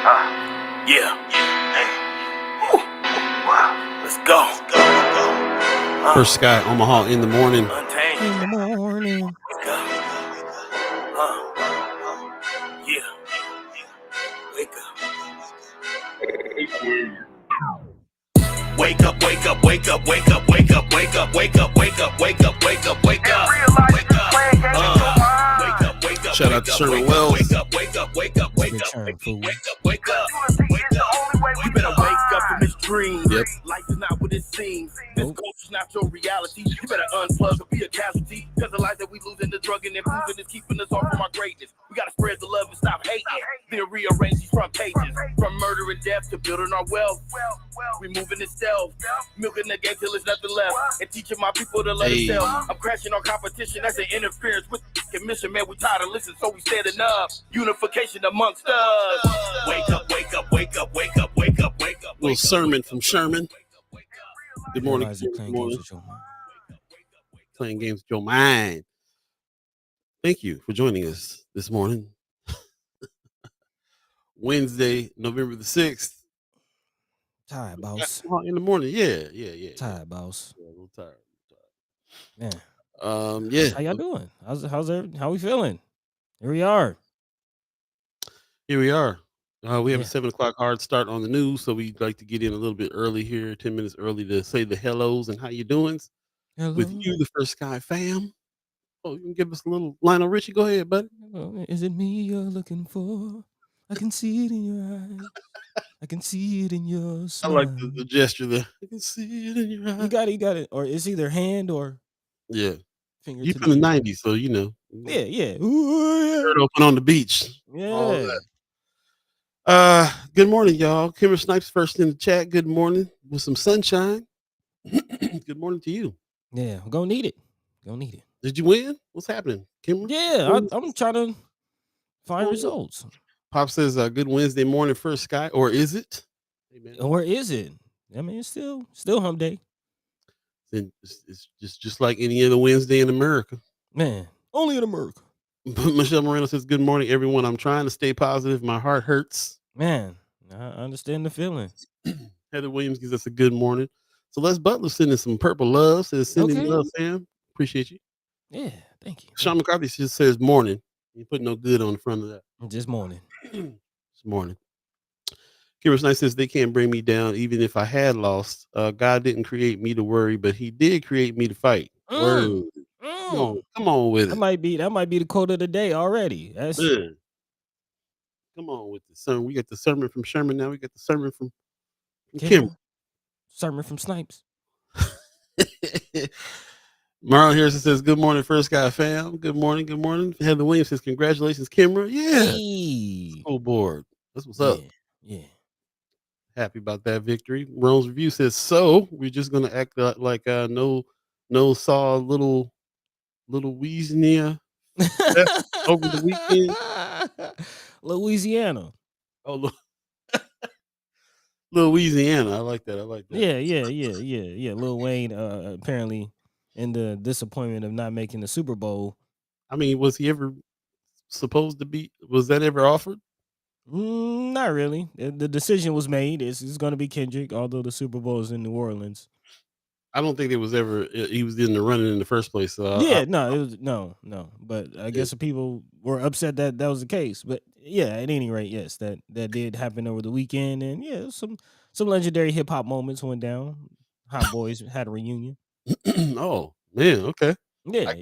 Yeah. Hey. Woo. Wow. Let's go. First Sky, Omaha in the morning. Untamed. In the morning. Let's go. Yeah. Wake up. Wake up, wake up, wake up, wake up, wake up, wake up, wake up, wake up, wake up, wake up, wake up. Wake up, wake up. Shout out to Sherman Wells. Wake up, wake up, wake up, wake Big up, churn, fool. wake up, wake up, wake up. You better wake up from this dream. Yep. Life is not what it seems. This Nope. ghost is not your reality. You better unplug or be a casualty. Cause the life that we lose in the drug and infusing is keeping us off from our greatness. We gotta spread the love and stop hating. Then rearrange these front pages. From murder and death to building our wealth. Removing itself. Milking the game till there's nothing left. And teaching my people to let itself. I'm crashing on competition. That's an interference with the mission. Man, we tired of listening, so we standing up. Unification amongst us. Wake up, wake up, wake up, wake up, wake up, wake up. Little sermon from Sherman. Good morning. Realize you're playing games with your mind. Playing games with your mind. Thank you for joining us this morning. Wednesday, November the 6th. Tired, boss. In the morning. Yeah. Tired, boss. Yeah, a little tired. Man. Yeah. How y'all doing? How we feeling? Here we are. Here we are. We have Yeah. a 7 o'clock hard start on the news, so we'd like to get in a little bit early here, 10 minutes early to say the hellos and how you doing Hello. with you, the First Sky fam. Oh, you can give us a little Lionel Richie. Go ahead, buddy. Hello. Is it me you're looking for? I can see it in your eyes. I can see it in your I smile. like the gesture there. I can see it in your eyes. You got it. Or it's either hand or Yeah. finger You to from the the 90s, so you know. Yeah. Ooh, Shirt open on the beach. All yeah. that. Good morning, y'all. Kimber Snipes first in the chat. Good morning with some sunshine. Good morning to you. Yeah. Gonna need it. Did you win? What's happening, Kimber? Yeah, I'm trying to find results. Pop says, good Wednesday morning, First Sky. Or is it? Amen. Where is it? I mean, it's still hump day. Then it's just like any other Wednesday in America. Man, only in America. Michelle Moreno says, good morning, everyone. I'm trying to stay positive. My heart hurts. Man, I understand the feeling. Heather Williams gives us a good morning. Celeste Butler sending some purple love. Says, sending love, Sam. Appreciate you. Yeah, thank you. Sean McCarthy just says morning. You put no good on the front of that. Just morning. It's morning. Kira Nice says they can't bring me down even if I had lost. God didn't create me to worry, but he did create me to fight. Word. Come on with it. That might be the quote of the day already. That's come on with the sermon. We got the sermon from Sherman. Now we got the sermon from Kim. Sermon from Snipes. Marlon Harrison says, good morning, First Guy fam. Good morning. Heather Williams says, congratulations, Kimra. Yeah. Hey. School board. That's what's up. Yeah. Happy about that victory. Rome's Review says, so we're just going to act like no saw little Louisiana over the weekend. Louisiana. Oh, Louisiana. I like that. Yeah. Lil Wayne apparently in the disappointment of not making the Super Bowl. I mean, was he ever supposed to be? Was that ever offered? Not really. The decision was made. It's going to be Kendrick, although the Super Bowl is in New Orleans. I don't think it was ever. He was in the running in the first place. So it was no. But I guess the people were upset that was the case. But yeah, at any rate, yes, that did happen over the weekend, and yeah, some legendary hip hop moments went down. Hot Boys had a reunion. Oh man, okay. Yeah,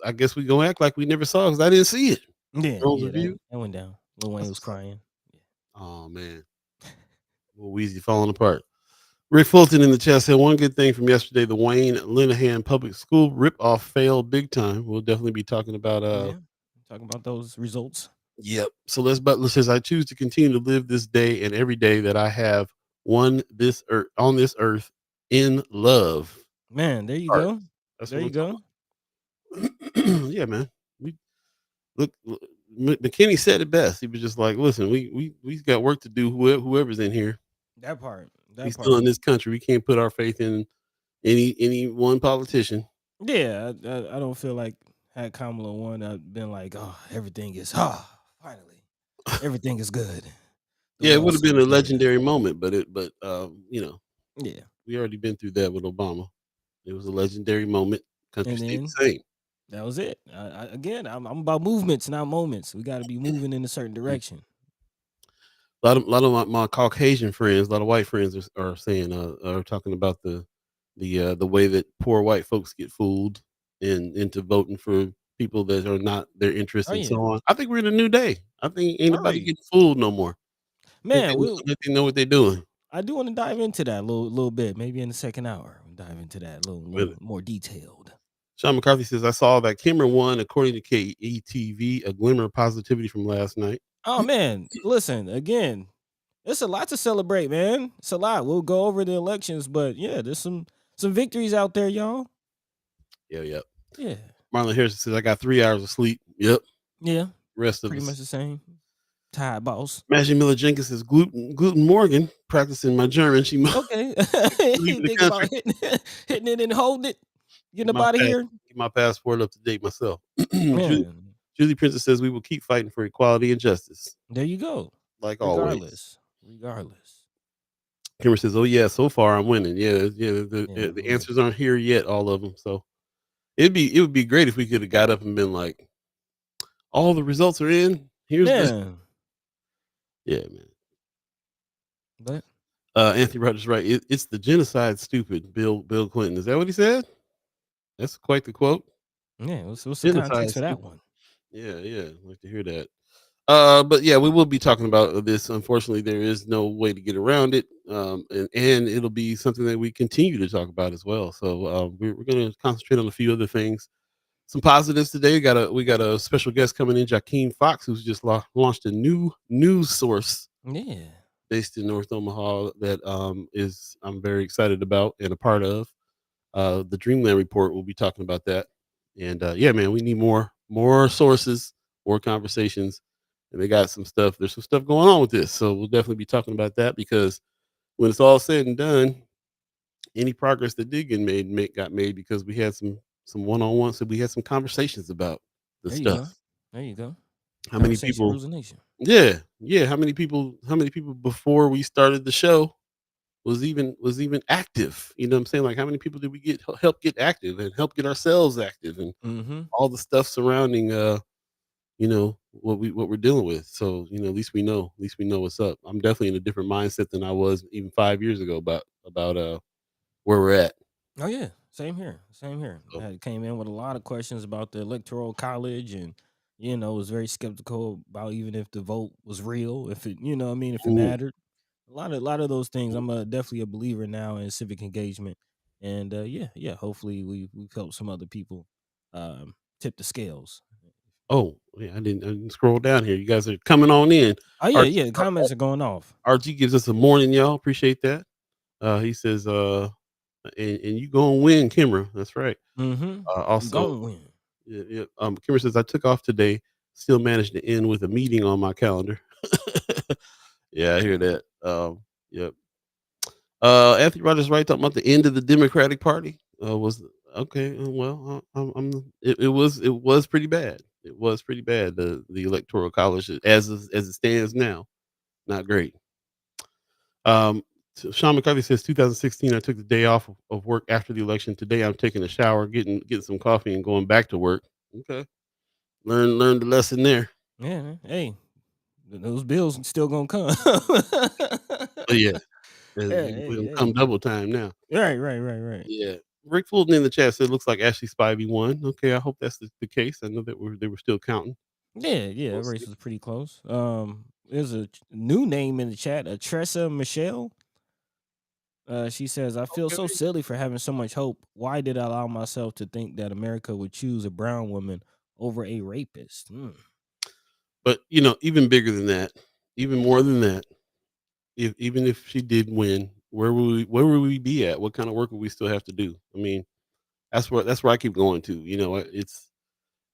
I guess we gonna act like we never saw because I didn't see it. Yeah, that went down. Lil Wayne was crying. Oh man, Lil Weezy falling apart. Rick Fulton in the chat said one good thing from yesterday: the Wayne Linehan Public School ripoff failed big time. We'll definitely be talking about those results. Yep. Celeste Butler says, I choose to continue to live this day and every day that I have on this earth in love. Man, there you go. There you go. Yeah, man. Look, McKinney said it best. He was just like, listen, we got work to do. Whoever's in here. That part. He's still in this country. We can't put our faith in any one politician. Yeah, I don't feel like had Kamala won, I've been like, oh, everything is finally, everything is good. the Yeah, it would World have been a Series. Yeah, legendary moment, yeah. we already been through that with Obama. It was a legendary moment. Country And stayed then the same. that was it. Again, I'm about movements, not moments. We got to be moving in a certain Mm. direction. A lot of my Caucasian friends, a lot of white friends are saying, are talking about the way that poor white folks get fooled into voting for people that are not their Oh interests and so yeah, on. I think we're in a new day. I think ain't all nobody right, getting fooled no more. man. I think they know what they're doing. I do want to dive into that a little bit, maybe in the second hour. We'll dive into that a With little it. more detailed. Sean McCarthy says, I saw that Cameron won according to KETV, a glimmer of positivity from last night. Oh man, listen again. It's a lot to celebrate, man. It's a lot. We'll go over the elections, but yeah, there's some victories out there, y'all. Yeah, yep. Yeah, Marlon Harrison says, I got 3 hours of sleep. Yep. yeah, Rest of pretty much us. the same. Tired boss. Imagine Miller Jenkins says, Gluten Morgan, practicing my German. She might Okay, leaving the think country. about hitting it and holding it, getting Get up my, out of pass, here, get my passport up to date myself. man. Julie Princess says, we will keep fighting for equality and justice, There you go. like always. Regardless. Kimmer says, oh, yeah, so far I'm winning. Yeah, Yeah, the answers aren't here yet, all of them. So it would be great if we could have got up and been like, all the results are in. Here's the yeah. yeah, man. But Anthony Rogers, right? It's the genocide, stupid. Bill Clinton. Is that what he said? That's quite the quote. yeah, what's the Genocide, context for that stupid. one? Yeah, yeah. I'd like to hear that. But yeah, we will be talking about this. Unfortunately, there is no way to get around it. And it'll be something that we continue to talk about as well. So we're going to concentrate on a few other things. Some positives today. We got a special guest coming in, Jakeem Fox, who's just launched a new news source Yeah. based in North Omaha that is I'm very excited about and a part of. The Dreamland Report. We'll be talking about that. And yeah, man, we need more sources, more conversations, and they got some stuff. There's some stuff going on with this, so we'll definitely be talking about that because when it's all said and done, any progress that did get got made because we had some one on ones, so we had some conversations about the There you go. stuff. There you go. How many Conversation people? rules the nation. Yeah, yeah. How many people before we started the show was even active? You know what I'm saying? Like how many people did we get help get active and help get ourselves active and Mm-hmm. all the stuff surrounding what we're dealing with. So, at least we know. At least we know what's up. I'm definitely in a different mindset than I was even 5 years ago about where we're at. Oh yeah, same here. Same here. So, I came in with a lot of questions about the electoral college, and was very skeptical about even if the vote was real, if it, what I mean, if it mm, mattered. A lot of those things. I'm definitely a believer now in civic engagement, and yeah. Hopefully, we've helped some other people tip the scales. oh yeah, I didn't scroll down here. You guys are coming on in. Oh yeah, RG, yeah. The comments are going off. RG gives us a morning, y'all. Appreciate that. He says, and you gonna win, Kimmer. That's right. Mm-hmm. Also, Gonna win. yeah, yeah. Kimmer says I took off today. Still managed to end with a meeting on my calendar. Yeah, I hear that. Yep. Anthony Rogers right talking about the end of the Democratic Party. Was okay. Well, it was pretty bad. It was pretty bad. The electoral college as it stands now, not great. So Sean McCarthy says 2016. I took the day off of work after the election. Today I'm taking a shower, getting some coffee, and going back to work. Okay, learn the lesson there. Yeah. Hey, those bills still gonna come. But yeah, Hey, we'll come hey. double time now. Right. Yeah. Rick Fulton in the chat said, "Looks like Ashley Spivey won." Okay, I hope that's the case. I know that they were still counting. Yeah, We'll that race see. was pretty close. There's a new name in the chat, Tressa Michelle. She says, I feel so Okay. silly for having so much hope. Why did I allow myself to think that America would choose a brown woman over a rapist? But even bigger than that, even more than that, even if she did win, where would we be at? What kind of work would we still have to do? I mean, that's where I keep going to.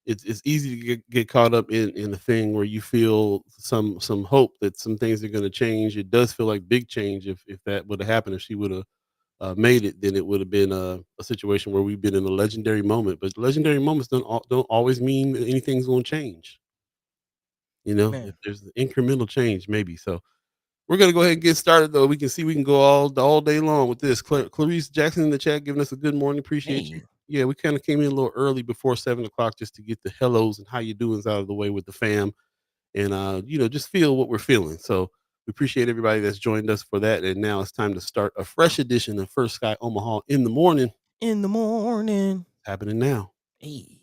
It's easy to get caught up in the thing where you feel some hope that some things are going to change. It does feel like big change if that would have happened, if she would have made it, then it would have been a situation where we've been in a legendary moment. But legendary moments don't always mean that anything's going to change. If Man, there's incremental change, maybe. So We're gonna go ahead and get started though. We can see we can go all day long with this. Clarice Jackson in the chat giving us a good morning. Appreciate you. Hey, Yeah, we kind of came in a little early before 7 o'clock just to get the hellos and how you doings out of the way with the fam, and just feel what we're feeling. So we appreciate everybody that's joined us for that. And now it's time to start a fresh edition of First Sky Omaha in the morning. in the morning. Happening now. Hey.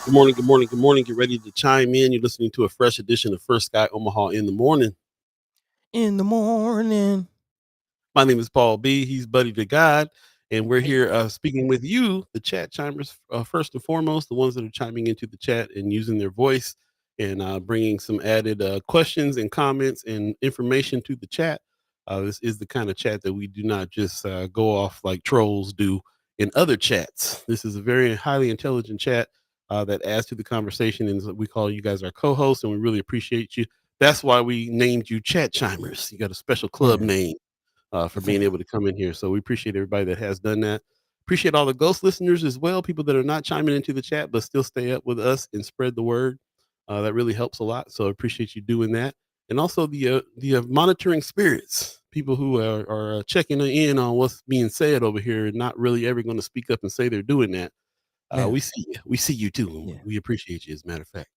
Good morning, good morning, good morning. Get ready to chime in. You're listening to a fresh edition of First Sky Omaha in the morning. In the morning. My name is Paul B. He's Buddy to God. And we're Hey. here speaking with you, the chat chimers, first and foremost, the ones that are chiming into the chat and using their voice and bringing some added questions and comments and information to the chat. This is the kind of chat that we do not just go off like trolls do in other chats. This is a very highly intelligent chat that adds to the conversation. And we call you guys our co hosts, and we really appreciate you. That's why we named you Chat Chimers. You got a special club Yeah. name for being Fam. able to come in here. So we appreciate everybody that has done that. Appreciate all the ghost listeners as well, people that are not chiming into the chat but still stay up with us and spread the word. That really helps a lot. So I appreciate you doing that. And also the monitoring spirits, people who are checking in on what's being said over here and not really ever going to speak up and say they're doing that. Yeah. We see you. We see you too. And Yeah. we appreciate you, as a matter of fact.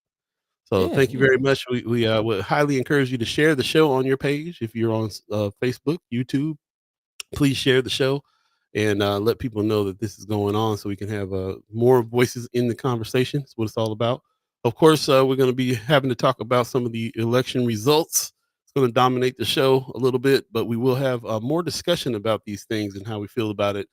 So Yeah. thank you very much. We would highly encourage you to share the show on your page if you're on Facebook, YouTube. Please share the show and let people know that this is going on so we can have more voices in the conversation. That's what it's all about. Of course, we're going to be having to talk about some of the election results. It's going to dominate the show a little bit, but we will have more discussion about these things and how we feel about it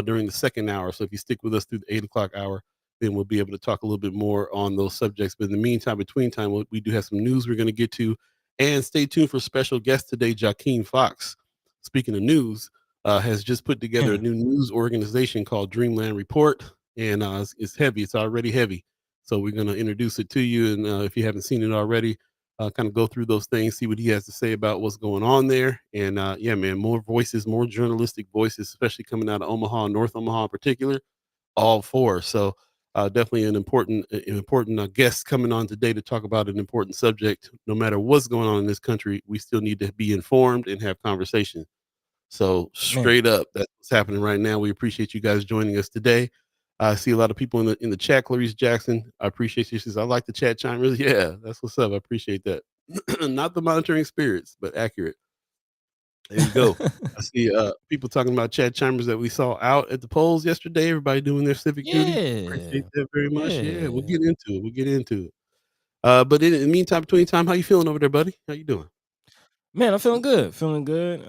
during the second hour. So if you stick with us through the 8 o'clock hour, then we'll be able to talk a little bit more on those subjects. But in the meantime, between time, we do have some news we're going to get to. And stay tuned for special guest today, Joaquin Fox. Speaking of news, has just put together a Yeah. new news organization called Dreamland Report, and it's heavy. It's already heavy. So we're going to introduce it to you, and if you haven't seen it already, kind of go through those things, see what he has to say about what's going on there. And yeah, man, more voices, more journalistic voices, especially coming out of Omaha, North Omaha in particular, all four. So definitely an important guest coming on today to talk about an important subject. No matter what's going on in this country, we still need to be informed and have conversation. So Man. straight up, that's what's happening right now. We appreciate you guys joining us today. I see a lot of people in the chat. Clarice Jackson, I appreciate you. She says, I like the chat chimers. Yeah, that's what's up. I appreciate that. Not the monitoring spirits, but accurate. There you go. I see people talking about chat chimers that we saw out at the polls yesterday. Everybody doing their civic duty. Appreciate Yeah. that very much. Yeah, we'll Yeah. get into it. We'll get into it. But in the meantime, between time, how you feeling over there, buddy? How you doing? Man, I'm feeling good. Feeling good.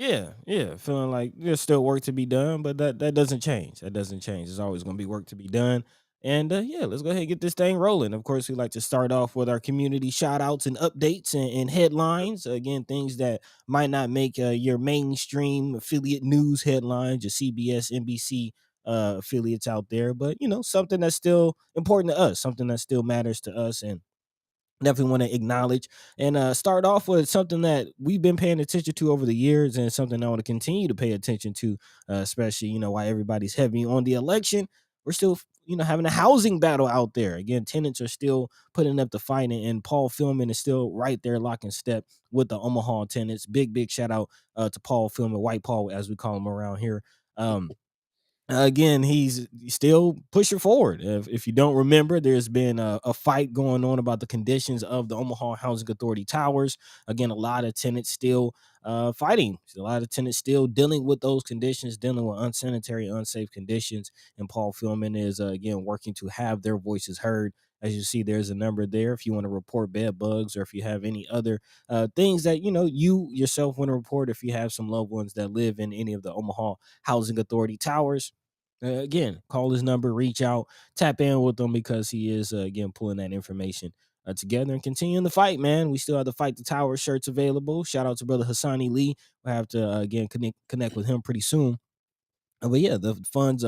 Yeah. Feeling like there's still work to be done, but that doesn't change. That doesn't change. There's always gonna be work to be done. And yeah, let's go ahead and get this thing rolling. Of course, we like to start off with our community shout outs and updates and headlines. Again, things that might not make your mainstream affiliate news headlines, your CBS, NBC affiliates out there, but something that's still important to us, something that still matters to us. And definitely want to acknowledge and start off with something that we've been paying attention to over the years and something I want to continue to pay attention to, especially why everybody's heavy on the election. We're still having a housing battle out there. Again, tenants are still putting up the fight, and Paul Philman is still right there locking step with the Omaha tenants. Big shout out to Paul Philman, White Paul as we call him around here. Again, he's still pushing forward. If you don't remember, there's been a fight going on about the conditions of the Omaha Housing Authority towers. Again, a lot of tenants still fighting. A lot of tenants still dealing with those conditions, dealing with unsanitary, unsafe conditions. And Paul Philman is again working to have their voices heard. As you see, there's a number there if you want to report bed bugs or if you have any other things that you yourself want to report. If you have some loved ones that live in any of the Omaha Housing Authority towers, Again, call his number, reach out, tap in with him because he is again pulling that information together and continuing the fight, man. We still have the Fight the Tower shirts available. Shout out to brother Hassani Lee. We'll have to again connect with him pretty soon. But yeah, the funds,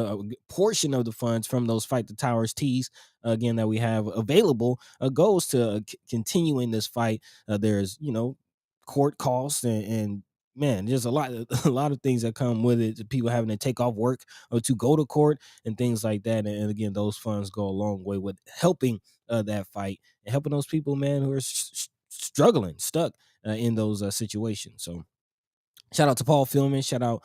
portion of the funds from those Fight the Towers tees, again, that we have available, goes to continuing this fight. There's, court costs and man, there's a lot, a lot of things that come with it. People having to take off work or to go to court and things like that. And again, those funds go a long way with helping that fight and helping those people, man, who are struggling, stuck in those situations. So shout out to Paul Philman. Shout out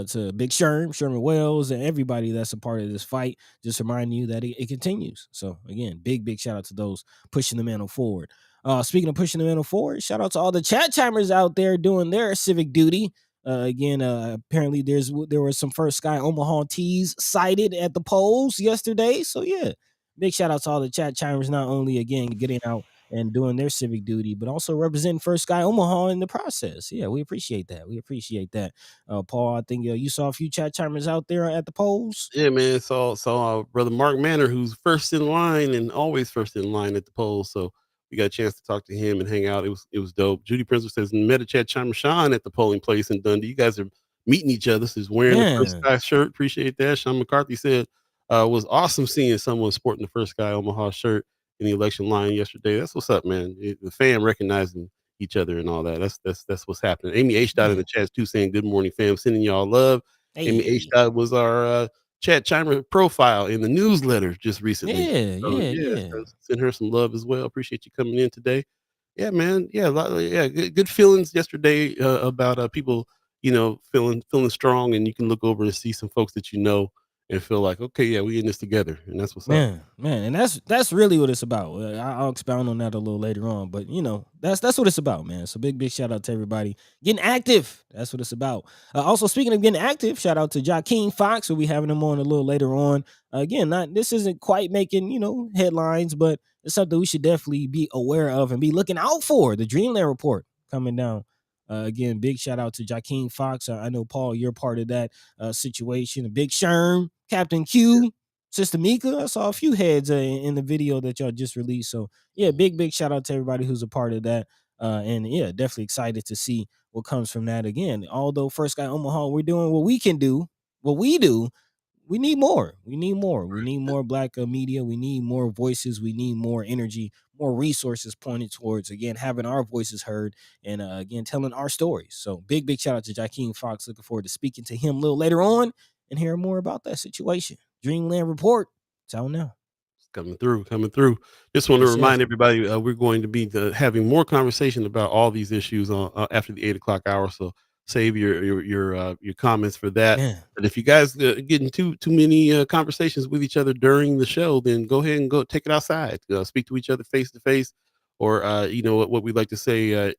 to Big Sherman Wells, and everybody that's a part of this fight. Just reminding you that it continues. So again, big shout out to those pushing the mantle forward. Speaking of pushing the mantle forward, shout out to all the chat chimers out there doing their civic duty. Again, apparently there was some First Sky Omaha tees sighted at the polls yesterday. So yeah, big shout out to all the chat chimers, not only again getting out and doing their civic duty, but also representing First Sky Omaha in the process. Yeah, we appreciate that. We appreciate that. Paul, I think you saw a few chat chimers out there at the polls. Yeah, man. Saw brother Mark Manor, who's first in line and always first in line at the polls. So we got a chance to talk to him and hang out. It was dope. Judy Prince says met a Chad Chimer Sean at the polling place in Dundee. You guys are meeting each other. So he's wearing the First Man, Sky shirt. Appreciate that. Sean McCarthy said was awesome seeing someone sporting the First Sky Omaha shirt in the election line yesterday. That's what's up, man. The fam recognizing each other and all that. That's what's happening. Amy H. Dot in man. the chat too saying good morning, fam. Sending y'all love. Amy H. Hey. Dot was our Chad Chimer profile in the newsletter just recently. Yeah, So yeah, yeah, yeah. so send her some love as well. Appreciate you coming in today. Yeah, man. Yeah, yeah. Good feelings yesterday about people, feeling strong, and you can look over and see some folks that you know and feel like, okay, yeah, we in this together, and that's what's up. Man, and that's really what it's about. I'll expound on that a little later on, but that's what it's about, man. So big shout out to everybody getting active. That's what it's about. Also, speaking of getting active, shout out to Joaquin Fox. We'll be having him on a little later on. Again, not this isn't quite making headlines, but it's something we should definitely be aware of and be looking out for. The Dreamland Report coming down. Again, big shout out to Joaquin Fox. I know Paul, you're part of that situation. Big Sherm, Captain Q, Sister Mika. I saw a few heads in the video that y'all just released. So yeah, big shout out to everybody who's a part of that. And yeah, definitely excited to see what comes from that. Again, although First Guy Omaha, we're doing what we can do, what we do. We need more. We need more. We need more black media. We need more voices. We need more energy, more resources pointed towards again having our voices heard and again telling our stories. So big shout out to Joaquin Fox. Looking forward to speaking to him a little later on and hearing more about that situation. Dreamland Report. It's out now. Coming through, coming through. Just want to Yes, yes. remind everybody we're going to be having more conversation about all these issues on after the 8 o'clock hour. So save your comments for that. Man, But if you guys getting too many conversations with each other during the show, then go ahead and go take it outside. Speak to each other face to face, or what we like to say,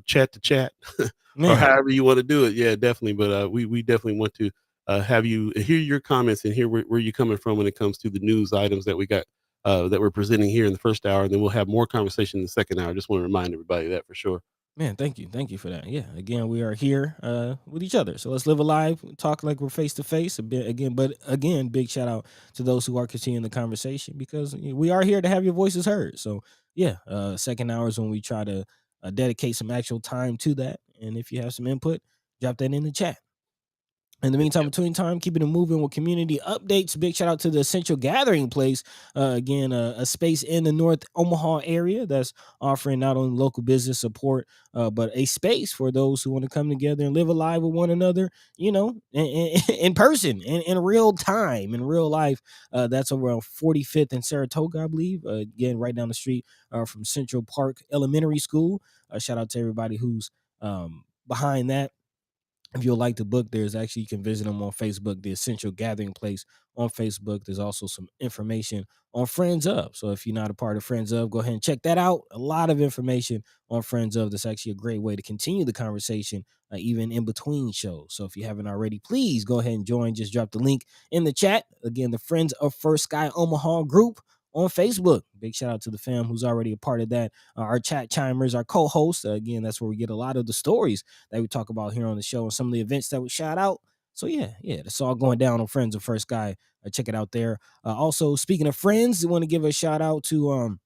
chat to chat, or man. however you want to do it. Yeah, definitely. But we definitely want to have you hear your comments and hear where you're coming from when it comes to the news items that we got that we're presenting here in the first hour, and then we'll have more conversation in the second hour. Just want to remind everybody of that for sure. Man, thank you for that. Yeah, again, we are here with each other, so let's live alive, talk like we're face to face a bit again. But again, big shout out to those who are continuing the conversation because we are here to have your voices heard. So yeah, second hour is when we try to dedicate some actual time to that. And if you have some input, drop that in the chat. In the Yep, meantime, yep. between time, keeping it moving with community updates. Big shout out to the Essential Gathering Place. Again, a space in the North Omaha area that's offering not only local business support, but a space for those who want to come together and live a life with one another, in person, in real time, in real life. That's over on 45th and Saratoga, I believe. Again, right down the street from Central Park Elementary School. Shout out to everybody who's behind that. If you'd like to book, there's actually you can visit them on Facebook, the Essential Gathering Place on Facebook. There's also some information on Friends of. So if you're not a part of Friends of, go ahead and check that out. A lot of information on Friends of. That's actually a great way to continue the conversation, even in between shows. So if you haven't already, please go ahead and join. Just drop the link in the chat. Again, the Friends of First Sky Omaha group on Facebook. Big shout out to the fam who's already a part of that. Our chat chimers, our co-hosts. Again, that's where we get a lot of the stories that we talk about here on the show and some of the events that we shout out. So yeah, that's all going down on Friends of First Guy. Check it out there. Also, speaking of friends, I want to give a shout out to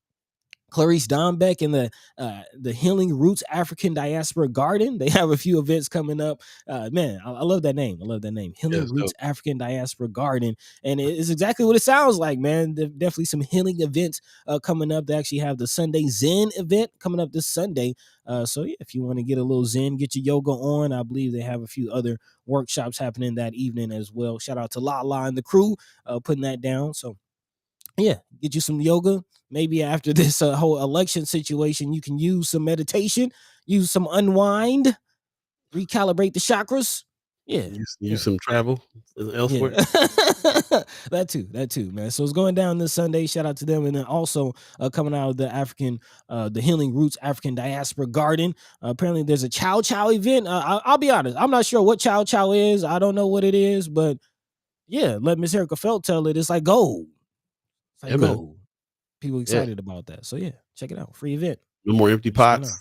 Clarice Dombeck and the Healing Roots African Diaspora Garden. They have a few events coming up. Man, I love that name. I love that name, Healing Yes, Roots African Diaspora Garden, and it's exactly what it sounds like, man. There's definitely some healing events coming up. They actually have the Sunday Zen event coming up this Sunday. So yeah, if you want to get a little Zen, get your yoga on. I believe they have a few other workshops happening that evening as well. Shout out to Lala and the crew putting that down. So yeah, get you some yoga. Maybe after this whole election situation, you can use some meditation, use some unwind, recalibrate the chakras. Yeah, use some travel elsewhere. yeah. that too, man. So it's going down this Sunday. Shout out to them, and then also coming out of the Healing Roots African Diaspora Garden. Apparently, there's a Chow Chow event. I'll be honest, I'm not sure what Chow Chow is. I don't know what it is, but yeah, let Miss Erica Felt tell it. It's like gold. It's like Yeah, man. gold. People Yeah. excited about that. So yeah, check it out. Free event. No more empty What's going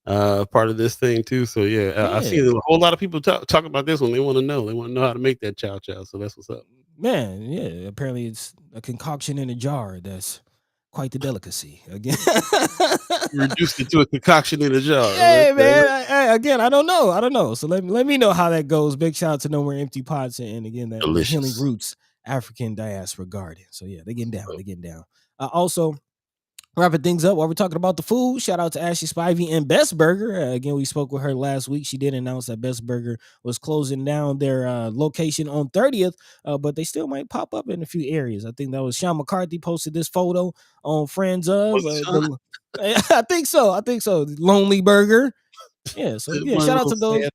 pots. Part of this thing too. So yeah, I've Yeah. seen a whole lot of people talk about this one. They want to know. They want to know how to make that chow chow. So that's what's up. Man, yeah. Apparently it's a concoction in a jar that's quite the delicacy. Again. You reduced it to a concoction in a jar. Hey man, again, I don't know. So let me know how that goes. Big shout out to No More Empty Pots, and again, the Healing Delicious. Roots African Diaspora Garden. So yeah, they getting down. Also, wrapping things up while we're talking about the food, shout out to Ashley Spivey and Best Burger. Again, we spoke with her last week. She did announce that Best Burger was closing down their location on 30th, but they still might pop up in a few areas. I think that was Sean McCarthy posted this photo on Friends of. I think so. Lonely Burger. Yeah, so yeah, shout out to those. Sad.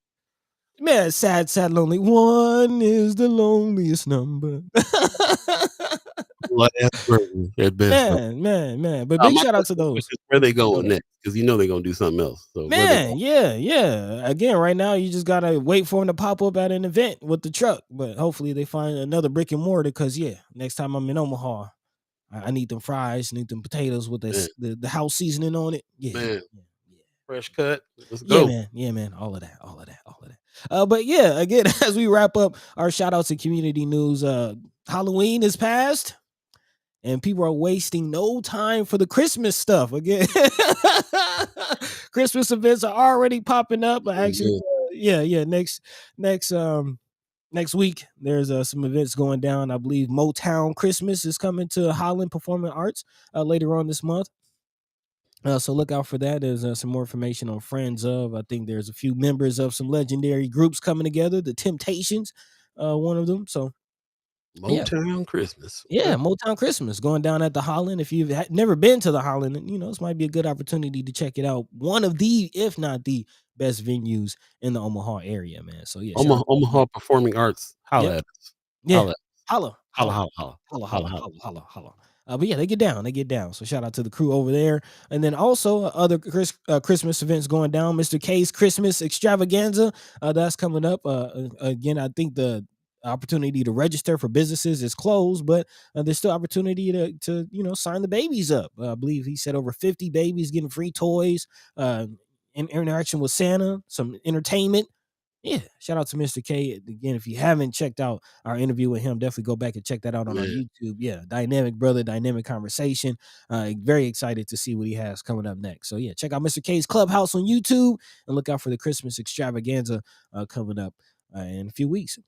Man, sad, lonely. One is the loneliest number. Last burger at Best Burger. Man. But big shout out to those. Where they going next? Because you know they're gonna do something else. So Man, yeah. Again, right now you just gotta wait for them to pop up at an event with the truck. But hopefully they find another brick and mortar. Because yeah, next time I'm in Omaha, I need them fries, need them potatoes with the house seasoning on it. Yeah, man. Fresh cut. Let's yeah, go. man. All of that. But yeah, again, as we wrap up our shout outs and community news, Halloween is past. And people are wasting no time for the Christmas stuff. Again, Christmas events are already popping up. Actually, next week there's some events going down. I believe Motown Christmas is coming to Holland Performing Arts later on this month. So look out for that. There's some more information on Friends of. I think there's a few members of some legendary groups coming together. The Temptations, one of them. So Motown Christmas. Yeah, Motown Christmas going down at the Holland. If you've never been to the Holland, this might be a good opportunity to check it out. One of the, if not the best venues in the Omaha area, man. So yeah, Omaha Performing Arts. Holla at us. Yeah, holla. But yeah, they get down. So shout out to the crew over there. And then also other Christmas events going down. Mr. K's Christmas Extravaganza, that's coming up. Again, I think the opportunity to register for businesses is closed, but there's still opportunity to sign the babies up. I believe he said over 50 babies getting free toys, interaction with Santa, some entertainment. Yeah, shout out to Mr. K. Again, if you haven't checked out our interview with him, definitely go back and check that out on our YouTube. Yeah, dynamic brother, dynamic conversation. Very excited to see what he has coming up next. So yeah, check out Mr. K's Clubhouse on YouTube and look out for the Christmas extravaganza coming up in a few weeks.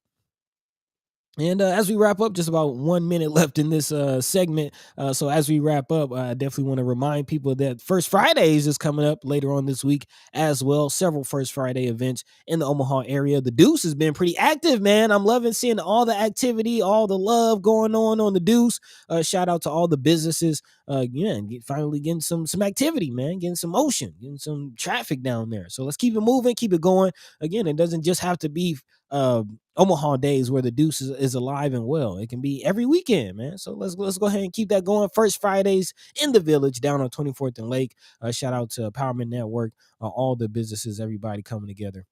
And as we wrap up, just about 1 minute left in this segment. So as we wrap up, I definitely want to remind people that First Fridays is coming up later on this week as well. Several First Friday events in the Omaha area. The Deuce has been pretty active, man. I'm loving seeing all the activity, all the love going on the Deuce. Shout out to all the businesses. Finally getting some activity, man. Getting some motion, getting some traffic down there. So let's keep it moving, keep it going. Again, it doesn't just have to be Omaha days where the Deuce is alive and well. It can be every weekend, man. So let's go ahead and keep that going. First Fridays in the Village down on 24th and Lake. Shout out to Empowerment Network, all the businesses, everybody coming together.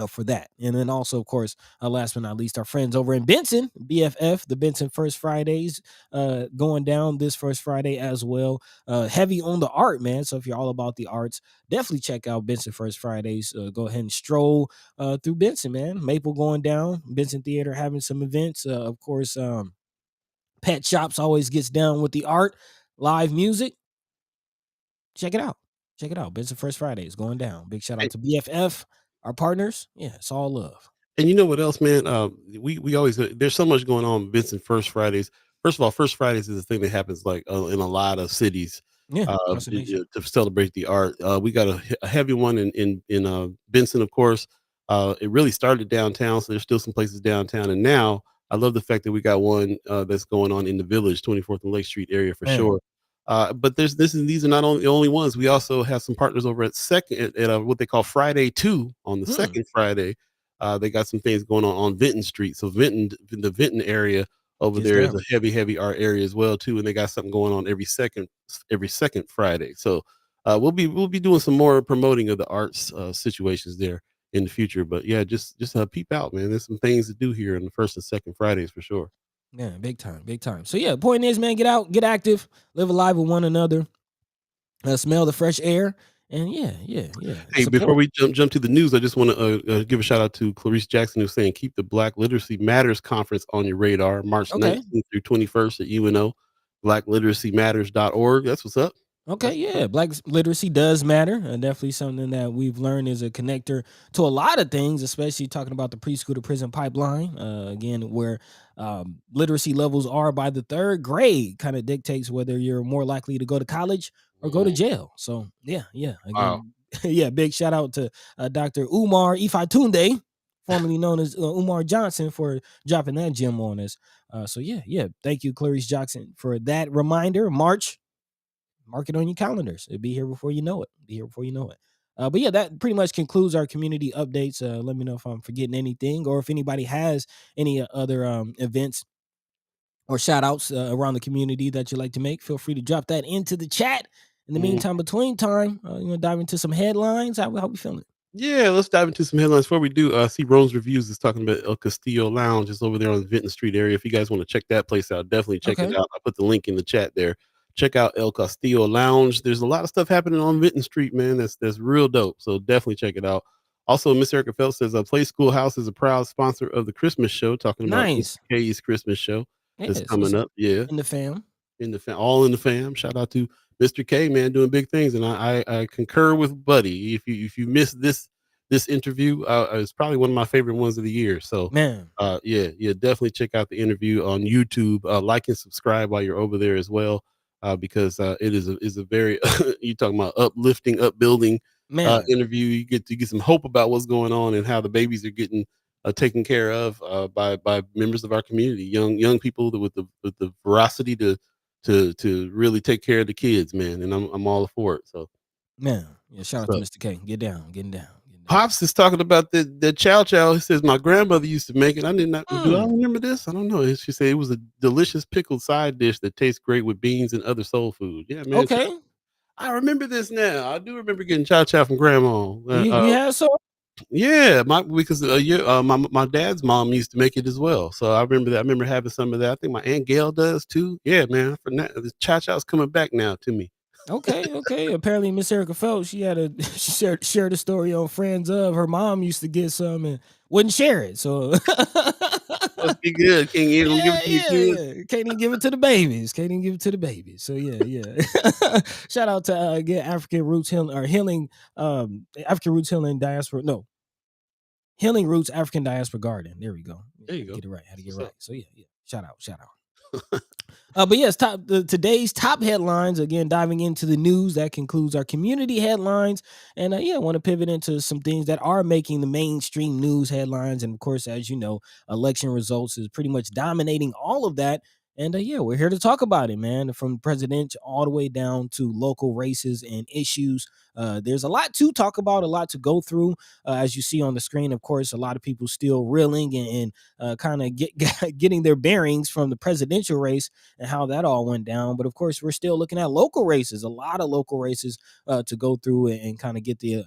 for that. And then also, of course, last but not least, our friends over in Benson, BFF, the Benson First Fridays, going down this first Friday as well. Heavy on the art, man. So if you're all about the arts, definitely check out Benson First Fridays. Go ahead and stroll through Benson, man. Maple going down, Benson Theater having some events. Of course, Pet Shops always gets down with the art, live music. Check it out. Check it out. Benson First Fridays going down. Big shout out to BFF, our partners. Yeah, it's all love. And you know what else, man? We always there's so much going on. Vincent First Fridays. First of all, First Fridays is a thing that happens like in a lot of cities Yeah, across the nation. to celebrate the art. We got a heavy one in Benson, of course. It really started downtown, so there's still some places downtown. And now I love the fact that we got one that's going on in the Village, 24th and Lake Street area for Man. sure. But these are not only the only ones. We also have some partners over at what they call Friday 2 on the second Friday. They got some things going on Vinton Street. So the Vinton area over Gets there is down. a heavy art area as well too, and they got something going on every second Friday. So we'll be doing some more promoting of the arts situations there in the future. But yeah, just peep out, man. There's some things to do here in the first and second Fridays for sure. Yeah, big time, big time. So yeah, point is, man, get out, get active, live alive with one another, smell the fresh air, and yeah. Hey, before Support. we jump to the news, I just want to give a shout out to Clarice Jackson, who's saying keep the Black Literacy Matters conference on your radar, March Okay. 19th through 21st at UNO, blackliteracymatters.org. That's what's up. Okay, yeah, black literacy does matter, and definitely something that we've learned is a connector to a lot of things, especially talking about the preschool to prison pipeline. Again, where literacy levels are by the third grade, kind of dictates whether you're more likely to go to college or go to Mhm. jail. So yeah. Wow. Again, yeah, big shout out to Dr. Umar Ifatunde, formerly known as Umar Johnson, for dropping that gem on us. So yeah, thank you, Clarice Jackson, for that reminder. Mark it on your calendars. It'll be here before you know it. But yeah, that pretty much concludes our community updates. Let me know if I'm forgetting anything, or if anybody has any other events or shout outs around the community that you'd like to make. Feel free to drop that into the chat. In the Mhm. meantime, between time, you want to dive into some headlines? How we feeling? Yeah, let's dive into some headlines. Before we do, see Rome's Reviews is talking about El Castillo Lounge. It's over there on the Vinton Street area. If you guys want to check that place out, definitely check it Okay. out. I put the link in the chat there. Check out El Castillo Lounge. There's a lot of stuff happening on Vinton Street, man. That's real dope. So definitely check it out. Also, Miss Erica Phelps says, Play Schoolhouse is a proud sponsor of the Christmas show, talking about Mr. Nice. K's Christmas show that's Yes, coming it's up. Yeah, in the fam. all in the fam. Shout out to Mr. K, man, doing big things, and I concur with Buddy. If you missed this interview, it's probably one of my favorite ones of the year. So, Man, yeah, definitely check out the interview on YouTube. Like and subscribe while you're over there as well, because it is a very you talking about uplifting, upbuilding man, interview. You get some hope about what's going on and how the babies are getting taken care of by members of our community, young people with the veracity to really take care of the kids, man. And I'm all for it. So, man. Yeah, shout out to so Mr. K. Get down, getting down, getting down. Pops is talking about the chow chow. He says my grandmother used to make it. I did not. Do I Mm, remember this? I don't know. She said it was a delicious pickled side dish that tastes great with beans and other soul food. Yeah, man. okay. I remember this now. I do remember getting chow chow from grandma. You had some? Yeah, my dad's mom used to make it as well. So I remember that. I remember having some of that. I think my aunt Gail does too. Yeah, man. For now, the chow chow's coming back now to me. Okay. Apparently, Miss Erica Phelps, she had a she shared a story on Friends of her mom used to get some and wouldn't share it. So Must be good. Can't you don't give it to your kids? yeah. Can't even give it to the babies. Can't even give it to the babies. So yeah. Shout out to again African Roots Healing or Healing African Roots Healing Diaspora. No, Healing Roots African Diaspora Garden. There we go. There you Had to go. get it right. Had to get it What's right. up? So yeah. Shout out. But yes, today's top headlines. Again, diving into the news that concludes our community headlines, and I want to pivot into some things that are making the mainstream news headlines. And of course, as you know, election results is pretty much dominating all of that. And yeah, we're here to talk about it, man. From president all the way down to local races and issues. There's a lot to talk about, a lot to go through. As you see on the screen, of course, a lot of people still reeling and kind of getting their bearings from the presidential race and how that all went down. But of course, we're still looking at local races, a lot of local races to go through and kind of get the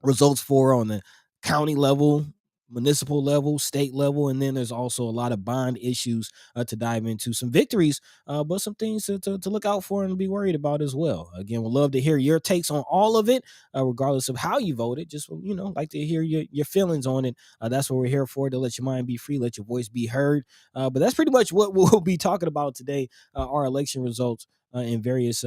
results for on the county level, municipal level, state level, and then there's also a lot of bond issues to dive into. Some victories, but some things to look out for and be worried about as well. Again, we'd love to hear your takes on all of it, regardless of how you voted. Just like to hear your feelings on it. That's what we're here for, to let your mind be free, let your voice be heard. But that's pretty much what we'll be talking about today. Our election results in various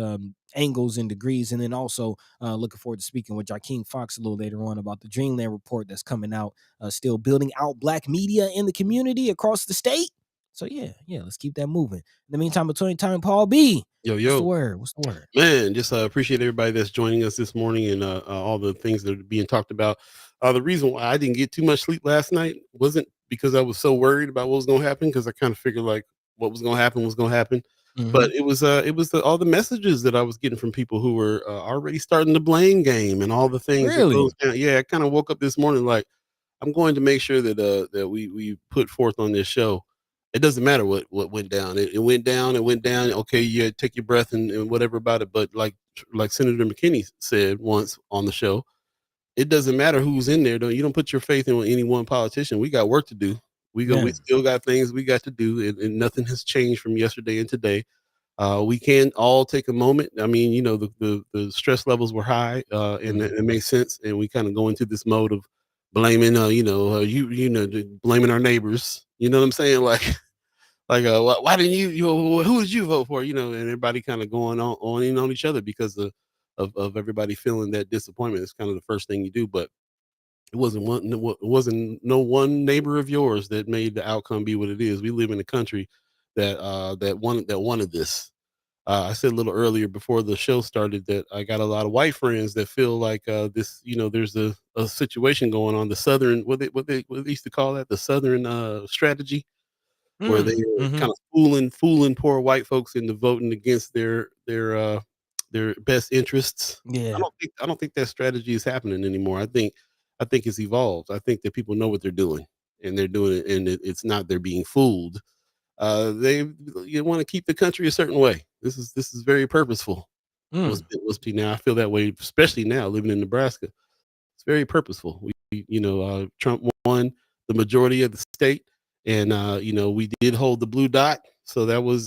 angles and degrees, and then also looking forward to speaking with Joaquin Fox a little later on about the Dreamland report that's coming out, still building out Black media in the community across the state. So yeah, let's keep that moving. In the meantime, between time, Paul B, Yo, what's the yo, word? What's the word? man, just appreciate everybody that's joining us this morning and all the things that are being talked about. The reason why I didn't get too much sleep last night wasn't because I was so worried about what was going to happen, because I kind of figured like what was going to happen was going to happen. Mhm. But it was all the messages that I was getting from people who were already starting the blame game and all the things that Really? goes down. Yeah, I kind of woke up this morning like, I'm going to make sure that we put forth on this show. It doesn't matter what went down. It went down. It went down. Okay, yeah, take your breath and whatever about it. But like Senator McKinney said once on the show, it doesn't matter who's in there. You don't put your faith in any one politician. We got work to do. Yeah. We still got things we got to do, and nothing has changed from yesterday and today. We can all take a moment. I mean, the stress levels were high, and it makes sense. And we kind of go into this mode of blaming, blaming our neighbors. You know what I'm saying? Why didn't who did you vote for? And everybody kind of going on each other because of everybody feeling that disappointment. It's kind of the first thing you do, but it wasn't no one neighbor of yours that made the outcome be what it is. We live in a country that wanted this. I said a little earlier before the show started that I got a lot of white friends that feel like this. There's a situation going on. The Southern, what they used to call that, the Southern strategy, where they were Mhm. kind of fooling poor white folks into voting against their best interests. Yeah. I don't think that strategy is happening anymore. I think it's evolved. I think that people know what they're doing, and they're doing it, and it's not they're being fooled. They You want to keep the country a certain way. This is very purposeful. Mm. Now I feel that way, especially now living in Nebraska. It's very purposeful. Trump won the majority of the state, and we did hold the blue dot. So that was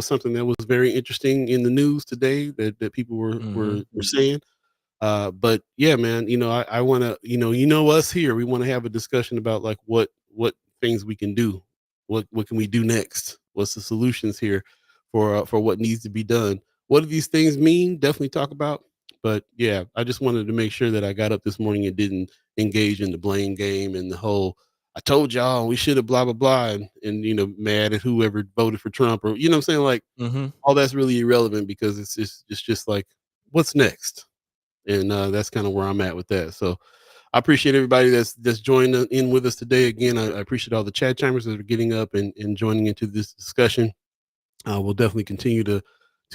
something that was very interesting in the news today that people were saying. But yeah, man, I want to, us here, we want to have a discussion about like what things we can do. What can we do next? What's the solutions here for what needs to be done? What do these things mean? Definitely talk about. But yeah, I just wanted to make sure that I got up this morning and didn't engage in the blame game and the whole I told y'all we should have blah blah blah and mad at whoever voted for Trump, or what I'm saying, like Mhm. all that's really irrelevant because it's just like what's next, and that's kind of where I'm at with that. So I appreciate everybody that's joined in with us today. Again, I appreciate all the chat chimers that are getting up and joining into this discussion. We'll definitely continue to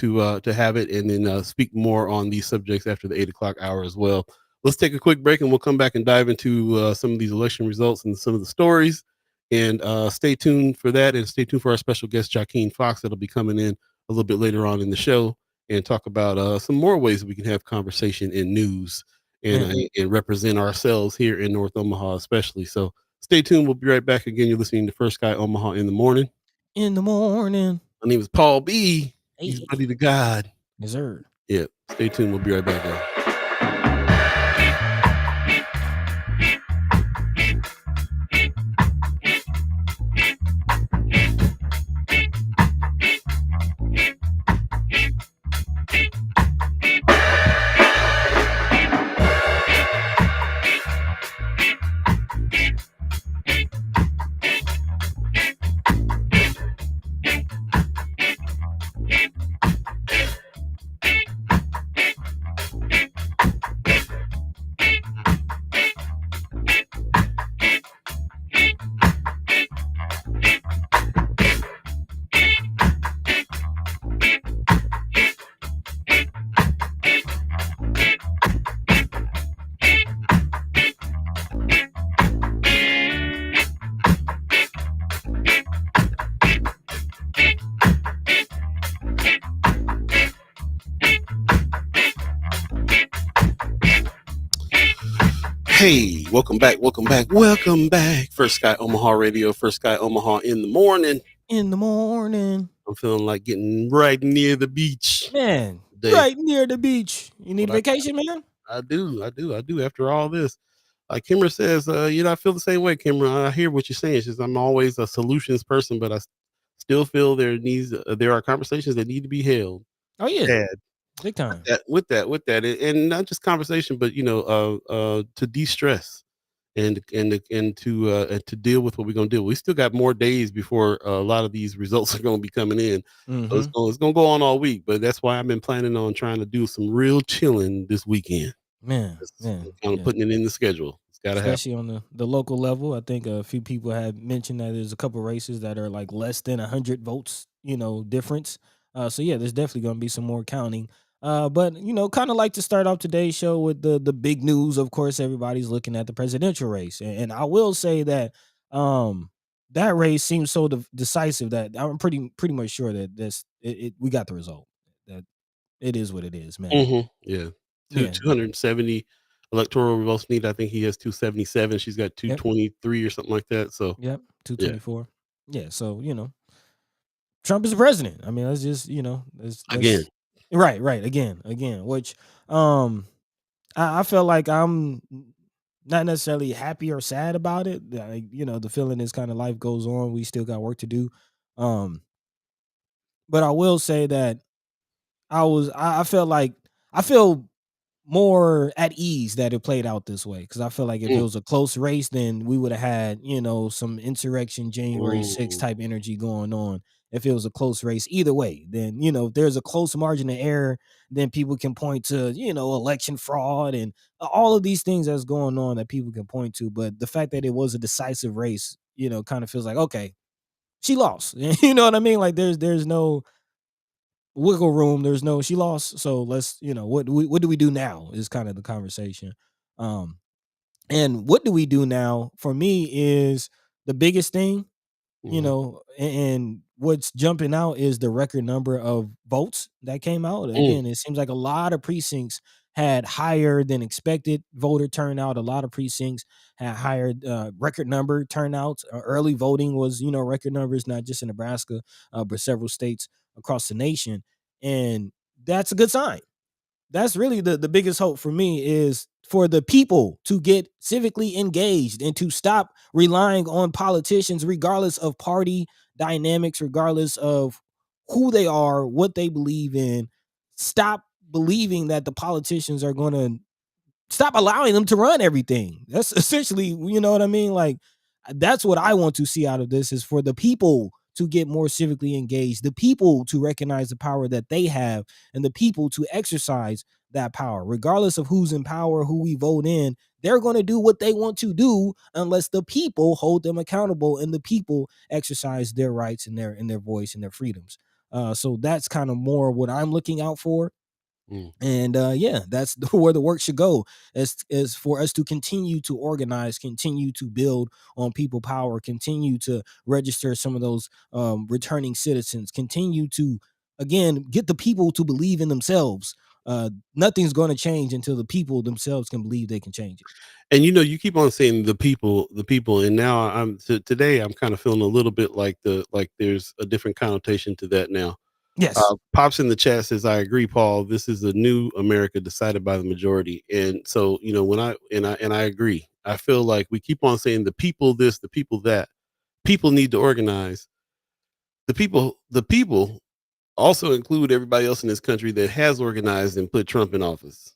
have it and then speak more on these subjects after the 8 o'clock hour as well. Let's take a quick break and we'll come back and dive into some of these election results and some of the stories. And stay tuned for that, and stay tuned for our special guest Joaquin Fox that'll be coming in a little bit later on in the show and talk about some more ways we can have conversation in news and Yeah. and represent ourselves here in North Omaha, especially. So stay tuned. We'll be right back again. You're listening to First Guy Omaha in the morning. In the morning. My name is Paul B. He's Hey. buddy to God. Yes, sir. Yeah. Stay tuned. We'll be right back, guys. Hey, welcome back, welcome back, welcome back. First Sky Omaha Radio, First Sky Omaha in the morning. In the morning, I'm feeling like getting right near the beach man, today. right near the beach. You need What a vacation, man? I do. After all this, like Kimmer says, I feel the same way, Kimmer. I hear what you're saying. It's just I'm always a solutions person, but still feel there are conversations that need to be held. Oh yeah, Had big time. with that, and not just conversation, but to de-stress and to deal with what we're gonna do. We still got more days before a lot of these results are gonna be coming in. So Mm-hmm. it's gonna go on all week, but that's why I've been planning on trying to do some real chilling this weekend. Man, Just man, kind of yeah. putting it in the schedule. It's gotta happen. Especially on the local level, I think a few people had mentioned that there's a couple races that are like less than 100 votes, difference. So yeah, there's definitely going to be some more counting. But kind of like to start off today's show with the big news. Of course, everybody's looking at the presidential race, and I will say that that race seems so decisive that I'm pretty much sure that we got the result. That it is what it is, man. Yeah. Yeah. 270 electoral votes needed. I think he has 277. She's got Yep. 223 or something like that. So Yep. yeah, 224. Yeah. So Trump is the president. I mean, that's just again. that's right. Again, which I feel like I'm not necessarily happy or sad about it. Like, the feeling is kind of life goes on. We still got work to do. Um, but I will say that I felt like I feel more at ease that it played out this way because I feel like if it Mm, was a close race, then we would have had some insurrection January 6th mm, type energy going on. If it was a close race, either way, then if there's a close margin of error, then people can point to election fraud and all of these things that's going on that people can point to. But the fact that it was a decisive race, kind of feels like okay, she lost. You know what I mean? Like there's no wiggle room. There's no she lost. So let's what do we do now is kind of the conversation. Um, and what do we do now for me is the biggest thing, mhm, and what's jumping out is the record number of votes that came out. mm, Again, it seems like a lot of precincts had higher than expected voter turnout. A lot of precincts had higher record number turnouts. Early voting was, record numbers, not just in Nebraska, but several states across the nation. And that's a good sign. That's really the biggest hope for me is for the people to get civically engaged and to stop relying on politicians regardless of party dynamics, regardless of who they are, what they believe in. Stop believing that the politicians are going to stop allowing them to run everything. That's essentially, you know what I mean? Like that's what I want to see out of this is for the people to get more civically engaged, the people to recognize the power that they have, and the people to exercise that power, regardless of who's in power, who we vote in. They're going to do what they want to do unless the people hold them accountable and the people exercise their rights and their voice and their freedoms. So that's kind of more what I'm looking out for. mm. And yeah, that's where the work should go is for us to continue to organize, continue to build on people power, continue to register some of those returning citizens, continue to again get the people to believe in themselves. Nothing's going to change until the people themselves can believe they can change it. And you keep on saying the people, and now today I'm kind of feeling a little bit like there's a different connotation to that now. Yes. Pops in the chat says, "I agree, Paul. This is a new America decided by the majority." And so, when I agree. I feel like we keep on saying the people this, the people that. People need to organize. The people also include everybody else in this country that has organized and put Trump in office.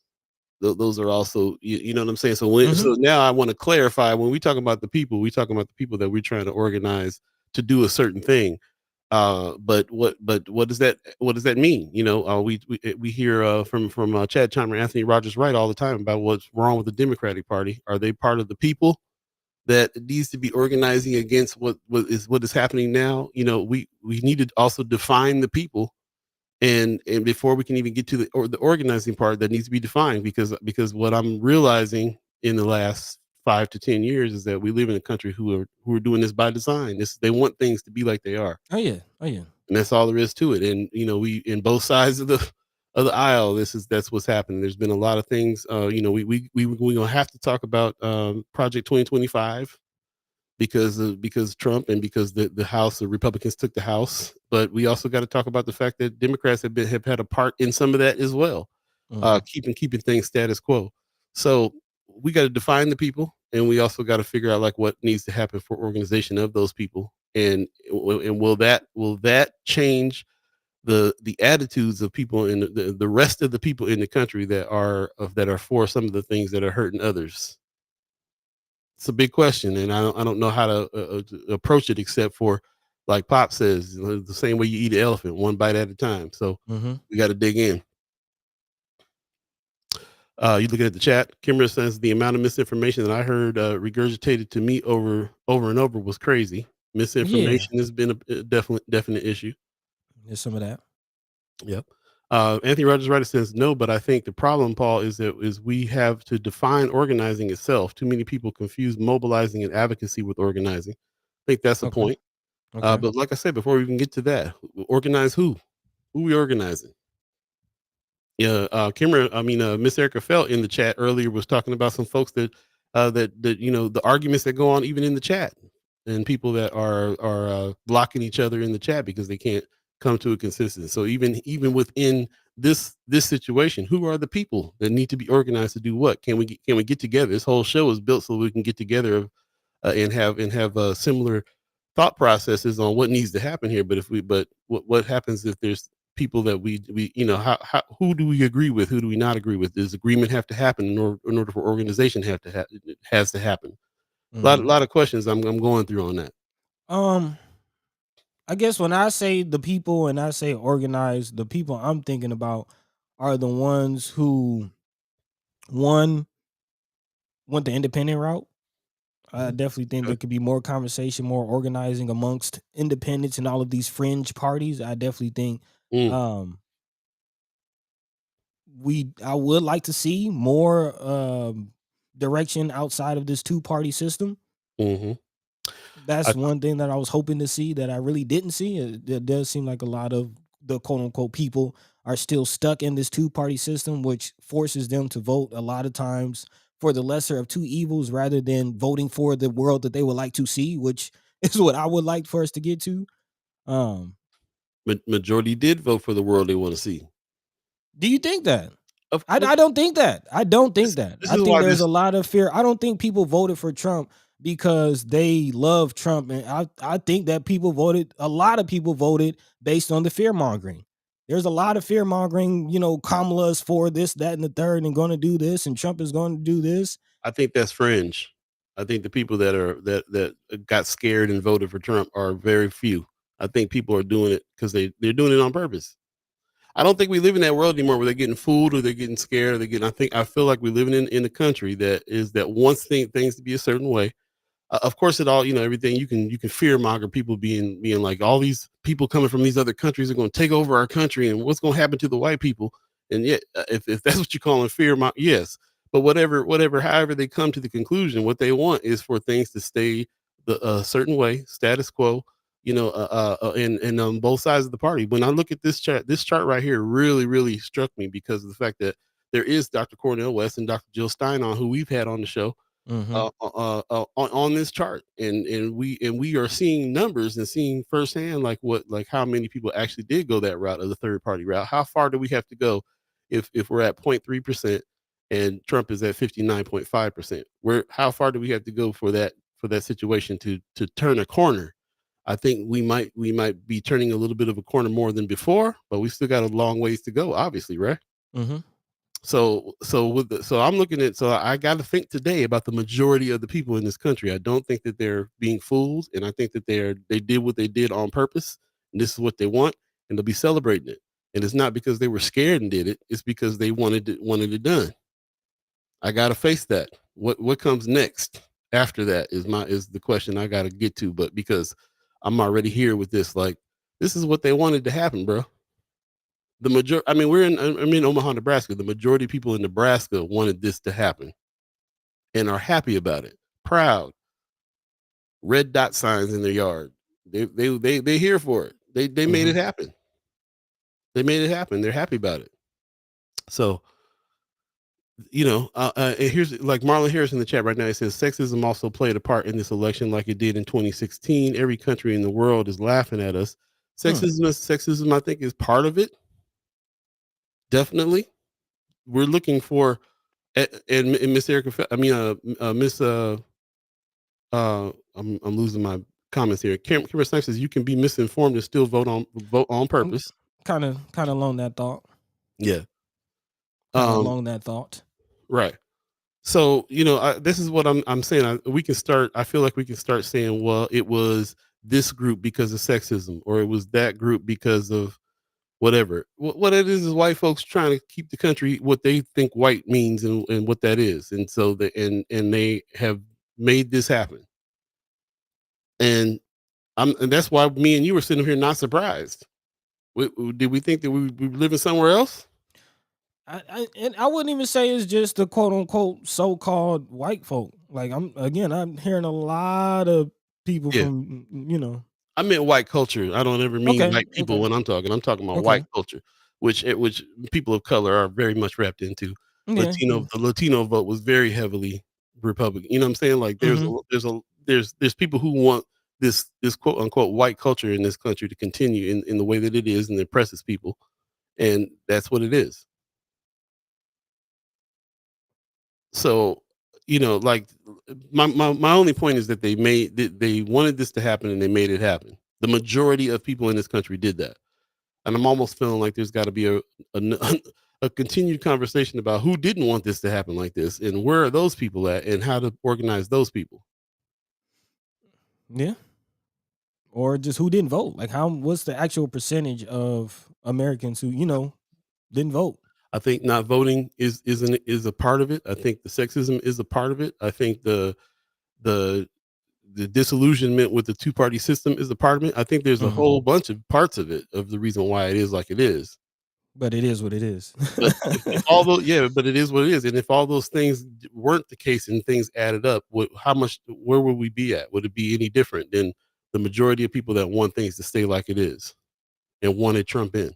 Those are also, you know what I'm saying. So Hmm. so now I want to clarify when we talk about the people, we talking about the people that we're trying to organize to do a certain thing. But what does that mean? We hear from Chad Chimer, Anthony Rogers Wright all the time about what's wrong with the Democratic Party. Are they part of the people that needs to be organizing against what is happening now? We need to also define the people, and before we can even get to the organizing part that needs to be defined, because what I'm realizing in the last 5 to 10 years is that we live in a country who are doing this by design. They want things to be like they are, Oh yeah. Oh yeah. and that's all there is to it. And we in both sides of the aisle, that's what's happening. There's been a lot of things. We're gonna have to talk about Project 2025 because Trump and because the House, the Republicans took the House. But we also got to talk about the fact that Democrats have had a part in some of that as well, Mhm. keeping things status quo. So we got to define the people, and we also got to figure out like what needs to happen for organization of those people, and will that change the attitudes of people in the rest of the people in the country that are for some of the things that are hurting others. It's a big question, and I don't know how to approach it except for, like Pop says, the same way you eat an elephant, one bite at a time. So Mhm. we got to dig in. You looking at the chat. Kimber says the amount of misinformation that I heard regurgitated to me over and over was crazy. Yeah, Misinformation has been a definite issue. there's some of that. Yep. Anthony Rogers Writer says no, but I think the problem, Paul, is we have to define organizing itself. Too many people confuse mobilizing and advocacy with organizing. I think that's the Okay. point. Okay. But like I said, before we even get to that, organize who? Who we organizing? Yeah, Miss Erica Felt in the chat earlier was talking about some folks that the arguments that go on even in the chat, and people that are blocking each other in the chat because they can't come to a consensus. So even within this situation, who are the people that need to be organized to do what? Can we get together? This whole show is built so we can get together and have similar thought processes on what needs to happen here. But what happens if there's people that we how who do we agree with? Who do we not agree with? Does agreement have to happen in order for organization it has to happen? Mhm. Lot of questions I'm going through on that. Um, I guess when I say the people and I say organize, the people I'm thinking about are the ones who one went the independent route. I Mhm. definitely think Okay. there could be more conversation, more organizing amongst independents and all of these fringe parties. I definitely think Mm, um I would like to see more direction outside of this two-party system. hmm That's I, one thing that I was hoping to see that I really didn't see. It does seem like a lot of the quote unquote people are still stuck in this two-party system, which forces them to vote a lot of times for the lesser of two evils rather than voting for the world that they would like to see, which is what I would like for us to get to. Um, Majority did vote for the world they want to see. do you think that? Of I, course, I don't think that. I don't think this that. this I is think why there's this a lot of fear. I don't think people voted for Trump because they love Trump. And I think that a lot of people voted based on the fear mongering. There's a lot of fear mongering, Kamala's for this, that, and the third, and going to do this, and Trump is going to do this. I think that's fringe. I think the people that got scared and voted for Trump are very few. I think people are doing it because they're doing it on purpose. I don't think we live in that world anymore where they're getting fooled or they're getting scared. Or they're getting. I feel like we're living in a country that wants things to be a certain way. Of course, it all everything you can fear monger people being like all these people coming from these other countries are going to take over our country and what's going to happen to the white people. And yet, if that's what you're calling fear, yes. But however they come to the conclusion, what they want is for things to stay a certain way, status quo. And on both sides of the party. When I look at this chart right here really struck me because of the fact that there is Dr. Cornel West and Dr. Jill Stein who we've had on the show Mm-hmm. on this chart, and we are seeing numbers and seeing firsthand like how many people actually did go that route of the third party route. How far do we have to go if we're at 0.3% and Trump is at 59.5%? Where how far do we have to go for that situation to turn a corner? I think we might be turning a little bit of a corner more than before, but we still got a long ways to go, obviously, right? Mm-hmm. So I'm looking at so I got to think today about the majority of the people in this country. I don't think that they're being fooled, and I think that they did what they did on purpose, and this is what they want, and they'll be celebrating it. And it's not because they were scared and did it; it's because they wanted it done. I got to face that. What comes next after that is the question I got to get to. But because I'm already here with this, like this is what they wanted to happen, bro. The majority, I mean, I'm in Omaha, Nebraska. The majority of people in Nebraska wanted this to happen and are happy about it. Proud, red dot signs in their yard. They here for it. They made Mm-hmm. it happen. They made it happen. They're happy about it. So, and here's like Marlon Harris in the chat right now. It says sexism also played a part in this election, like it did in 2016. Every country in the world is laughing at us. Hmm. Sexism, I think, is part of it. Definitely, we're looking for, and Miss Erica, Miss, I'm losing my comments here. Kimber Snipes says you can be misinformed and still vote on I'm purpose. kind of along that thought. Yeah. Kind of Um. along that thought. Right. So this is what I'm saying. We can start. I feel like we can start saying, well, it was this group because of sexism, or it was that group because of whatever. What it is white folks trying to keep the country what they think white means and what that is, and so and they have made this happen. And that's why me and you were sitting here not surprised. Did we think that we were living somewhere else? And I wouldn't even say it's just the quote unquote so called white folk. Like I'm hearing a lot of people Yeah. from I meant white culture. I don't ever mean Okay, white people okay, when I'm talking. I'm talking about white okay. culture, which people of color are very much wrapped into. Yeah, yeah. The Latino vote was very heavily Republican. You know what I'm saying? Like Mm-hmm. there's people who want this quote unquote white culture in this country to continue in the way that it is and oppresses people, and that's what it is. So, like my only point is that they wanted this to happen and they made it happen. The majority of people in this country did that. And I'm almost feeling like there's got to be a a continued conversation about who didn't want this to happen like this, and where are those people at, and how to organize those people. Yeah. Or just who didn't vote. Like what's the actual percentage of Americans who, didn't vote? I think not voting is a part of it. I think the sexism is a part of it. I think the the disillusionment with the two-party system is a part of it. I think there's a Hmm. whole bunch of parts of it, of the reason why it is like it is. But it is what it is. But if all those, yeah, but it is what it is. And if all those things weren't the case and things added up, where would we be at? Would it be any different than the majority of people that want things to stay like it is and wanted Trump in?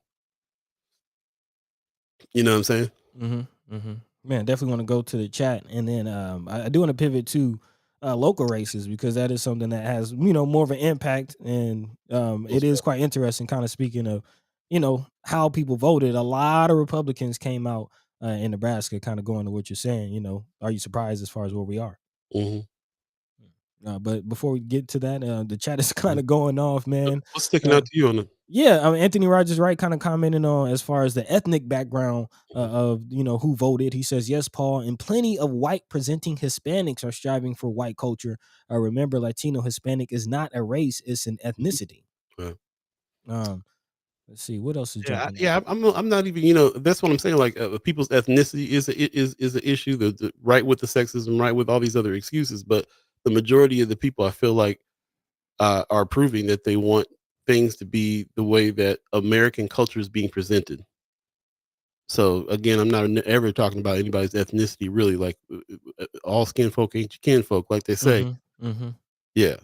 You know what I'm saying? Hmm. Hmm. Man, definitely want to go to the chat, and then I do want to pivot to local races because that is something that has more of an impact, and it Most is quite interesting. Kind of speaking of how people voted, a lot of Republicans came out in Nebraska. Kind of going to what you're saying. Are you surprised as far as where we are? definitely. But before we get to that, the chat is Mhm. kind of going off, man. What's sticking Uh, out to you on it? Yeah, I mean, Anthony Rogers Wright kind of commenting on as far as the ethnic background Mhm. of who voted. He says, "Yes, Paul, and plenty of white presenting Hispanics are striving for white culture. Remember, Latino Hispanic is not a race; it's an ethnicity." Yeah. Um, let's see what else is Yeah, jumping out. yeah. I'm not even. That's what I'm saying. Like people's ethnicity is an issue. Right with the sexism, right with all these other excuses. But the majority of the people, I feel like, are proving that they want things to be the way that American culture is being presented. So again, I'm not ever talking about anybody's ethnicity. Really, like all skin folk ain't your kin folk, like they say. Mm-hmm. Mm-hmm. Yeah.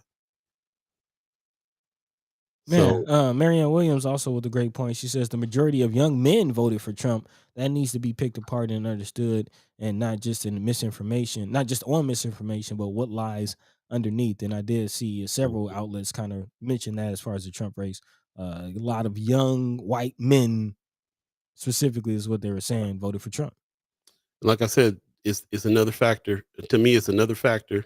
Man, So Marianne Williams also with a great point. She says the majority of young men voted for Trump. That needs to be picked apart and understood, and not just in misinformation, not just on misinformation, but what lies underneath. And I did see several outlets kind of mention that as far as the Trump race. A lot of young white men, specifically, is what they were saying, voted for Trump. like I said, it's another factor. To me, it's another factor.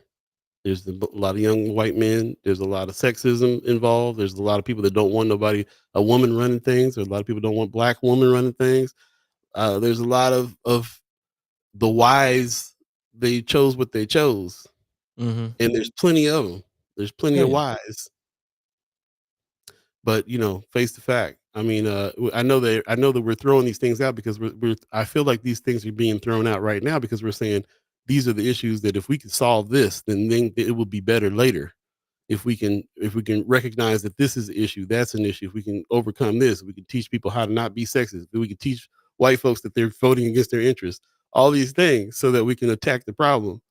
There's a lot of young white men. There's a lot of sexism involved. There's a lot of people that don't want a woman running things. There's a lot of people don't want black women running things. There's a lot of the whys. They chose what they chose, Mm-hmm. and there's plenty of them. There's plenty Yeah, of yeah. whys, but face the fact. I mean, I know that we're throwing these things out because I feel like these things are being thrown out right now because we're saying these are the issues that if we can solve this, then it will be better later. If we can recognize that this is an issue, that's an issue. If we can overcome this, we can teach people how to not be sexist. We can teach white folks that they're voting against their interests. All these things so that we can attack the problem.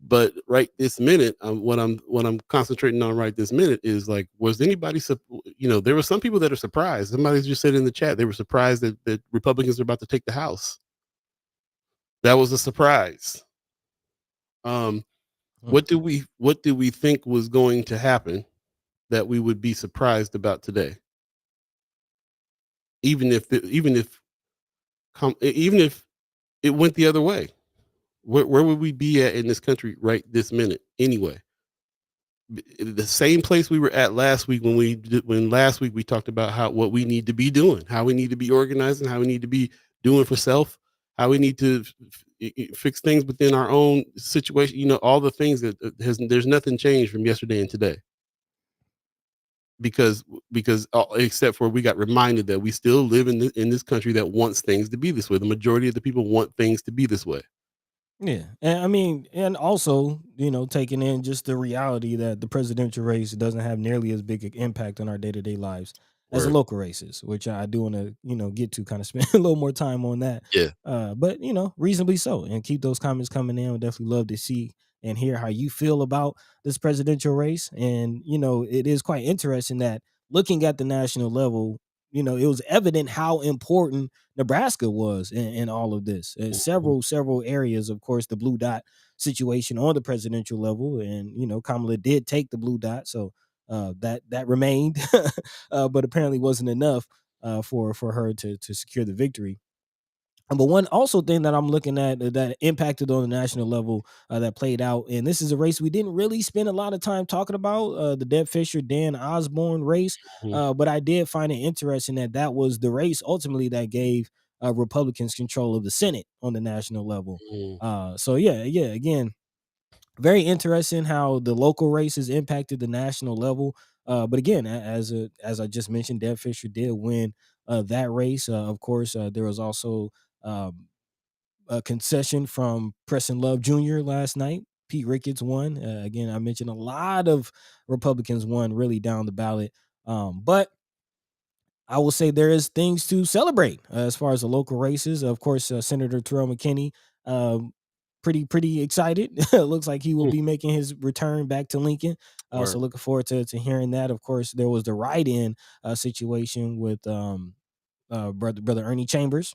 But right this minute, what I'm concentrating on right this minute is like, was anybody, there were some people that are surprised. Somebody just said in the chat they were surprised that Republicans are about to take the House. That was a surprise. Um, Mm. what did we think was going to happen that we would be surprised about today? Even if it went the other way, where would we be at in this country right this minute anyway? The same place we were at last week when last week we talked about what we need to be doing, how we need to be organizing, how we need to be doing for self, how we need to fix things within our own situation. All the things that there's nothing changed from yesterday and today because except for we got reminded that we still live in this country that wants things to be this way. The majority of the people want things to be this way. Yeah, and I mean, and also, taking in just the reality that the presidential race doesn't have nearly as big an impact on our day to day lives as the Right. local races, which I do want to, get to kind of spend a little more time on that. Yeah. But reasonably so, and keep those comments coming in. Would definitely love to see and hear how you feel about this presidential race. And it is quite interesting that looking at the national level, it was evident how important Nebraska was in all of this. Mhm. Several areas, of course, the blue dot situation on the presidential level, and Kamala did take the blue dot, so that remained, but apparently wasn't enough for her to secure the victory. But one also thing that I'm looking at that impacted on the national level that played out, and this is a race we didn't really spend a lot of time talking about, the Deb Fisher Dan Osborne race. Mhm. But I did find it interesting that was the race ultimately that gave Republicans control of the Senate on the national level. Mhm. So yeah, again, very interesting how the local races impacted the national level. But again, as I just mentioned, Deb Fisher did win that race. Of course, there was also um, a concession from Preston Love Jr. last night. Pete Ricketts won. Again, I mentioned a lot of Republicans won really down the ballot. But I will say there is things to celebrate as far as the local races. Of course, Senator Terrell McKinney, um, pretty excited. It looks like he will Mm. be making his return back to Lincoln. So Word. looking forward to hearing that. Of course, there was the write-in situation with brother Ernie Chambers,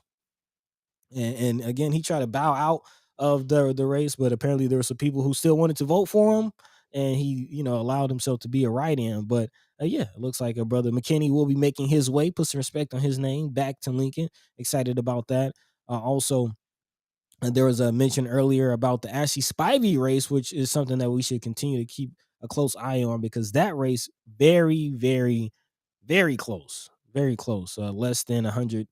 and again he tried to bow out of the race, but apparently there were some people who still wanted to vote for him, and he allowed himself to be a write-in. But yeah, it looks like a brother McKinney will be making his way, put some respect on his name, back to Lincoln. Excited about that. Also, there was a mention earlier about the Ashley Spivey race, which is something that we should continue to keep a close eye on, because that race very close, very close. Less than 100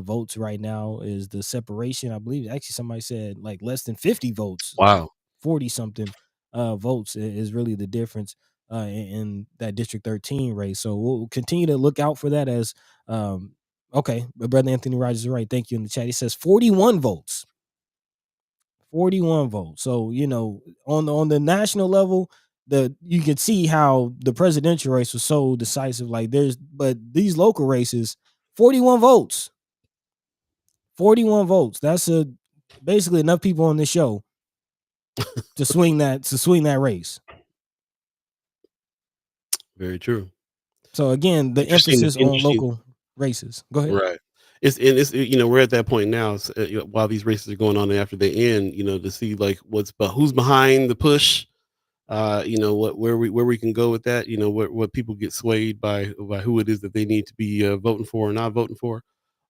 votes right now is the separation. I believe actually somebody said like less than 50 votes, like Wow. 40 something votes is really the difference in that District 13 race. So we'll continue to look out for that as okay. But Brother Anthony Rogers is right. Thank you in the chat. He says 41 votes. 41 votes. So, on the national level, you could see how the presidential race was so decisive. Like but these local races, 41 votes. 41 votes. That's basically enough people on this show to swing that race. Very true. So again, the Interesting. emphasis on Interesting. local races. Go ahead. Right. It's we're at that point now. While these races are going on and after they end, to see like who's behind the push. Where we can go with that. What people get swayed by who it is that they need to be voting for or not voting for.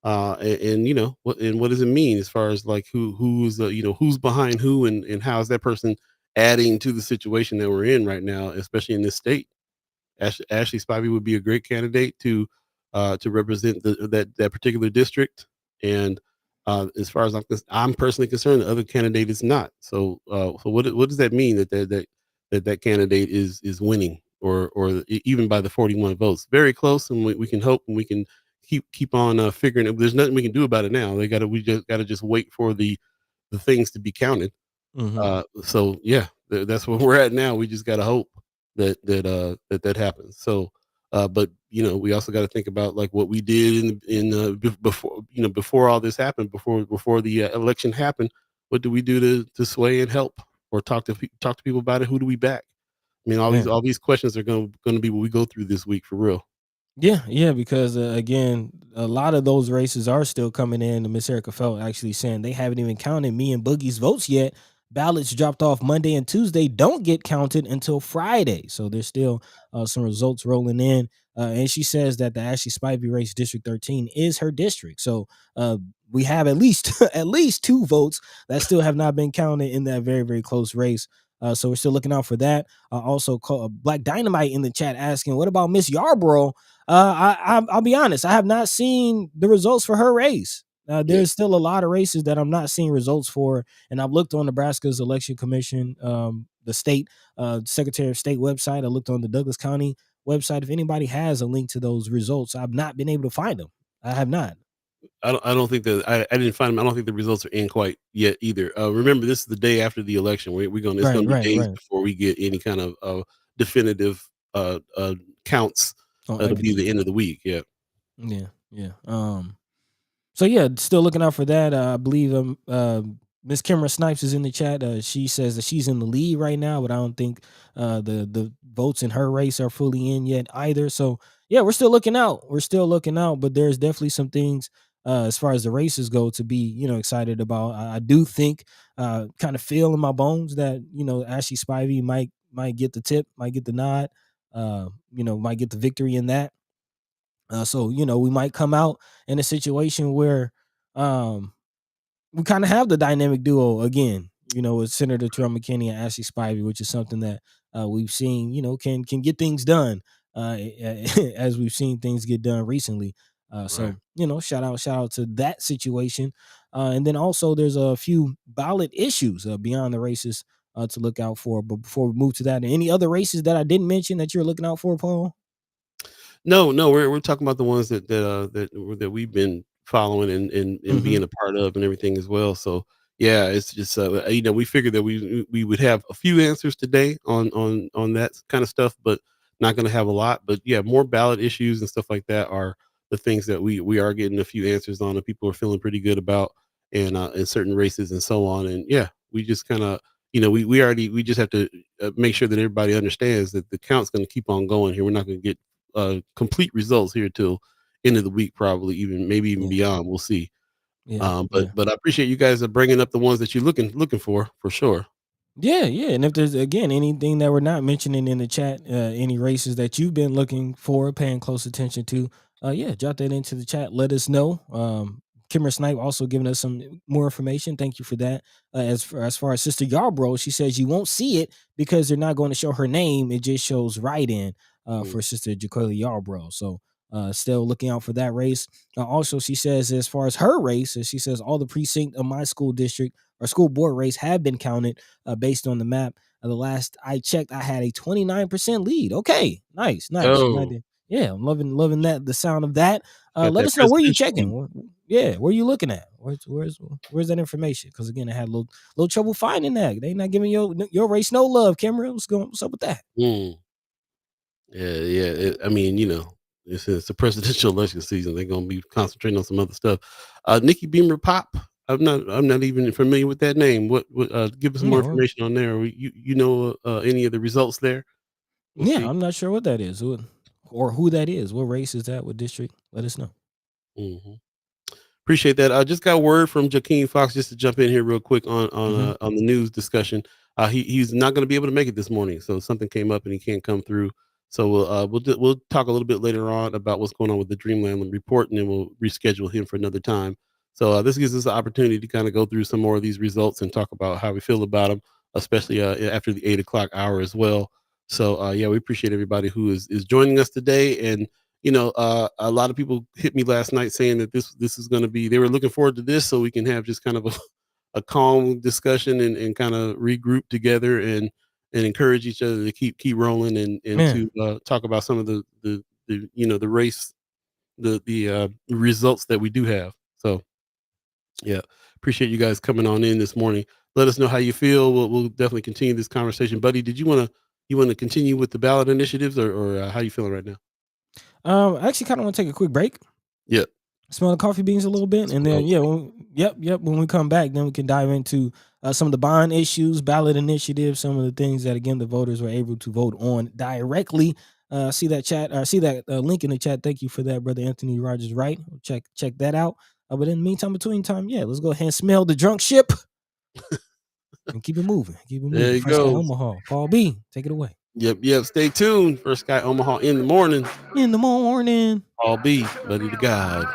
And what does it mean as far as like who's behind who and how is that person adding to the situation that we're in right now, especially in this state. Ashley Spivey would be a great candidate to represent that particular district. And as far as I'm personally concerned, the other candidate is not. So what does that mean that candidate is winning or even by the 41 votes? Very close, and we can hope and we can keep on figuring it. There's nothing we can do about it now. We just got to just wait for the things to be counted. Hmm. So yeah, that's where we're at now. We just gotta hope that happens. So, but we also got to think about like what we did before before all this happened, before the election happened. What do we do to sway and help or talk to people about it? Who do we back? I mean, Man. all these questions are going to be what we go through this week for real. Yeah, because again, a lot of those races are still coming in. And Miss Erica Felt actually saying they haven't even counted me and Boogie's votes yet. Ballots dropped off Monday and Tuesday don't get counted until Friday. So there's still some results rolling in. And she says that the Ashley Spivey race, District 13, is her district. So we have at least at least 2 votes that still have not been counted in that very, very close race. So we're still looking out for that. Also, Black Dynamite in the chat asking, "What about Miss Yarborough?" I'll be honest, I have not seen the results for her race. Yeah. There's still a lot of races that I'm not seeing results for, and I've looked on Nebraska's election commission, the state Secretary of State website. I looked on the Douglas County website. If anybody has a link to those results, I've not been able to find them. I have not. I don't think that I didn't find them. I don't think the results are in quite yet either. Remember, this is the day after the election. We're going. It's Right, going to be right, days right. before we get any kind of definitive counts. On It'll be the everything. end of the week. Yeah. Yeah, yeah. So yeah, still looking out for that. I believe Miss Kimra Snipes is in the chat. She says that she's in the lead right now, but I don't think the votes in her race are fully in yet either. So yeah, we're still looking out. We're still looking out, but there's definitely some things as far as the races go to be excited about. I do think kind of feel in my bones that Ashley Spivey might get the tip, might get the nod, might get the victory in that. So we might come out in a situation where um, we kind of have the dynamic duo again. With Senator Terrell McKinney and Ashley Spivey, which is something that we've seen. Can get things done as we've seen things get done recently. Right. So shout out to that situation. And then also there's a few ballot issues beyond the races to look out for. But before we move to that, any other races that I didn't mention that you're looking out for, Paul? No, we're talking about the ones that we've been following and Mm-hmm. being a part of and everything as well. So yeah, it's just we figured that we would have a few answers today on that kind of stuff, but not going to have a lot. But yeah, more ballot issues and stuff like that are the things that we are getting a few answers on, and people are feeling pretty good about, and in certain races and so on. And yeah, we just kind of we just have to make sure that everybody understands that the count's going to keep on going here. We're not going to get complete results here till end of the week, probably maybe even Yeah, beyond. We'll see. yeah, But yeah. I appreciate you guys are bringing up the ones that you're looking for sure. Yeah, yeah. And if there's again anything that we're not mentioning in the chat, any races that you've been looking for, paying close attention to, yeah, drop that into the chat. Let us know. Kimmer Snipe also giving us some more information. Thank you for that. As far as Sister Yarborough, she says you won't see it because they're not going to show her name. It just shows right in Mm. for Sister Jaquelia Yarborough. So still looking out for that race. Also, she says as far as her race, she says all the precinct of my school district or school board race have been counted based on the map. The last I checked, I had a 29% lead. Okay, nice, nice. Oh, Yeah, I'm loving that. The sound of that. got Let that us know where you presidential checking. view. Yeah, where you looking at? Where's that information? Because again, I had a little trouble finding that. They not giving your race no love, Cameron. What's up with that? Mm. Yeah. I mean, it's a presidential election season. They're gonna be concentrating on some other stuff. Nikki Beamer Pop. I'm not even familiar with that name. What give us some more Yeah, information on there. You know any of the results there? We'll yeah. see. I'm not sure what that is, or who that is. What race is that? What district? Let us know. Hmm. Appreciate that. I just got word from Jakeem Fox just to jump in here real quick Mm-hmm. on the news discussion. He's not going to be able to make it this morning, so something came up and he can't come through. So we'll talk a little bit later on about what's going on with the Dreamland report, and then we'll reschedule him for another time. So this gives us the opportunity to kind of go through some more of these results and talk about how we feel about them, especially after the 8 o'clock hour as well. So yeah, we appreciate everybody who is joining us today. And a lot of people hit me last night saying that this is going to be, they were looking forward to this so we can have just kind of a calm discussion and kind of regroup together and encourage each other to keep rolling and Yeah. to talk about some of the race, the results that we do have. So yeah, appreciate you guys coming on in this morning. Let us know how you feel. We'll definitely continue this conversation. Buddy, did you want to continue with the ballot initiatives, or how you feeling right now? I actually kind of want to take a quick break. Yeah. Smell the coffee beans a little bit, That's and what I then was yeah, thinking. yep. When we come back, then we can dive into some of the bond issues, ballot initiatives, some of the things that again the voters were able to vote on directly See that chat, or see that link in the chat. Thank you for that, brother Anthony Rogers. Right, check that out. But in the meantime, between time, yeah, let's go ahead and smell the drunk ship and keep it moving. Keep it There moving. you First guy go. Omaha, Paul B, take it away. Yep. Stay tuned. First guy Omaha in the morning. In the morning. All B, buddy the God.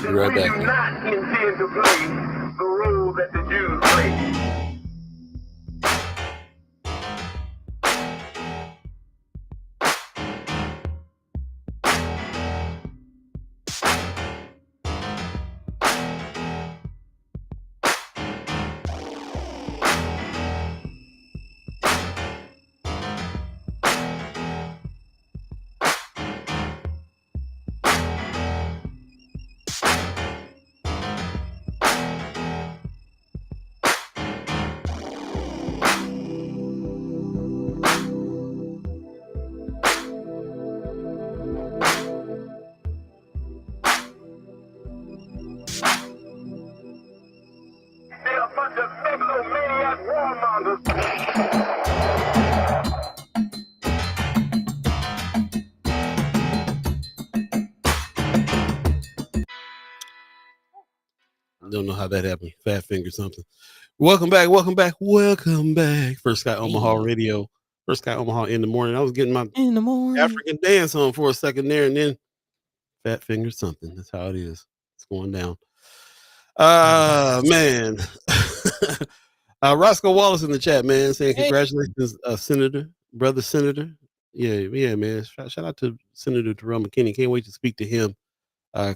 Be right back. We do not intend to play the role that the Jews play. They're a bunch of megalomaniac warmongers. Don't know how that happened. Fat finger something. Welcome back. First guy Omaha Radio. First guy Omaha in the morning. I was getting my In the morning. African dance on for a second there, and then fat finger something. That's how it is. It's going down. Man. Roscoe Wallace in the chat, man, saying congratulations, Senator, brother Senator. Yeah, man. Shout out to Senator Terrell McKinney. Can't wait to speak to him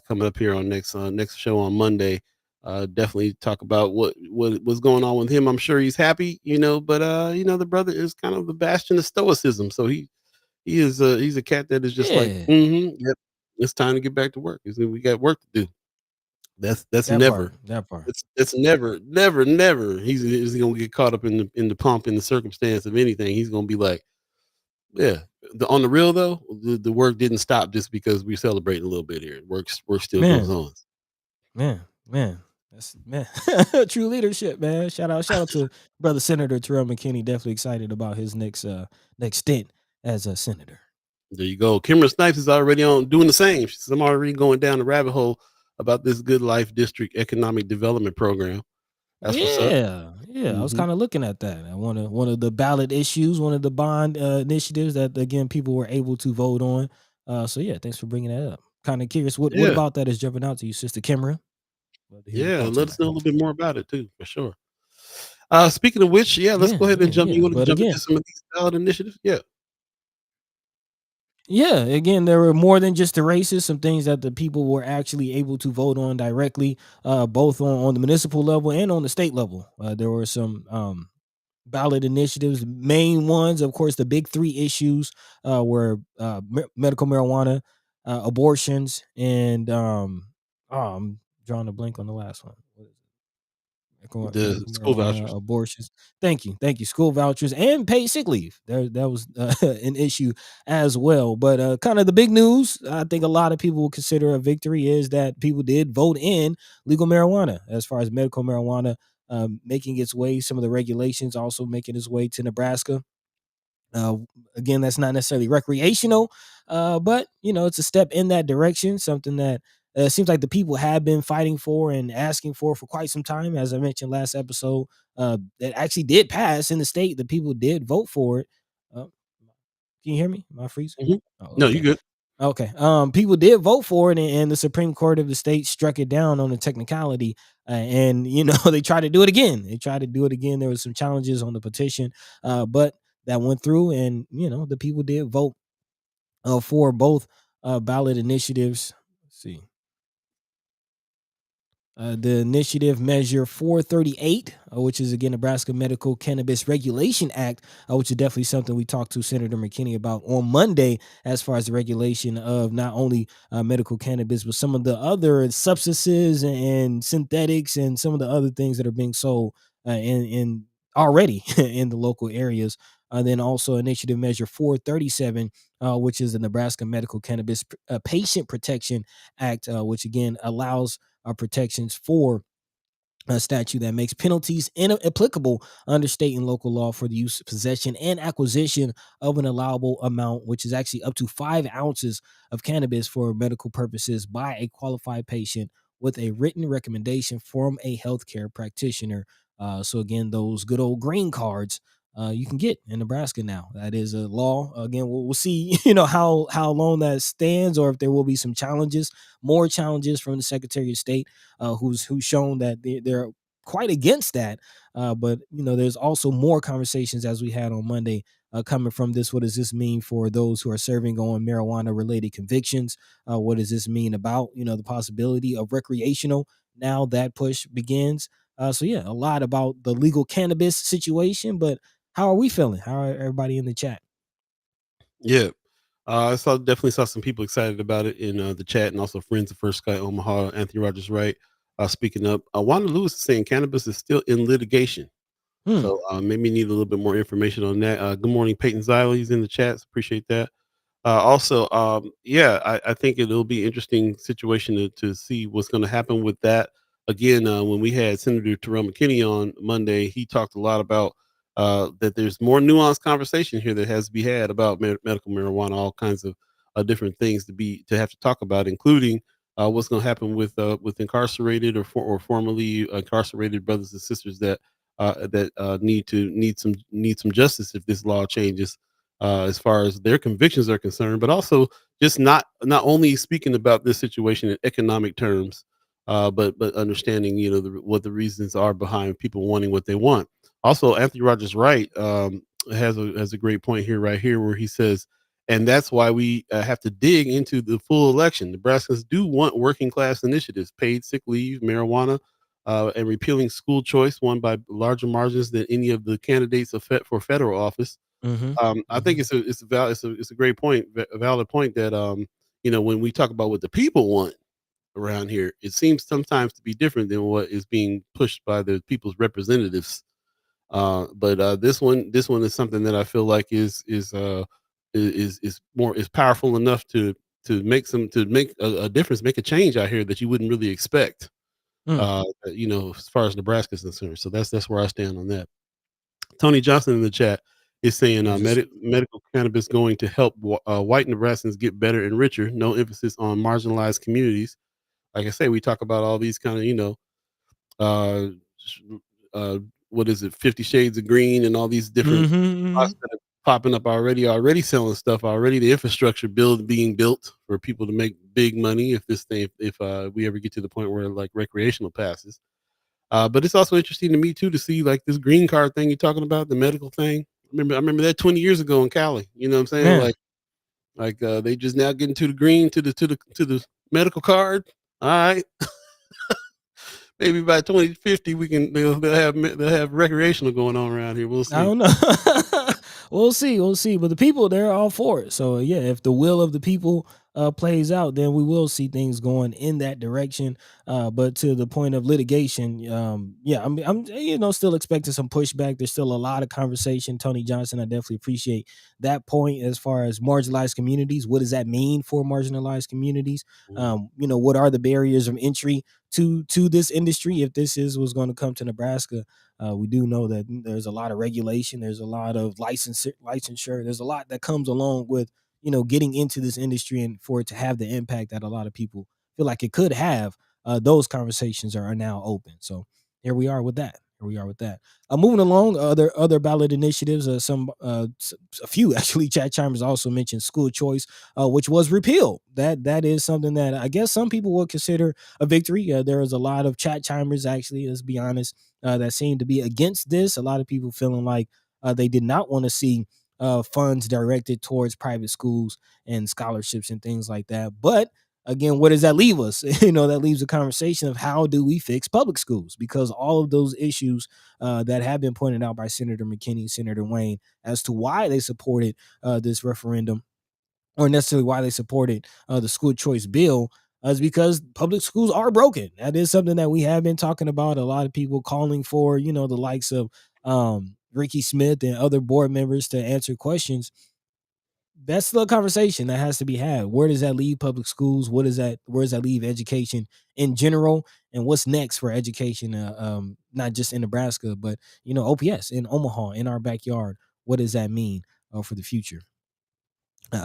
coming up here on next show on Monday. Definitely talk about what's going on with him. I'm sure he's happy, but the brother is kind of the bastion of stoicism. So he's a cat that is just like, yep, it's time to get back to work. We got work to do. That's that never that part. It's never. He's gonna get caught up in the pomp and the circumstance of anything. He's gonna be like, yeah. On the real though, the work didn't stop just because we're celebrating a little bit here. Work still goes on. Man. That's true leadership, man. Shout out to brother Senator Terrell McKinney. Definitely excited about his next stint as a senator. There you go. Kimra Snipes is already on doing the same. She says, I'm already going down the rabbit hole about this Good Life District Economic Development Program. That's what's up. I was kind of looking at that. One of the ballot issues, one of the bond initiatives that again people were able to vote on. So yeah, thanks for bringing that up. Kind of curious, what about that is jumping out to you, Sister Kimra? Yeah, let us know a little bit more about it too, for sure. Speaking of which, let's go ahead and jump. You want to jump into some of these ballot initiatives? Yeah, again, there were more than just the races, some things that the people were actually able to vote on directly, both on the municipal level and on the state level. There were some ballot initiatives. Main ones, of course, the big three issues were medical marijuana, abortions, and I'm drawing a blank on the last one. What is it? The school vouchers, abortions. Thank you. School vouchers and paid sick leave. That was an issue as well. But kind of the big news, I think a lot of people will consider a victory is that people did vote in legal marijuana, as far as medical marijuana making its way. Some of the regulations also making its way to Nebraska. Again, that's not necessarily recreational, but it's a step in that direction. Something that seems like the people have been fighting for and asking for quite some time. As I mentioned last episode, that actually did pass in the state. The people did vote for it. Can you hear me? Am I freezing? Oh, okay. No, you good. Okay. People did vote for it, and the Supreme Court of the state struck it down on a technicality. And they tried to do it again. There was some challenges on the petition, but that went through, and the people did vote for both ballot initiatives. Let's see. The initiative measure 438, which is again Nebraska Medical Cannabis Regulation Act, which is definitely something we talked to Senator McKinney about on Monday, as far as the regulation of not only medical cannabis, but some of the other substances and synthetics and some of the other things that are being sold in already in the local areas. Then also initiative measure 437, which is the Nebraska Medical Cannabis Patient Protection Act, which again allows protections for a statute that makes penalties inapplicable under state and local law for the use, possession, and acquisition of an allowable amount, which is actually up to 5 ounces of cannabis for medical purposes by a qualified patient with a written recommendation from a healthcare practitioner. So again, those good old green cards you can get in Nebraska now. That is a law. Again, we'll see, how long that stands, or if there will be some challenges, more challenges from the Secretary of State, who's shown that they're quite against that. But there's also more conversations, as we had on Monday, coming from this. What does this mean for those who are serving on marijuana related convictions? What does this mean about the possibility of recreational now that push begins? So yeah, a lot about the legal cannabis situation. But how are we feeling? How are everybody in the chat? Yeah. I definitely saw some people excited about it in the chat, and also friends of First Sky Omaha. Anthony Rogers Wright speaking up. Wanda Lewis is saying cannabis is still in litigation. Hmm. So maybe need a little bit more information on that. Good morning, Peyton Zile. He's in the chats. Appreciate that. Also, yeah, I think it'll be interesting situation to see what's going to happen with that. Again, when we had Senator Terrell McKinney on Monday, he talked a lot about that there's more nuanced conversation here that has to be had about medical marijuana, all kinds of different things to have to talk about, including what's going to happen with incarcerated or formerly incarcerated brothers and sisters that need some justice if this law changes as far as their convictions are concerned, but also just not only speaking about this situation in economic terms, but understanding what the reasons are behind people wanting what they want. Also, Anthony Rogers Wright has a great point here, right here, where he says, and that's why we have to dig into the full election. Nebraskans do want working class initiatives, paid sick leave, marijuana, and repealing school choice, won by larger margins than any of the candidates for federal office. Mm-hmm. I think it's a great point, a valid point that when we talk about what the people want around here, it seems sometimes to be different than what is being pushed by the people's representatives. But this one is something that I feel like is powerful enough to make a difference, make a change out here that you wouldn't really expect. Mm. As far as Nebraska is concerned. So that's where I stand on that. Tony Johnson in the chat is saying Is this? medical cannabis going to help white Nebraskans get better and richer. No emphasis on marginalized communities. Like I say, we talk about all these kind of uh, sh- uh, what is it, 50 Shades of Green, and all these different Mm-hmm, spots mm-hmm. that are popping up already selling stuff already. The infrastructure being built for people to make big money if this thing if we ever get to the point where like recreational passes. But it's also interesting to me too to see like this green card thing you're talking about, the medical thing. I remember that 20 years ago in Cali. You know what I'm saying? Yeah. Like they just now getting to the green to the medical card. All right, maybe by 2050 they'll have recreational going on around here. We'll I see. don't know. We'll see. But the people, they're all for it. So yeah, if the will of the people plays out, then we will see things going in that direction. But to the point of litigation, yeah, I'm still expecting some pushback. There's still a lot of conversation. Tony Johnson, I definitely appreciate that point as far as marginalized communities. What does that mean for marginalized communities? Mhm. What are the barriers of entry to this industry if this is what's going to come to Nebraska? We do know that there's a lot of regulation, there's a lot of licensure, there's a lot that comes along with getting into this industry, and for it to have the impact that a lot of people feel like it could have. Those conversations are now open. So here we are with that. Here we are with that. Moving along, other ballot initiatives. A few actually. Chat chimers also mentioned school choice, which was repealed. That is something that I guess some people would consider a victory. There is a lot of chat chimers actually. Let's be honest, that seem to be against this. A lot of people feeling like they did not want to see funds directed towards private schools and scholarships and things like that. But again, where does that leave us? That leaves a conversation of how do we fix public schools, because all of those issues that have been pointed out by Senator McKinney, Senator Wayne, as to why they supported this referendum, or necessarily why they supported the school choice bill, is because public schools are broken. That is something that we have been talking about. A lot of people calling for, the likes of Ricky Smith and other board members to answer questions. that's the conversation that has to be had. Where does that leave public schools? Where does that leave education in general? And what's next for education? Not just in Nebraska, but OPS in Omaha, in our backyard. What does that mean for the future?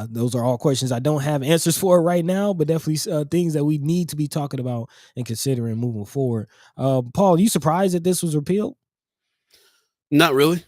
Those are all questions I don't have answers for right now, but definitely things that we need to be talking about and considering moving forward. Paul, you surprised that this was repealed? Not really.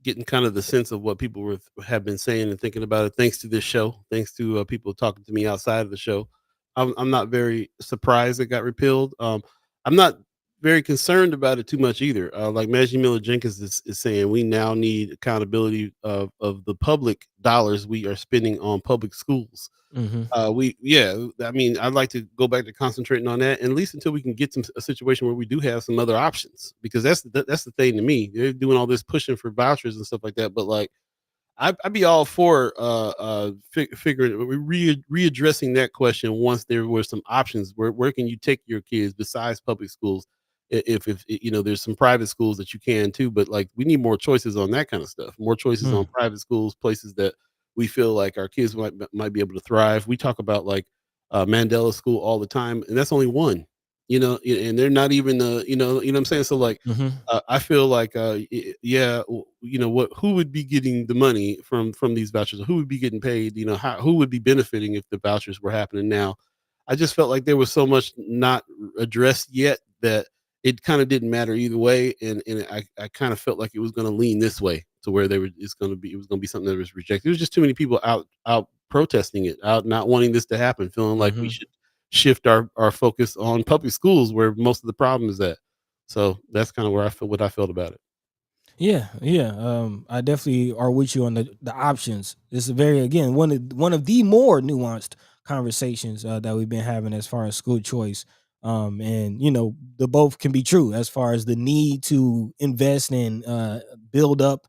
Getting kind of the sense of what people have been saying and thinking about it. Thanks to this show, thanks to people talking to me outside of the show, I'm not very surprised it got repealed. I'm not very concerned about it too much either. Like Maggie Miller Jenkins is saying, we now need accountability of the public dollars we are spending on public schools. Mm-hmm. I mean, I'd like to go back to concentrating on that, and at least until we can get to a situation where we do have some other options, because that's the thing to me. They're doing all this pushing for vouchers and stuff like that, but like I'd be all for figuring readdressing that question once there were some options. Where can you take your kids besides public schools? If there's some private schools that you can too, but like we need more choices on that kind of stuff. More choices on private schools, places that we feel like our kids might be able to thrive. We talk about like Mandela School all the time, and that's only one. And they're not even what I'm saying. So like Mm-hmm. I feel like, who would be getting the money from these vouchers? Who would be getting paid? Who would be benefiting if the vouchers were happening now? I just felt like there was so much not addressed yet that it kind of didn't matter either way, and I kind of felt like it was going to lean this way to where it was going to be something that was rejected. There was just too many people out protesting it, out not wanting this to happen, feeling like we Mm-hmm. should shift our focus on public schools where most of the problem is at. So that's kind of what I felt about it. Yeah, yeah. I definitely are with you on the options. This is very again one of the more nuanced conversations that we've been having as far as school choice. And the both can be true as far as the need to invest and build up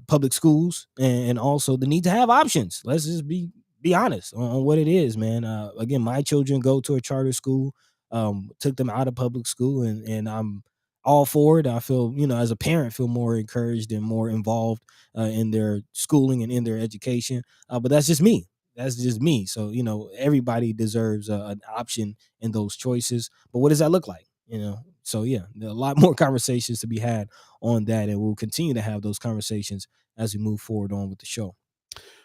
public schools, and also the need to have options. Let's just be honest on what it is, man. Again, my children go to a charter school. Took them out of public school, and I'm all for it. I feel, as a parent, feel more encouraged and more involved in their schooling and in their education. But that's just me. That's just me. So, everybody deserves an option in those choices. But what does that look like? So yeah, there are a lot more conversations to be had on that, and we'll continue to have those conversations as we move forward on with the show.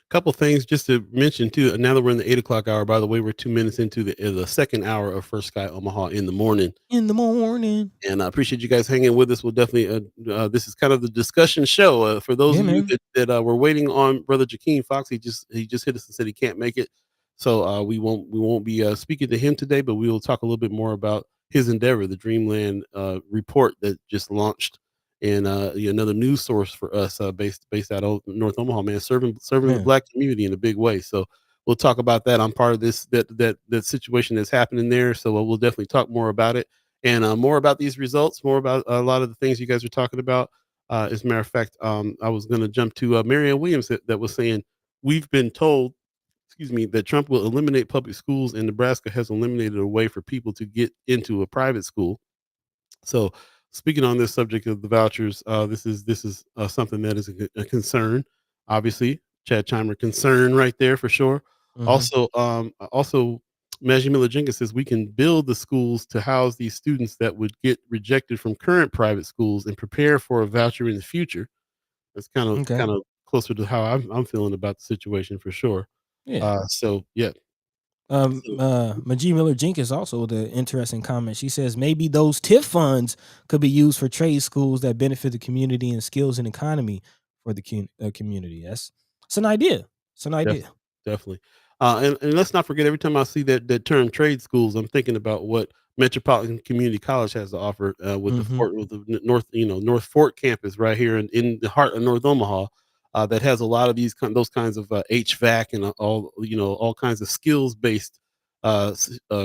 Couple things just to mention too. Now that we're in the 8 o'clock hour, by the way, we're 2 minutes into the second hour of First Sky Omaha in the morning. In the morning. And I appreciate you guys hanging with us. We'll definitely, this is kind of the discussion show. For those Yeah, of you man. that were waiting on Brother Jakeem Fox, he just hit us and said he can't make it. So we won't be speaking to him today, but we will talk a little bit more about his endeavor, the Dreamland report that just launched, and another news source for us, based out of North Omaha, man, serving the Man. Black community in a big way. So we'll talk about that. I'm part of that situation that's happening there, so we'll definitely talk more about it, and more about these results, more about a lot of the things you guys are talking about. As a matter of fact, I was going to jump to Marianne Williams that was saying, we've been told, excuse me, that Trump will eliminate public schools, and Nebraska has eliminated a way for people to get into a private school. So, speaking on this subject of the vouchers, this is something that is a concern. Obviously, Chad Chimer concern right there for sure. Hmm. Also, Maggie Miller Jenkins says we can build the schools to house these students that would get rejected from current private schools and prepare for a voucher in the future. That's kind of Okay. kind of closer to how I'm feeling about the situation for sure. Yeah. So yeah. So Majee Miller Jenkins also with an interesting comment. She says maybe those TIF funds could be used for trade schools that benefit the community and skills and economy for the community. It's an idea. It's an idea. definitely. And let's not forget, every time I see that term trade schools, I'm thinking about what Metropolitan Community College has to offer, with Hmm. the North, North Fort campus right here in the heart of North Omaha, that has a lot of those kinds of HVAC and all kinds of skills based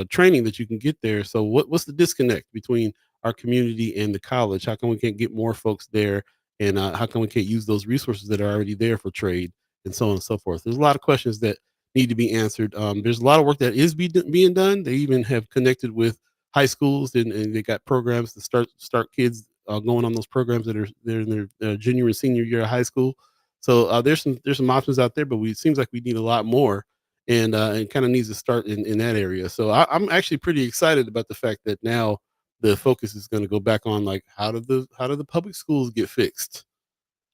training that you can get there. So what's the disconnect between our community and the college? How come we can't get more folks there, and how come we can't use those resources that are already there for trade, and so on and so forth? There's a lot of questions that need to be answered. There's a lot of work that is being done. They even have connected with high schools, and they got programs to start kids going on those programs that are they're in their junior and senior year of high school. So there's some options out there, but we it seems like we need a lot more, and kind of needs to start in that area. So I'm actually pretty excited about the fact that now the focus is going to go back on, like, how do the public schools get fixed?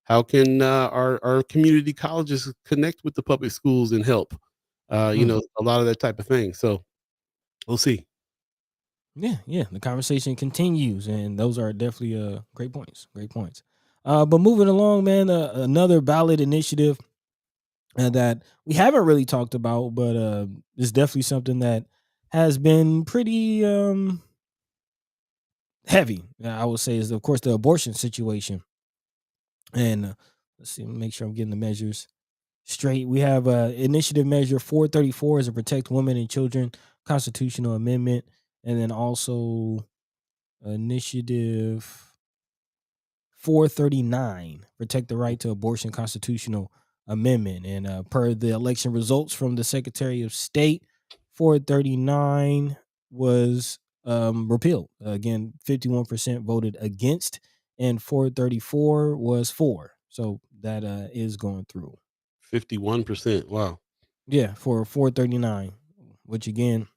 How can our community colleges connect with the public schools and help? Mm. A lot of that type of thing. So we'll see. Yeah, yeah. The conversation continues, and those are definitely great points. Great points. But moving along, man, another ballot initiative that we haven't really talked about, but is definitely something that has been pretty heavy. I would say is of course the abortion situation, and let's see, make sure I'm getting the measures straight. We have initiative measure 434 is a protect women and children constitutional amendment, and then also initiative 439 protect the right to abortion constitutional amendment. And per the election results from the Secretary of State, 439 was repealed. Again, 51% voted against, and 434 was for. So that is going through. 51%. Wow. Yeah, for 439, which again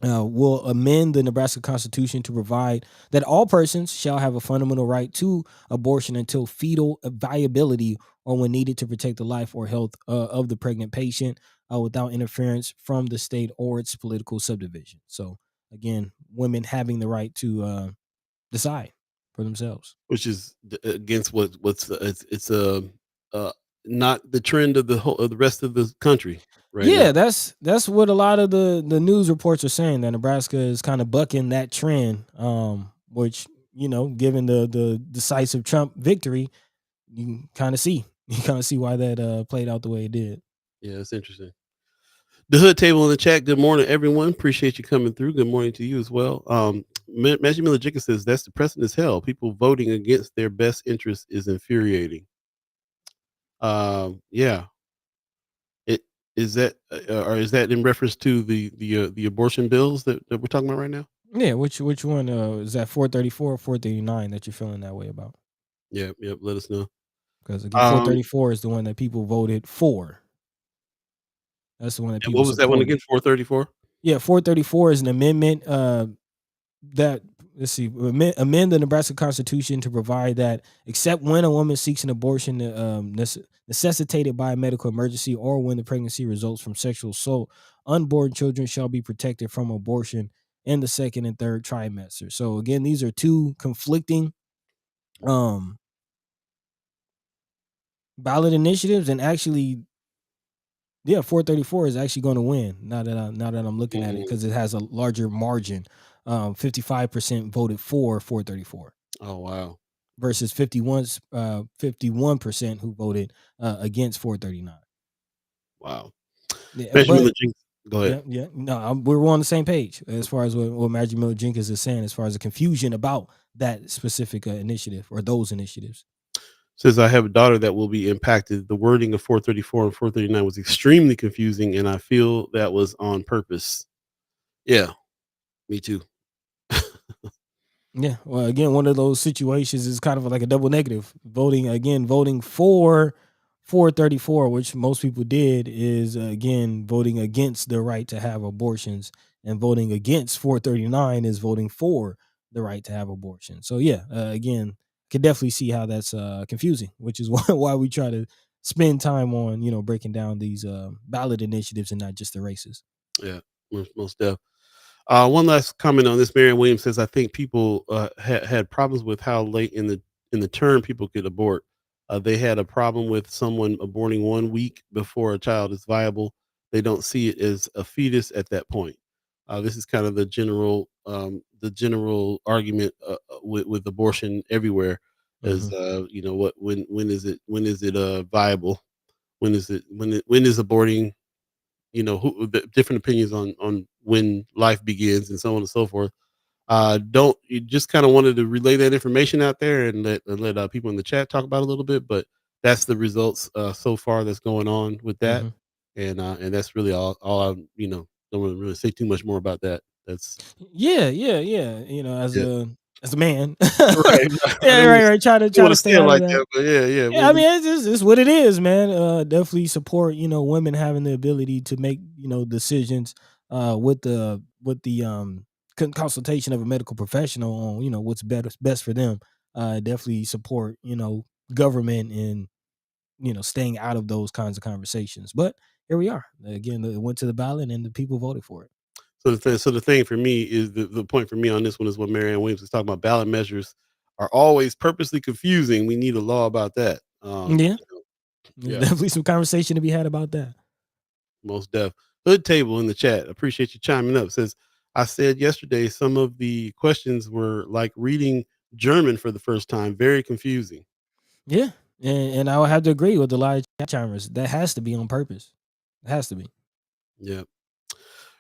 will amend the Nebraska Constitution to provide that all persons shall have a fundamental right to abortion until fetal viability or when needed to protect the life or health of the pregnant patient without interference from the state or its political subdivision. So, again, women having the right to decide for themselves. Which is against it's uh not the trend of the rest of the country right now. Yeah, that's what a lot of the news reports are saying, that Nebraska is kind of bucking that trend. Which given the decisive Trump victory, you can kind of see why that played out the way it did. Yeah, it's interesting. The hood table in the chat. Good morning, everyone. Appreciate you coming through. Good morning to you as well. Magic Miller Jenkins says that's depressing as hell. People voting against their best interest is infuriating. Yeah, it is that, or is that in reference to the abortion bills that we're talking about right now? Yeah, which one is that, 434 or 439 that you're feeling that way about? Yeah, yep. Let us know. Because again, Um, 434 is the one that people voted for. That's the one that and people what was that one supported. again? 434. Yeah, 434 is an amendment that let's see, amend the Nebraska Constitution to provide that except when a woman seeks an abortion necessitated by a medical emergency or when the pregnancy results from sexual assault, unborn children shall be protected from abortion in the second and third trimester. So again, these are two conflicting um ballot initiatives, and actually, yeah, 434 is actually going to win now that I'm looking at it, Mhm. because it has a larger margin. 55% voted for 434 Oh wow, versus 51% who voted against 439. wow. Yeah, Magic but Miller Jenkins. Go ahead. yeah, yeah, no, we're on the same page as far as what Magic Miller Jenkins is saying, as far as the confusion about that specific initiative or those initiatives. Says I have a daughter that will be impacted. The wording of 434 and 439 was extremely confusing, and I feel that was on purpose. Yeah, me too. Yeah, well, again, one of those situations is kind of like a double negative. Voting for 434, which most people did, is again voting against the right to have abortions, and voting against 439 is voting for the right to have abortion. So yeah, again, could definitely see how that's confusing, which is why we try to spend time on breaking down these ballot initiatives and not just the races. Yeah, most definitely. One last comment on this. Marion Williams says, "I think people had problems with how late in the term people could abort. They had a problem with someone aborting 1 week before a child is viable. They don't see it as a fetus at that point. This is kind of the general argument with abortion everywhere. Is Hmm. what when is it viable? When is aborting, who the different opinions on when life begins and so on and so forth. Don't You just kind of wanted to relay that information out there and let people in the chat talk about it a little bit, but that's the results so far that's going on with that, Hmm. and that's really all I don't want to really say too much more about that. That's Yeah, yeah, yeah. As yeah. as a man. Right. I Yeah, right. Try didn't to want to stay say it out of like that. that, but yeah. Yeah, Well, I mean, it's what it is, man. Definitely support, women having the ability to make, decisions with the consultation of a medical professional on, what's better best for them. Definitely support, government and staying out of those kinds of conversations. But here we are. Again, it went to the ballot and the people voted for it. so the thing for me is the point for me on this one is what Marianne Williams was talking about. Ballot measures are always purposely confusing. We need a law about that. Yeah, there's Yeah, definitely some conversation to be had about that. most def. Hood table in the chat. Appreciate you chiming up. Says I said yesterday some of the questions were like reading German for the first time. Very confusing. Yeah, and I would have to agree with a lot of chat chimers. That has to be on purpose. It has to be. Yeah.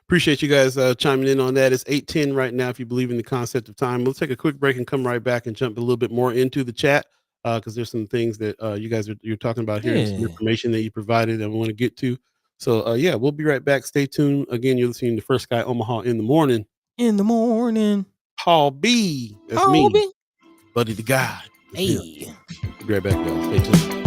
Appreciate you guys chiming in on that. It's 8:10 right now. If you believe in the concept of time, we'll take a quick break and come right back and jump a little bit more into the chat because there's some things that you guys you're talking about here and some Yeah, information that you provided that we want to get to. So yeah, we'll be right back. Stay tuned. Again, you're listening to First Guy Omaha in the morning. in the morning. Paul B. That's me, Hobie. Buddy the Guy. That's him. Hey. We'll be right back, y'all. Stay tuned.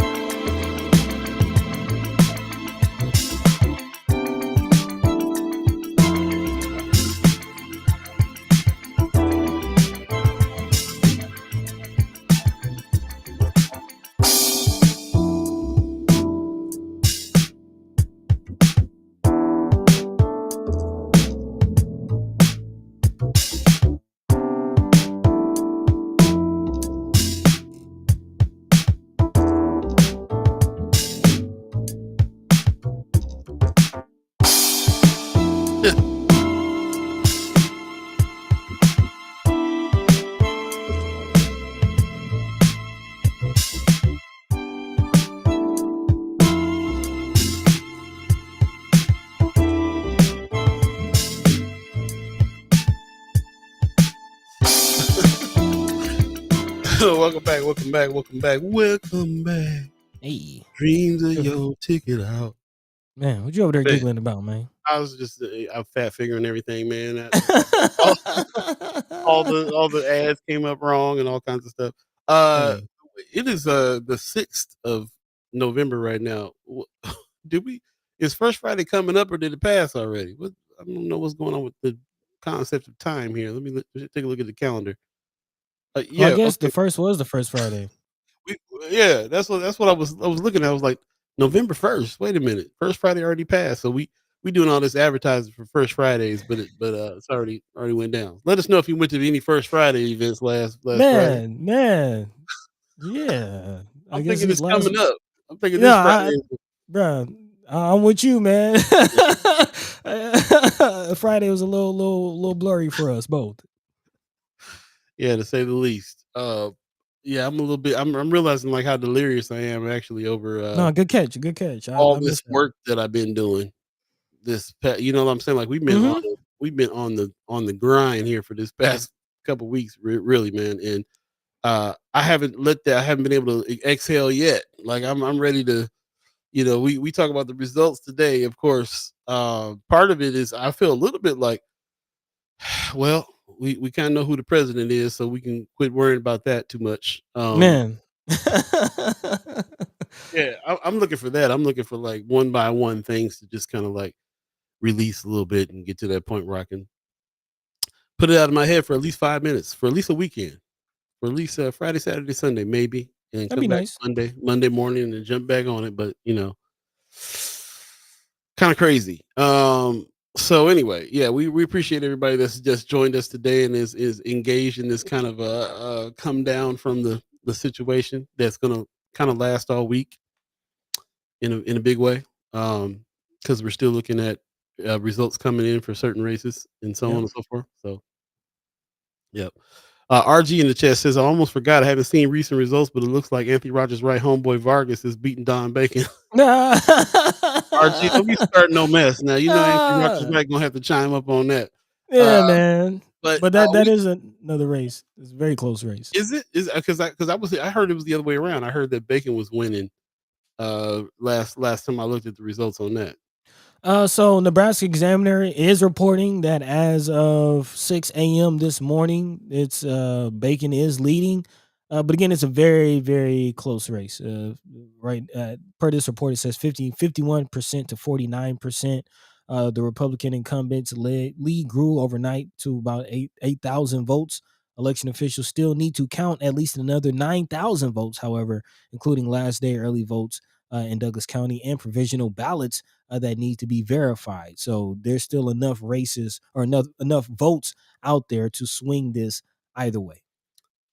Welcome back. Welcome back. Welcome back. Welcome back. Hey. Dreams of your ticket out. Man, what you over there Man, giggling about, man? I was just I'm fat figuring everything, man. All, all the ads came up wrong and all kinds of stuff. Uh, Hey. it is the 6th of November right now. Did we? Is First Friday coming up or did it pass already? What I don't know what's going on with the concept of time here. Let me take a look at the calendar. Well, I Yeah, guess the okay. first was the first Friday. We, yeah, that's what I was looking at. I was like November 1st. Wait a minute, First Friday already passed. So we doing all this advertising for First Fridays, but it's already went down. Let us know if you went to any First Friday events last Friday. Man. Yeah. I I'm guess it thinking was it's last. coming up. I'm thinking No, this Friday. bro, I'm with you, man. Friday was a little blurry for us both. Yeah, to say the least. Yeah, I'm a little bit. I'm realizing like how delirious I am actually over No, good catch, good catch. all I this missed that. work that I've been doing. You know what I'm saying? Like Mhm. we've been on the grind here for this past couple weeks, really, man. And I haven't been able to exhale yet. Like I'm ready to. We talk about the results today. Of course, part of it is I feel a little bit like, well, we kind of know who the president is, so we can quit worrying about that too much. Man. Yeah, I'm looking for that. I'm looking for like one by one things to just kind of like release a little bit and get to that point where I can put it out of my head for at least 5 minutes, for at least a weekend, for at least Friday, Saturday, Sunday, maybe, and That'd be come back nice. Monday morning and jump back on it. But kind of crazy. So anyway, yeah, we appreciate everybody that's just joined us today and is engaged in this kind of come down from the situation that's gonna kind of last all week in a big way. Because we're still looking at results coming in for certain races and so on Yep. and so forth. So yep. RG in the chat says, I almost forgot I haven't seen recent results, but it looks like Anthony Rogers' right homeboy Vargas is beating Don Bacon. RG, don't be starting no mess. Now, you know Anthony Rogers Ah, right gonna have to chime up on that. Uh, yeah, man. but But that is another race. It's a very close race. is it is I heard it was the other way around. I heard that Bacon was winning last time I looked at the results on that. So Nebraska Examiner is reporting that as of 6 a.m. this morning, it's Bacon is leading. But again, it's a very, very close race. Right. Per this report, it says 51% to 49%. The Republican incumbents lead grew overnight to about 8,000 votes. Election officials still need to count at least another 9,000 votes, however, including last day early votes in Douglas County and provisional ballots that need to be verified. So there's still enough races or enough votes out there to swing this either way.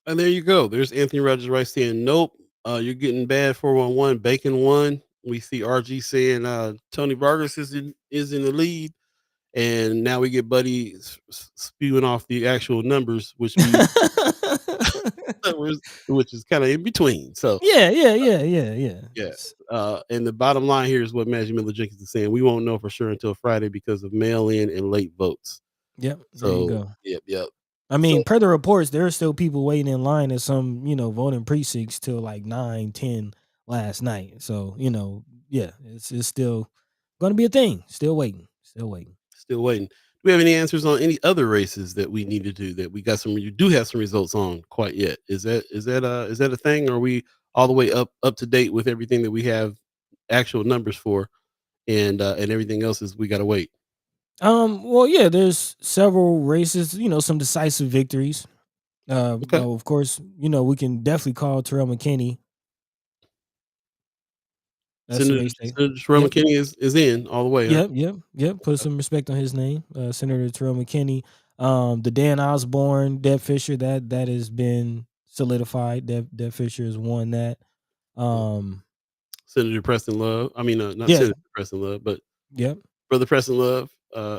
And there you go. There's Anthony Rogers right saying, nope, you're getting bad 411. Bacon won. We see RG saying Tony Vargas is in the lead. And now we get Buddy spewing off the actual numbers, which is kind of in between. So Yeah. yeah. And the bottom line here is what Magic Miller Jenkins is saying. We won't know for sure until Friday because of mail in and late votes. Yep. There you So go. yep. I So mean, per the reports, there are still people waiting in line at some, voting precincts till like 9, 10 last night. So, yeah, it's still going to be a thing. Still waiting. Still waiting. still waiting. Do we have any answers on any other races that we need to do that we got some you do have some results on quite yet? Is that a thing? Or are we all the way up to date with everything that we have actual numbers for and everything else is we gotta wait? Well, yeah, there's several races, some decisive victories. Okay. Of course, we can definitely call Terrell McKinney. That's the Senator race day. Senator Terrell Yep. McKinney is in all the way, huh? Yep. Put some respect on his name, Senator Terrell McKinney. The Dan Osborne, Deb Fisher, that has been solidified. Deb Fisher has won that. Mm. Um, Senator Preston Love. I mean, not yeah, Senator Preston Love, but yep, Brother Preston Love.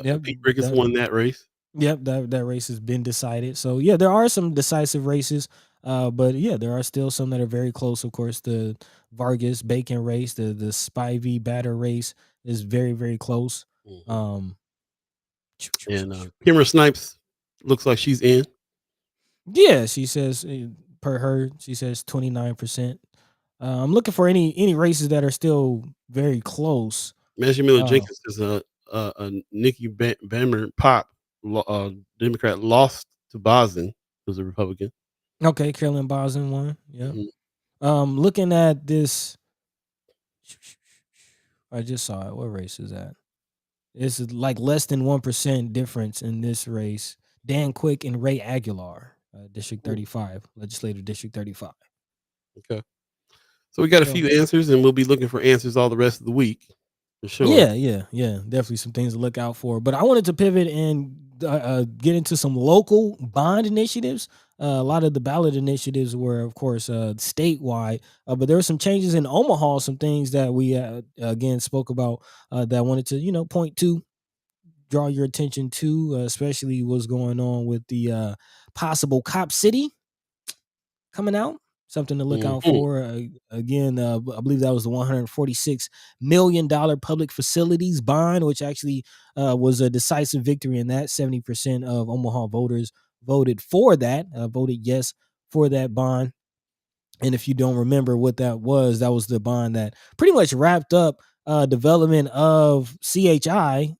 yep. Pete Ricketts That won that race. Yep, that race has been decided. So yeah, there are some decisive races, but yeah, there are still some that are very close. Of course, the Vargas Bacon race, the Spivey Batter race is very very close. Mhm. Um, And Kimra Snipes looks like she's in. yeah, she says per her, she says 29%. I'm looking for any races that are still very close. Maggie Miller Uh, Jenkins is Nikki Bammer Pop, Democrat, lost to Bosin, who's a Republican. okay, Carolyn Boston won. Yep. Mhm. Looking at this, I just saw it. What race is that? It's like less than 1% difference in this race. Dan Quick and Ray Aguilar, District Mm, 35, Legislative District 35. okay. So we got a So few answers, and we'll be looking for answers all the rest of the week for sure. yeah. Definitely some things to look out for. But I wanted to pivot and get into some local bond initiatives. A lot of the ballot initiatives were, of course, statewide, but there were some changes in Omaha. Some things that we again spoke about that I wanted to, point to, draw your attention to, especially what's going on with the possible Cop City coming out. Something to look out Mhm. for. Again, I believe that was the $146 million public facilities bond, which actually was a decisive victory in that. 70% of Omaha voters voted for that, voted yes for that bond. And if you don't remember what that was the bond that pretty much wrapped up development of CHI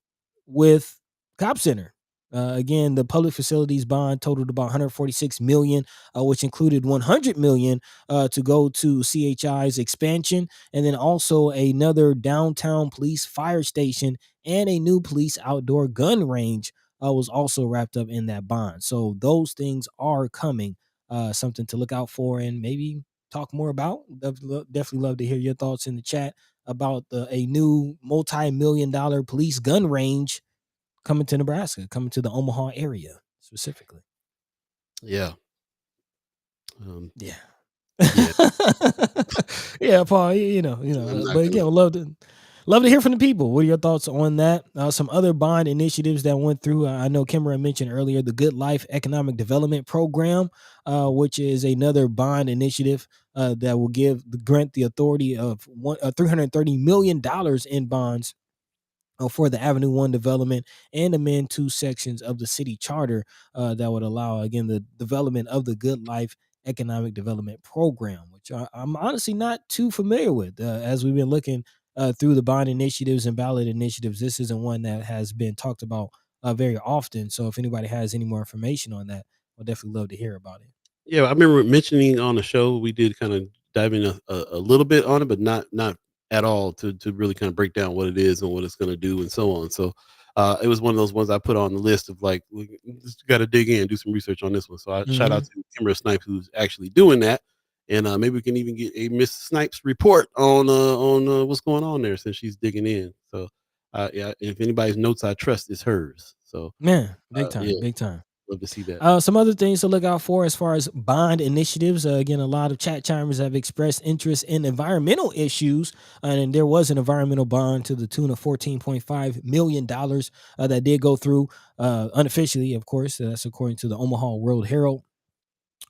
with Cop Center. Again, the public facilities bond totaled about 146 million, which included 100 million to go to CHI's expansion, and then also another downtown police fire station and a new police outdoor gun range was also wrapped up in that bond. So those things are coming. Something to look out for, and maybe talk more about. Definitely love to hear your thoughts in the chat about a new multi-million-dollar police gun range coming to Nebraska, coming to the Omaha area specifically. Yeah. Um, Yeah. yeah. Yeah, Paul, I'm not but gonna. again, would love to hear from the people. What are your thoughts on that? Some other bond initiatives that went through. I know Kimra mentioned earlier the Good Life Economic Development Program, which is another bond initiative that will grant the authority of $330 million in bonds for the Avenue 1 development and amend two sections of the city charter that would allow, again, the development of the Good Life Economic Development Program, which I'm honestly not too familiar with. As we've been looking through the bond initiatives and ballot initiatives, this isn't one that has been talked about very often. So if anybody has any more information on that, I'd definitely love to hear about it. Yeah, I remember mentioning on the show we did kind of dive in a little bit on it, but not at all to really kind of break down what it is and what it's going to do and so on. So it was one of those ones I put on the list of like we just got to dig in, do some research on this one. So I shout out Hmm. to Kimber Snipes who's actually doing that, and maybe we can even get a Miss Snipes report on what's going on there since she's digging in. So yeah, if anybody's notes I trust, it's hers. So Man, big yeah, time, big time. love to see that. Some other things to look out for as far as bond initiatives. Again, a lot of chat chimers have expressed interest in environmental issues, and there was an environmental bond to the tune of $14.5 million that did go through unofficially, of course. That's according to the Omaha World Herald.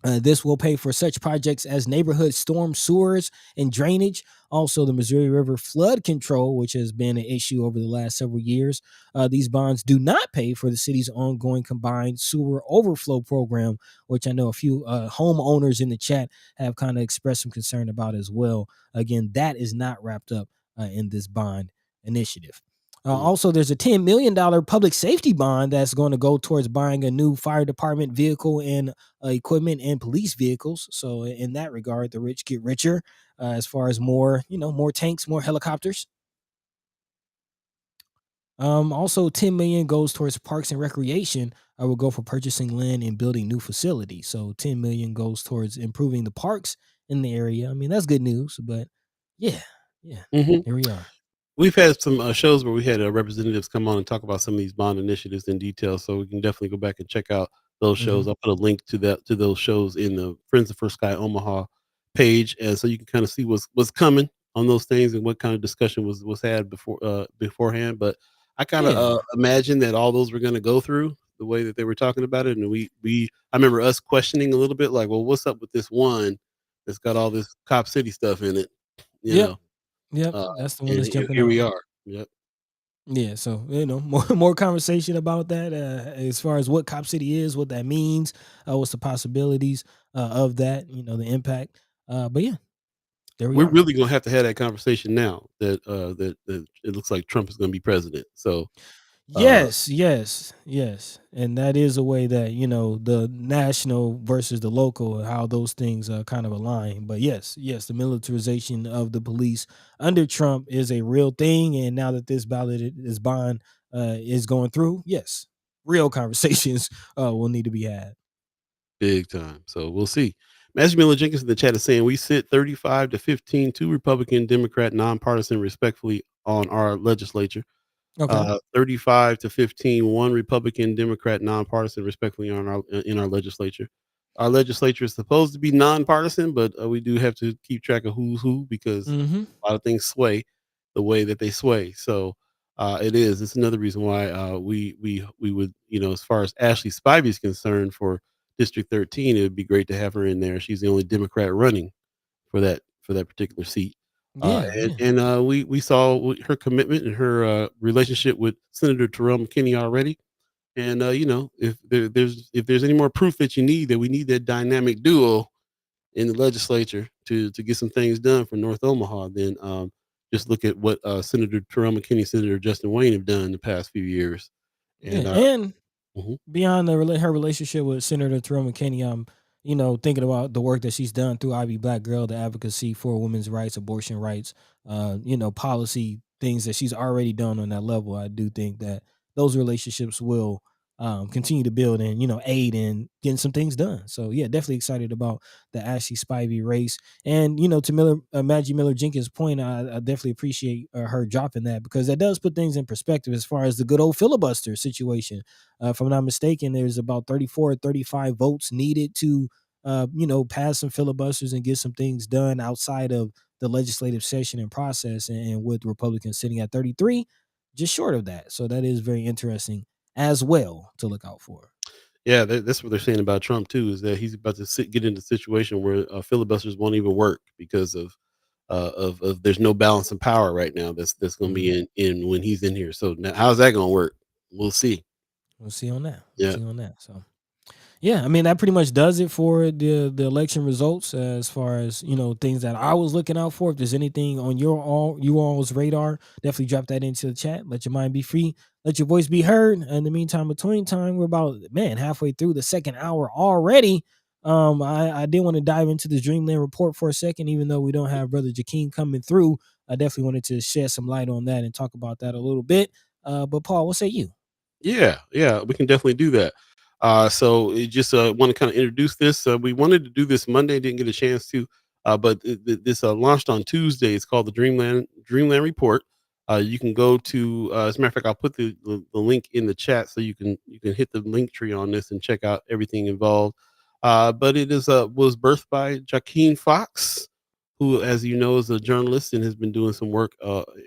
This will pay for such projects as neighborhood storm sewers and drainage. Also, the Missouri River flood control, which has been an issue over the last several years. These bonds do not pay for the city's ongoing combined sewer overflow program, which I know a few homeowners in the chat have kind of expressed some concern about as well. Again, that is not wrapped up in this bond initiative. Mm. Also, there's a $10 million public safety bond that's going to go towards buying a new fire department vehicle and equipment and police vehicles. So in that regard, the rich get richer as far as more, more tanks, more helicopters. Also 10 million goes towards parks and recreation. I will go for purchasing land and building new facilities. So 10 million goes towards improving the parks in the area. I mean, that's good news, but yeah, yeah, Mhm. here we are. We've had some shows where we had representatives come on and talk about some of these bond initiatives in detail, so we can definitely go back and check out those Hmm. shows. I'll put a link to those shows in the Friends of First Sky Omaha page, and so you can kind of see what's coming on those things and what kind of discussion was had beforehand. But I kind of Yeah. imagine that all those were going to go through the way that they were talking about it, and we I remember us questioning a little bit, like, well, what's up with this one that's got all this Cop City stuff in it, you Yep. know? Yep. Uh, That's the one and that's jumping here out. we are. Yep. Yeah, so more conversation about that as far as what Cop City is, what that means, what's the possibilities of that, the impact. But yeah, there we We're are. really gonna have to have that conversation now that it looks like Trump is gonna be president. So, uh, Yes, yes, yes, and that is a way that the national versus the local, how those things kind of align. But yes, yes, the militarization of the police under Trump is a real thing, and now that this bond is going through, yes, real conversations will need to be had. big time. So we'll see. Matthew Miller Jenkins in the chat is saying we sit 35 to 15, two Republican, Democrat, nonpartisan, respectfully on our legislature. Okay. 35 to 15, one Republican, Democrat, nonpartisan, respectfully on our in our legislature. Our legislature is supposed to be nonpartisan, but we do have to keep track of who's who because Mm-hmm. a lot of things sway the way that they sway. So it is. It's another reason why we would as far as Ashley Spivey is concerned for District 13, it would be great to have her in there. She's the only Democrat running for that particular seat. Yeah, yeah, We saw her commitment and her relationship with Senator Terrell McKinney already. And if there's any more proof that you need that we need that dynamic duo in the legislature to get some things done for North Omaha, then just look at what Senator Terrell McKinney, Senator Justin Wayne have done in the past few years. yeah, And and mhm. beyond her relationship with Senator Terrell McKinney, I'm thinking about the work that she's done through Ivy Black Girl, the advocacy for women's rights, abortion rights, policy things that she's already done on that level. I do think that those relationships will continue to build and aid in getting some things done. So yeah, definitely excited about the Ashley Spivey race. And to Maggie Miller Jenkins' point, I definitely appreciate her dropping that because that does put things in perspective as far as the good old filibuster situation. If I'm not mistaken, there's about 34 or 35 votes needed to, pass some filibusters and get some things done outside of the legislative session and process. And with Republicans sitting at 33, just short of that. So that is very interesting as well to look out for. Yeah, that's what they're saying about Trump too, is that he's about to get into a situation where filibusters won't even work because of there's no balance of power right now. That's going to Mhm. be in when he's in here. So now, how's that going to work? We'll see. We'll see on that. We'll Yeah. see on that. So Yeah, I mean that pretty much does it for the election results. As far as things that I was looking out for. If there's anything on you all's radar, definitely drop that into the chat. Let your mind be free. Let your voice be heard. In the meantime, between time, we're about halfway through the second hour already. I did want to dive into the Dreamland report for a second, even though we don't have Brother Jakeem coming through. I definitely wanted to shed some light on that and talk about that a little bit. But Paul, what say you? Yeah, we can definitely do that. So it just want to kind of introduce this. We wanted to do this Monday, didn't get a chance to, but this launched on Tuesday. It's called the Dreamland Report. You can go to, as a matter of fact, I'll put the link in the chat so you can hit the link tree on this and check out everything involved. But it is was birthed by Joaquin Fox, who, as you know, is a journalist and has been doing some work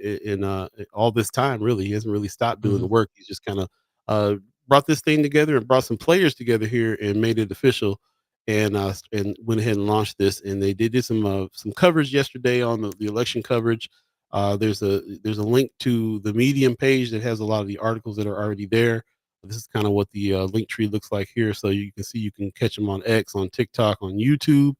in all this time. Really, he hasn't really stopped doing the Hmm. work. He's just kind of uh, brought this thing together and brought some players together here and made it official, and went ahead and launched this. And they did some coverage yesterday on the election coverage. There's a link to the Medium page that has a lot of the articles that are already there. This is kind of what the link tree looks like here, so you can see you can catch them on X, on TikTok, on YouTube,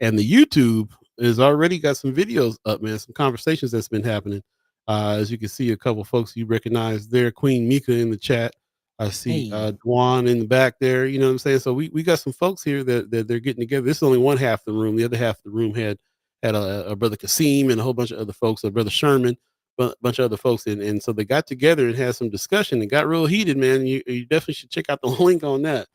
and the YouTube has already got some videos up, man. Some conversations that's been happening. As you can see, a couple folks you recognize there. Queen Mika in the chat. I see Hey, Dwan in the back there. You know what I'm saying? So we got some folks here that they're getting together. This is only one half of the room. The other half of the room had a brother Kasim and a whole bunch of other folks, a brother Sherman, a bunch of other folks, and so they got together and had some discussion and got real heated, man. You definitely should check out the link on that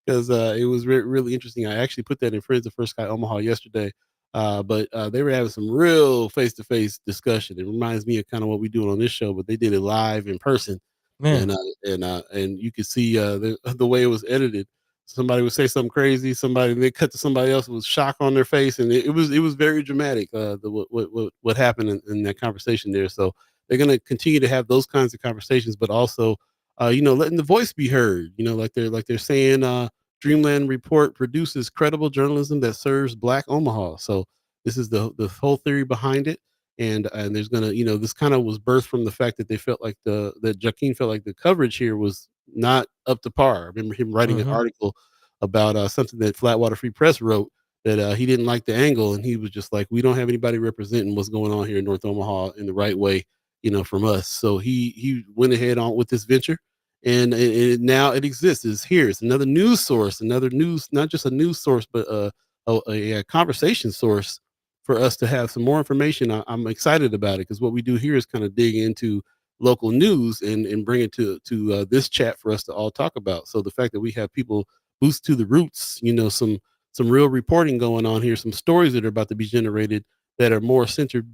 because it was really interesting. I actually put that in Friends of First Guy Omaha yesterday. But they were having some real face to face discussion. It reminds me of kind of what we do on this show, but they did it live in person, man. and you could see the way it was edited. Somebody would say something crazy, somebody they cut to somebody else with shock on their face, and it was very dramatic. What happened in that conversation there. So they're going to continue to have those kinds of conversations, but also, letting the voice be heard. Like they're saying. Dreamland Report produces credible journalism that serves Black Omaha. So this is the whole theory behind it, and there's gonna this kind of was birthed from the fact that they felt like that Joaquin felt like the coverage here was not up to par. I remember him writing an Hmm. article about something that Flatwater Free Press wrote that he didn't like the angle, and he was just like, we don't have anybody representing what's going on here in North Omaha in the right way, from us. So he went ahead on with this venture, and now it exists. It's here. It's another news source, another news, not just a news source, but a conversation source for us to have some more information. I'm excited about it because what we do here is kind of dig into local news and bring it to this chat for us to all talk about. So the fact that we have people boost to the roots, some real reporting going on here, some stories that are about to be generated that are more centered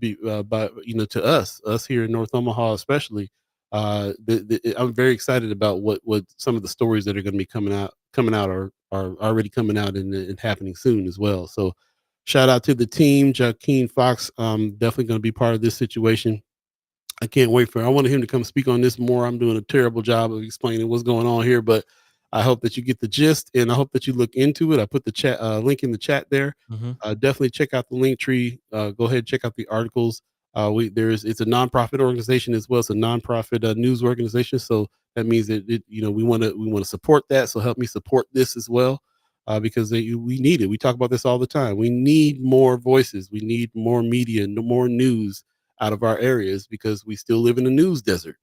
by to us here in North Omaha, especially. I'm very excited about what some of the stories that are going to be coming out are already coming out and happening soon as well. So shout out to the team, Joaquin Fox. Definitely going to be part of this situation. I can't wait for. I wanted him to come speak on this more. I'm doing a terrible job of explaining what's going on here, but I hope that you get the gist, and I hope that you look into it. I put the chat link in the chat there. Hmm. Definitely check out the link tree. Go ahead, check out the articles. It's a nonprofit organization as well. It's a nonprofit news organization, so that means that we want to support that. So help me support this as well, because we need it. We talk about this all the time. We need more voices. We need more media, more news out of our areas because we still live in a news desert.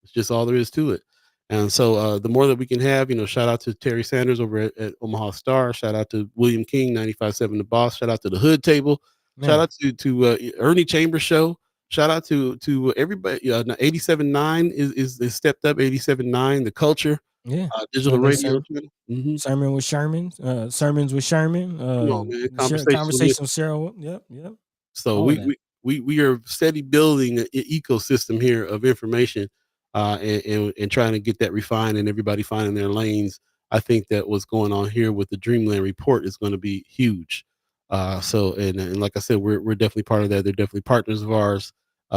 It's just all there is to it. And so the more that we can have, shout out to Terry Sanders over at Omaha Star. Shout out to William King, 95.7 The Boss. Shout out to the Hood Table. Shout Man, out to Ernie Chambers Show. Shout out to everybody. 87.9 is stepped up. 87.9, The Culture, yeah. digital Sunday radio channel. sermon with Sherman, sermons with Sherman, Come on, man. share Conversations with conversation with Sarah. Yep, yep. So All of that. we are steady building an ecosystem here of information, and trying to get that refined and everybody finding their lanes. I think that what's going on here with the Dreamland Report is going to be huge. And like I said, we're definitely part of that. They're definitely partners of ours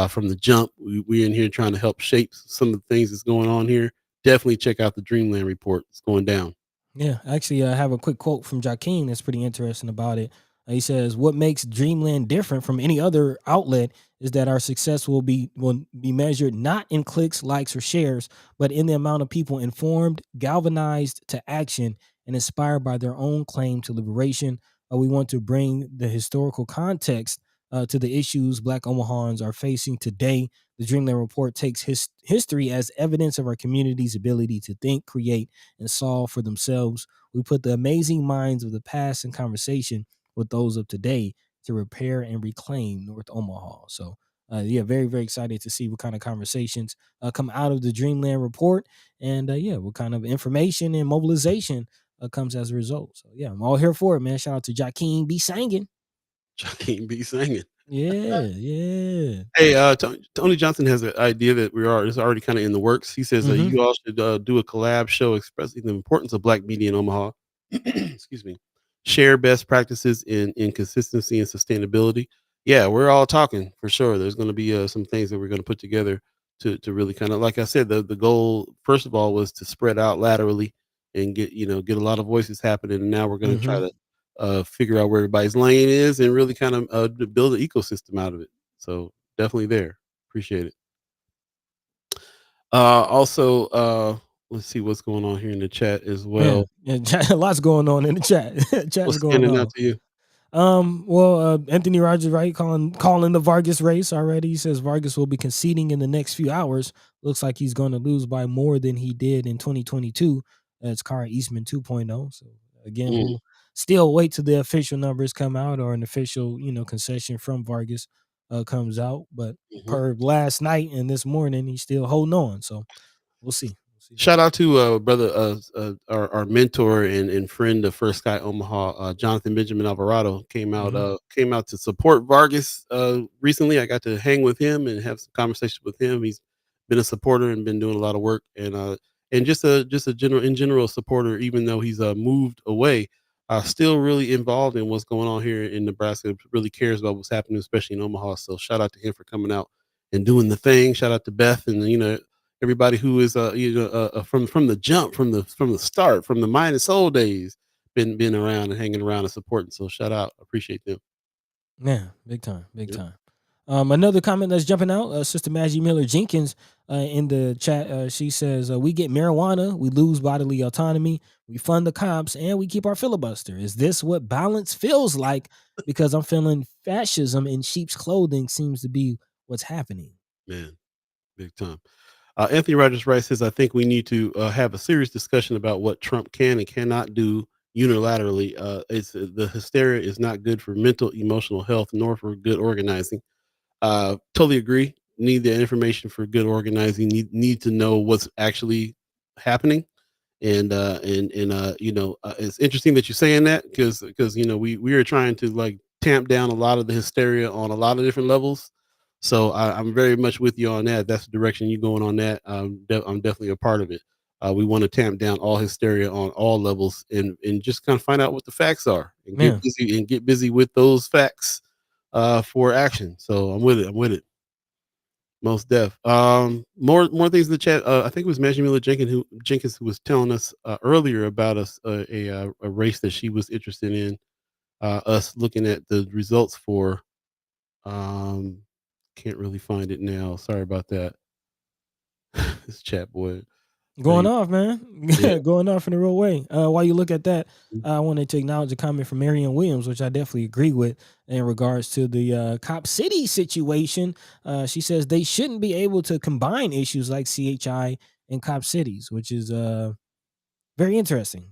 from the jump. We're in here trying to help shape some of the things that's going on here. Definitely check out the Dreamland Report. It's going down. Yeah, actually, I have a quick quote from Joaquin that's pretty interesting about it. He says, "What makes Dreamland different from any other outlet is that our success will be measured not in clicks, likes, or shares, but in the amount of people informed, galvanized to action, and inspired by their own claim to liberation. We want to bring the historical context to the issues Black Omahans are facing today. The Dreamland Report takes history as evidence of our community's ability to think, create, and solve for themselves. We put the amazing minds of the past in conversation with those of today to repair and reclaim North Omaha. So, yeah, very, very excited to see what kind of conversations come out of the Dreamland Report, and yeah, what kind of information and mobilization comes as a result. So, yeah, I'm all here for it, man. Shout out to Jakeem B. Sangin. Joaquin be singing. Yeah, yeah. Hey, Tony Johnson has an idea that it's already kind of in the works. He says Mm-hmm. you all should do a collab show expressing the importance of Black media in Omaha. Excuse me. Share best practices in consistency and sustainability. Yeah, we're all talking for sure. There's going to be some things that we're going to put together to really kind of, like I said, the goal first of all was to spread out laterally and get a lot of voices happening. And now we're going to try Mm-hmm. to figure out where everybody's lane is and really kind of build an ecosystem out of it. So definitely there. Appreciate it. Also, let's see what's going on here in the chat as Yeah, well. yeah. Lots going on in the chat. Chat's What's going standing out on. to you? Well, Anthony Rogers, right, calling the Vargas race already. He says Vargas will be conceding in the next few hours. Looks like he's going to lose by more than he did in 2022. It's Kara Eastman 2.0. So again, Mm, we'll still wait till the official numbers come out or an official, concession from Vargas comes out. But mhm. per last night and this morning, he's still holding on. So we'll see. We'll see. Shout out to brother, our mentor and friend of First Sky Omaha, Jonathan Benjamin Alvarado Mm-hmm. came out to support Vargas recently. I got to hang with him and have some conversations with him. He's been a supporter and been doing a lot of work, and just a general supporter, even though he's moved away. Still really involved in what's going on here in Nebraska. Really cares about what's happening, especially in Omaha. So shout out to him for coming out and doing the thing. Shout out to Beth and everybody who is from the jump, from the start, from the mind and soul days, been around and hanging around and supporting. So shout out, appreciate them. Yeah, big time, big Yep. time. Another comment that's jumping out, Sister Maggie Miller Jenkins in the chat. She says, "We get marijuana, we lose bodily autonomy, we fund the cops, and we keep our filibuster. Is this what balance feels like? Because I'm feeling fascism in sheep's clothing seems to be what's happening." Man, big time. Anthony Rogers Rice says, I think we need to have a serious discussion about what Trump can and cannot do unilaterally. The hysteria is not good for mental, emotional health, nor for good organizing. Totally agree. Need the information for good organizing. Need to know what's actually happening. It's interesting that you're saying that because we are trying to like tamp down a lot of the hysteria on a lot of different levels. So I'm very much with you on that. That's the direction you're going on that. I'm definitely a part of it. We want to tamp down all hysteria on all levels and just kind of find out what the facts are and Yeah, get busy with those facts for action. So I'm with it. I'm with it. Most def. More things in the chat. I think it was Maggie Miller Jenkins who was telling us earlier about a race that she was interested in. Us looking at the results for. Um, can't really find it now. Sorry about that. This chat boy. going Hey, off, man. yeah. Going off in the real way. While you look at that, I wanted to acknowledge a comment from Marion Williams, which I definitely agree with in regards to the Cop City situation. She says they shouldn't be able to combine issues like CHI and Cop Cities, which is very interesting.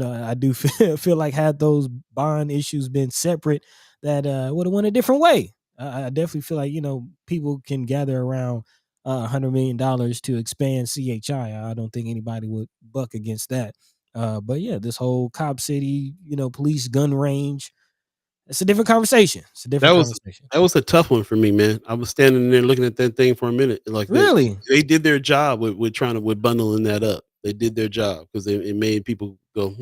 I do feel like had those bond issues been separate, that would have went a different way. I definitely feel like people can gather around $100 million to expand CHI. I don't think anybody would buck against that. But yeah, this whole Cop City, police gun range, it's a different conversation. It's a That different was conversation. that was a tough one for me, man. I was standing there looking at that thing for a minute. Like Really? they did their job with trying to with bundling that up. They did their job because it made people go,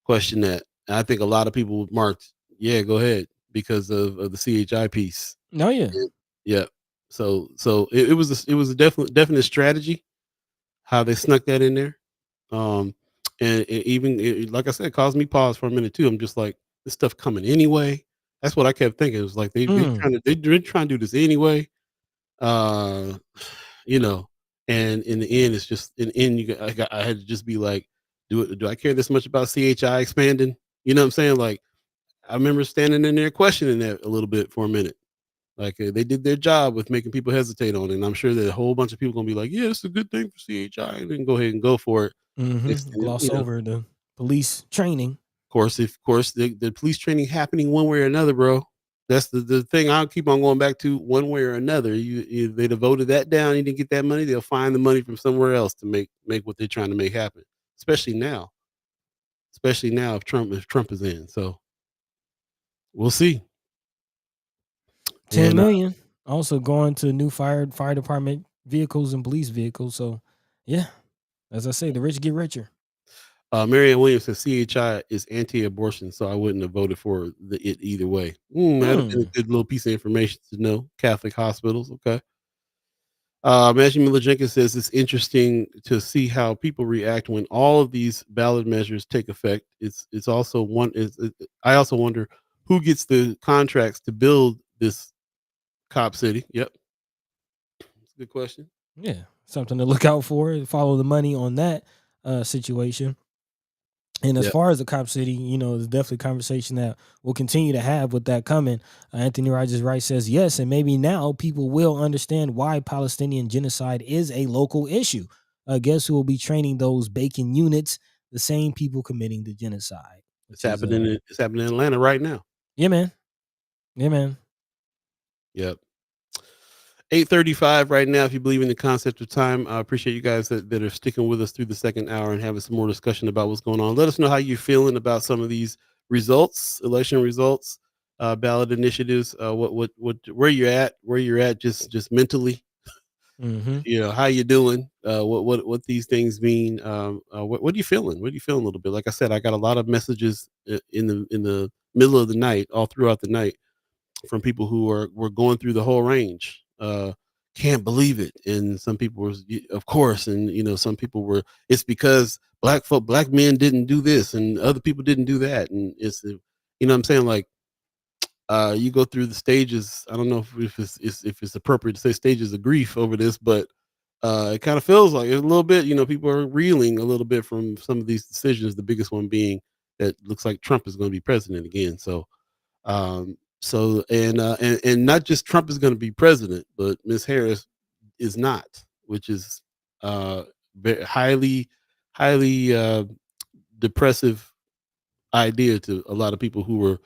question that. And I think a lot of people marked, yeah, go ahead because of the CHI piece. No, yeah. And, yeah. So it was a definite strategy how they snuck that in there. Um, and like I said, it caused me pause for a minute too. I'm just like, this stuff coming anyway. That's what I kept thinking. It was like Mm. they're trying to do this anyway. Uh, you know, and in the end, it's just in the end, I had to just be like, Do I care this much about CHI expanding? You know what I'm saying? Like, I remember standing in there questioning that a little bit for a minute. Like, they did their job with making people hesitate on it, and I'm sure that a whole bunch of people gonna be like, "Yeah, it's a good thing for CHI," and then go ahead and go for it. Gloss Of over the police training. course, the police training happening one way or another, bro. That's the thing I'll keep on going back to. One way or another, they'd have voted that down. You didn't get that money. They'll find the money from somewhere else to make what they're trying to make happen. Especially now, if Trump is in. So we'll see. 10 And million also going to new fire department vehicles and police vehicles. So yeah, as I say, the rich get richer. Marianne Williams says CHI is anti-abortion, so I wouldn't have voted for it either way. That'd have been a good little piece of information to know. Catholic hospitals, okay. Matthew Miller Jenkins says it's interesting to see how people react when all of these ballot measures take effect. It's also one is I also wonder who gets the contracts to build this cop city. Yep, that's a good question. Yeah, something to look out for. Follow the money on that situation. And as Yep. far as the cop city, there's definitely a conversation that we'll continue to have with that coming. Anthony Rogers Wright says yes, and maybe now people will understand why Palestinian genocide is a local issue. Guess who will be training those Bacon units? The same people committing the genocide. It's happening. It's happening in Atlanta right now. Yeah, man. Yeah, man. Yep. 8:35 right now. If you believe in the concept of time, I appreciate you guys that are sticking with us through the second hour and having some more discussion about what's going on. Let us know how you're feeling about some of these results, election results, ballot initiatives. Where you're at, just mentally. How you doing? What these things mean? What are you feeling? What are you feeling a little bit? Like I said, I got a lot of messages in the middle of the night, all throughout the night, from people who were going through the whole range. Can't believe it, and some people were, of course, and some people were. It's because black men didn't do this, and other people didn't do that, and what I'm saying, like, you go through the stages. I don't know if it's appropriate to say stages of grief over this, but it kind of feels like it a little bit. People are reeling a little bit from some of these decisions. The biggest one being that looks like Trump is going to be president again. And not just Trump is going to be president, but Miss Harris is not, which is very highly depressive idea to a lot of people who were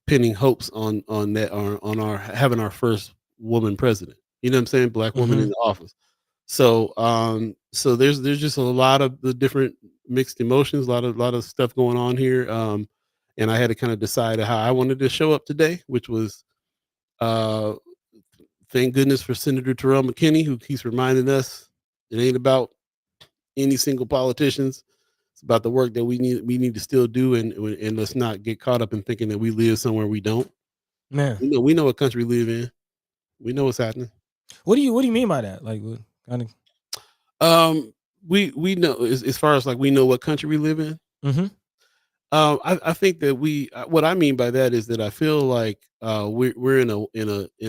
pinning hopes on that, on our having our first woman president. You know what I'm saying? Black woman in the office. So there's just a lot of the different mixed emotions, a lot of stuff going on here. And I had to kind of decide how I wanted to show up today, which was uh thank goodness for Senator Terrell McKinney, who keeps reminding us it ain't about any single politicians. It's about the work that we need to still do, and let's not get caught up in thinking that we live somewhere we don't. Man, We know what country we live in. We know what's happening. what do you mean by that? Like, what kind of? We know, as far as like we know what country we live in. I think that what I mean by that is that I feel like we're in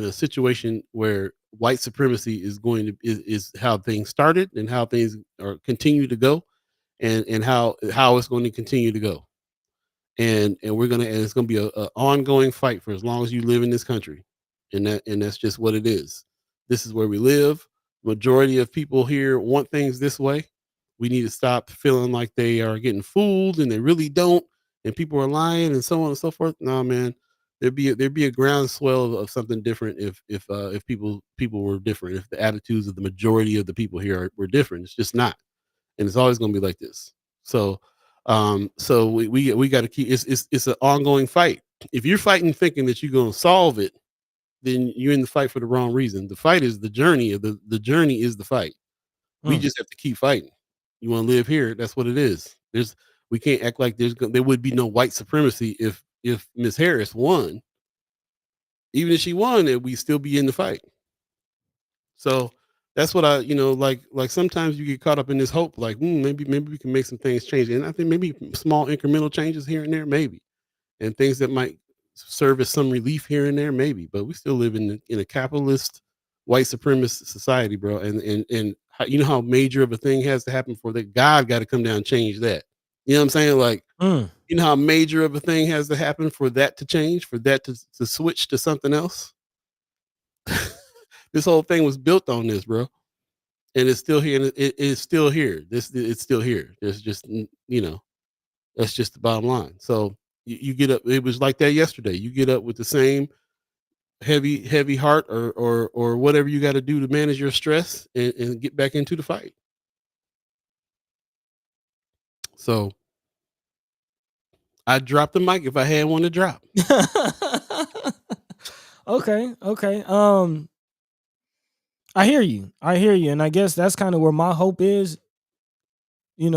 a situation where white supremacy is how things started and how things are continue to go, and how it's going to continue to go, and it's gonna be a ongoing fight for as long as you live in this country, and that's just what it is. This is where we live. Majority of people here want things this way. We need to stop feeling like they are getting fooled and they really don't, and people are lying and so on and so forth. No, man, there'd be a groundswell of something different if people were different. If the attitudes of the majority of the people here were different, it's just not, and it's always going to be like this. So we got to keep. It's an ongoing fight. If you're fighting thinking that you're going to solve it, then you're in the fight for the wrong reason. The fight is the journey. The journey is the fight. We just have to keep fighting. You want to live here? That's what it is. We can't act like there would be no white supremacy if Miss Harris won. Even if she won, we still be in the fight. So that's what like sometimes you get caught up in this hope, like maybe we can make some things change, and I think maybe small incremental changes here and there, maybe, and things that might serve as some relief here and there, maybe. But we still live in a capitalist, white supremacist society, bro, and you know how major of a thing has to happen for that. God got to come down and change that. You know what I'm saying? Like, Mm. you know how major of a thing has to happen for that to change, for that to switch to something else? This whole thing was built on this, bro. And it's still here. And it's still here. It's still here. There's just, that's just the bottom line. So you get up. It was like that yesterday. You get up with the same heavy heart or whatever you got to do to manage your stress and get back into the fight. So I'd drop the mic if I had one to drop. Okay, okay. I hear you. I hear you. And I guess that's kind of where my hope is.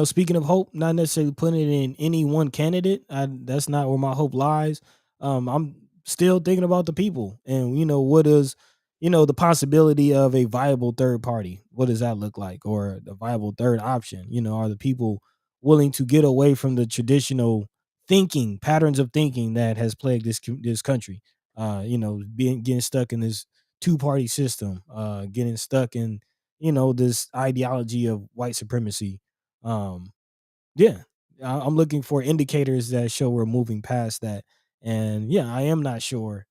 Speaking of hope, not necessarily putting it in any one candidate. That's not where my hope lies. I'm still thinking about the people, and what is, the possibility of a viable third party. What does that look like, or the viable third option? Are the people willing to get away from the traditional thinking patterns of thinking that has plagued this country? Being getting stuck in this two party system, getting stuck in this ideology of white supremacy. um, yeah, I'm looking for indicators that show we're moving past that, and yeah, I am not sure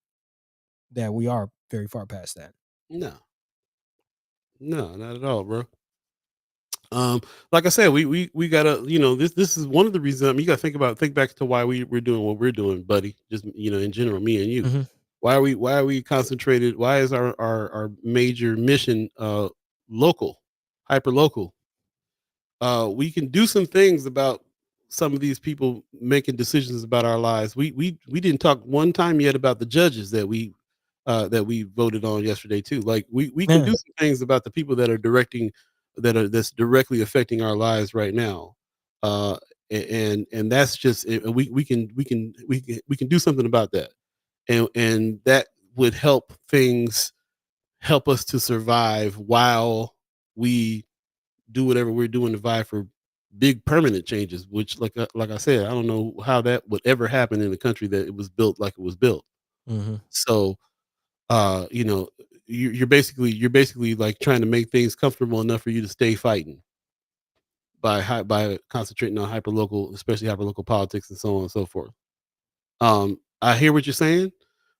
that we are very far past that. No, no, not at all, bro. Um, like I said, we gotta, this is one of the reasons. I mean, you gotta think back to why we're doing what we're doing, buddy. Just in general, me and you. Mhm. Why are we concentrated? Why is our major mission local, hyper local? We can do some things about some of these people making decisions about our lives. We didn't talk one time yet about the judges that we voted on yesterday too. Like we can Yeah. do some things about the people that are directing that's directly affecting our lives right now. Uh, and that's just we can do something about that, and that would help us to survive while we do whatever we're doing to vie for big permanent changes. Which, like I said, I don't know how that would ever happen in a country that it was built like it was built. Mhm. So, uh, you know, you're basically like trying to make things comfortable enough for you to stay fighting by concentrating on hyperlocal, especially hyperlocal politics and so on and so forth. I hear what you're saying,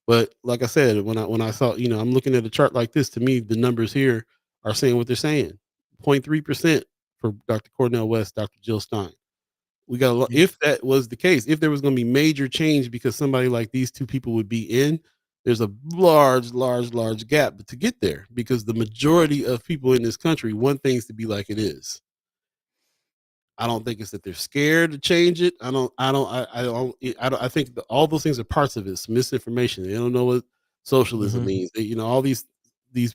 but like I said, when I saw, I'm looking at a chart like this. To me, the numbers here are saying what they're saying. 0.3% for Dr. Cornell West, Dr. Jill Stein. We got a lot. Yeah. If that was the case, if there was going to be major change because somebody like these two people would be in, there's a large gap to get there because the majority of people in this country want things to be like it is. I don't think it's that they're scared to change it. I think that all those things are parts of it. It's misinformation. They don't know what socialism Mhm. means. All these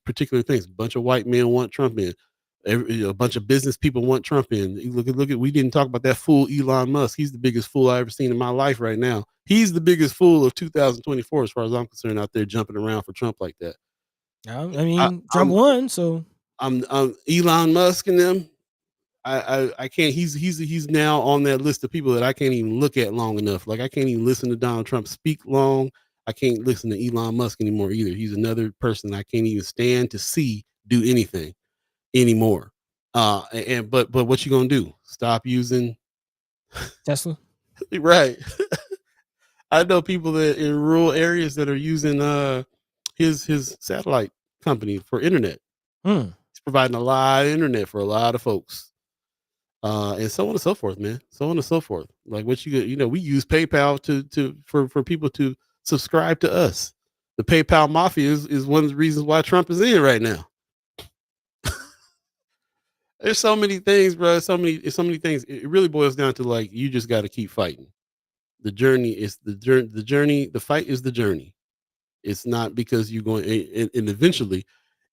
particular things. A bunch of white men want Trump in. A bunch of business people want Trump in. You look at. We didn't talk about that fool Elon Musk. He's the biggest fool I ever seen in my life. Right now, he's the biggest fool of 2024, as far as I'm concerned. Out there jumping around for Trump like that. I I, mean, Trump I'm won, so I'm Elon Musk and them. I can't. He's now on that list of people that I can't even look at long enough. Like I can't even listen to Donald Trump speak long. I can't listen to Elon Musk anymore either. He's another person I can't even stand to see do anything anymore. But what you gonna do? Stop using Tesla. right? I know people that in rural areas that are using his satellite company for internet. Mm. He's providing a lot of internet for a lot of folks. And so on and so forth, man. So on and so forth. Like what we use PayPal for people to subscribe to us. The PayPal mafia is one of the reasons why Trump is in right now. There's so many things, bro. So many things. It really boils down to like you just got to keep fighting. The journey is the journey. The journey. The fight is the journey. It's not because you're going. And eventually,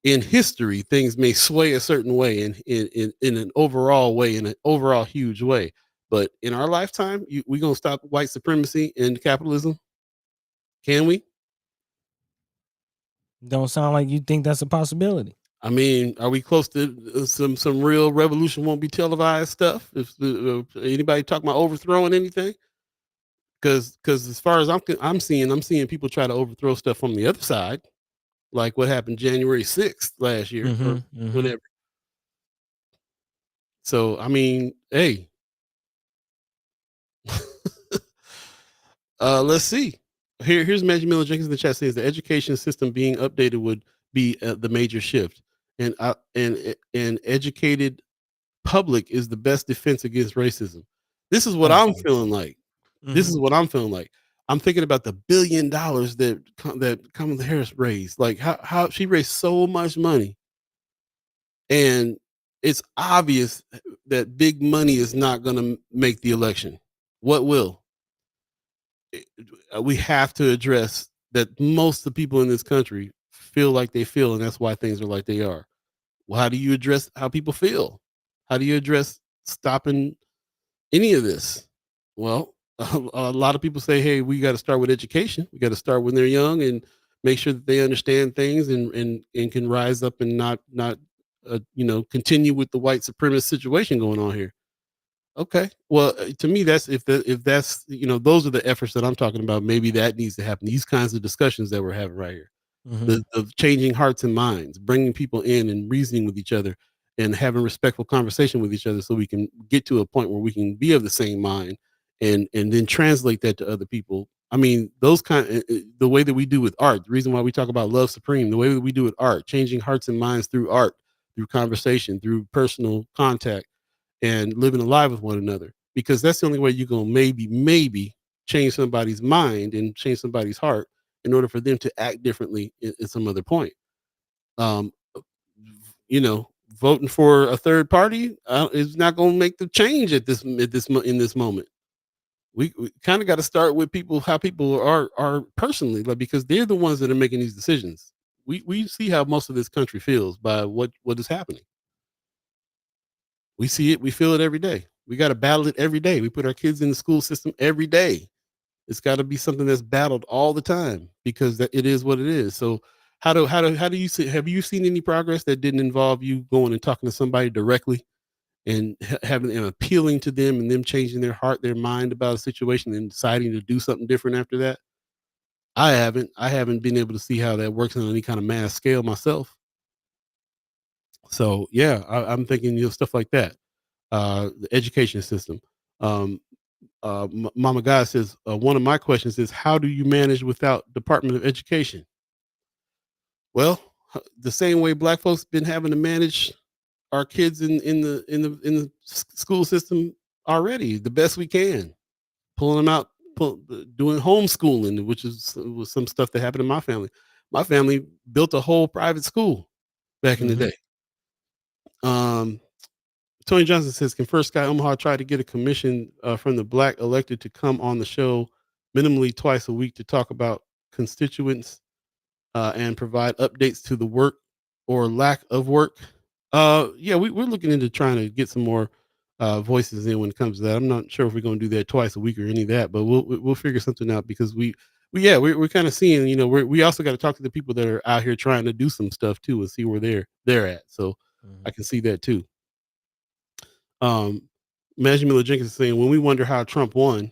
in history, things may sway a certain way in an overall way, in an overall huge way. But in our lifetime, we gonna stop white supremacy and capitalism? Can we? Don't sound like you think that's a possibility. I mean, are we close to some real revolution? Won't be televised stuff. If anybody talking about overthrowing anything, because as far as I'm seeing people try to overthrow stuff from the other side, like what happened January 6th last year or Mhm. Mhm. whatever. So I mean, hey, Let's see. Here's Maggie Miller Jenkins in the chat says the education system being updated would be the major shift, and educated public is the best defense against racism. This is what I'm Absolutely. feeling like. This is what I'm feeling like. I'm thinking about the $1 billion that Kamala Harris raised. Like how she raised so much money, and it's obvious that big money is not going to make the election. What will? We have to address that most of the people in this country feel like they feel, and that's why things are like they are. Well, how do you address how people feel? How do you address stopping any of this? Well, a lot of people say, "Hey, we got to start with education. We got to start when they're young and make sure that they understand things and can rise up and not continue with the white supremacist situation going on here." Okay. Well, to me, that's if that's those are the efforts that I'm talking about. Maybe that needs to happen. These kinds of discussions that we're having right here, Hmm. the changing hearts and minds, bringing people in and reasoning with each other, and having respectful conversation with each other, so we can get to a point where we can be of the same mind, and then translate that to other people. I mean, the way that we do with art. The reason why we talk about love supreme, the way that we do with art, changing hearts and minds through art, through conversation, through personal contact and living alive with one another, because that's the only way you're going to maybe change somebody's mind and change somebody's heart in order for them to act differently in some other point. um Voting for a third party is not going to make the change in this moment. We kind of got to start with people, how people are personally, like, because they're the ones that are making these decisions. We see how most of this country feels by what is happening. We see it, we feel it every day. We got to battle it every day. We put our kids in the school system every day. It's got to be something that's battled all the time, because it is what it is. So how do you see? Have you seen any progress that didn't involve you going and talking to somebody directly and having and appealing to them and them changing their heart, their mind about a situation and deciding to do something different after that? I haven't. I haven't been able to see how that works on any kind of mass scale myself. So yeah, I'm thinking stuff like that. The education system. Um, Mama God says, one of my questions is, how do you manage without Department of Education? Well, the same way black folks been having to manage our kids in the school system already, the best we can, pulling them out, doing homeschooling, which was some stuff that happened in my family. My family built a whole private school back in the Hmm. day. Um, Tony Johnson says, can First Sky Omaha try to get a commission from the black elected to come on the show minimally twice a week to talk about constituents and provide updates to the work or lack of work? Yeah, we're looking into trying to get some more voices in when it comes to that. I'm not sure if we're going to do that twice a week or any of that, but we'll figure something out, because we're kind of seeing, we also got to talk to the people that are out here trying to do some stuff too and see where they're at. So I Hmm. can see that too. Um, Maggie Miller Jenkins is saying, when we wonder how Trump won,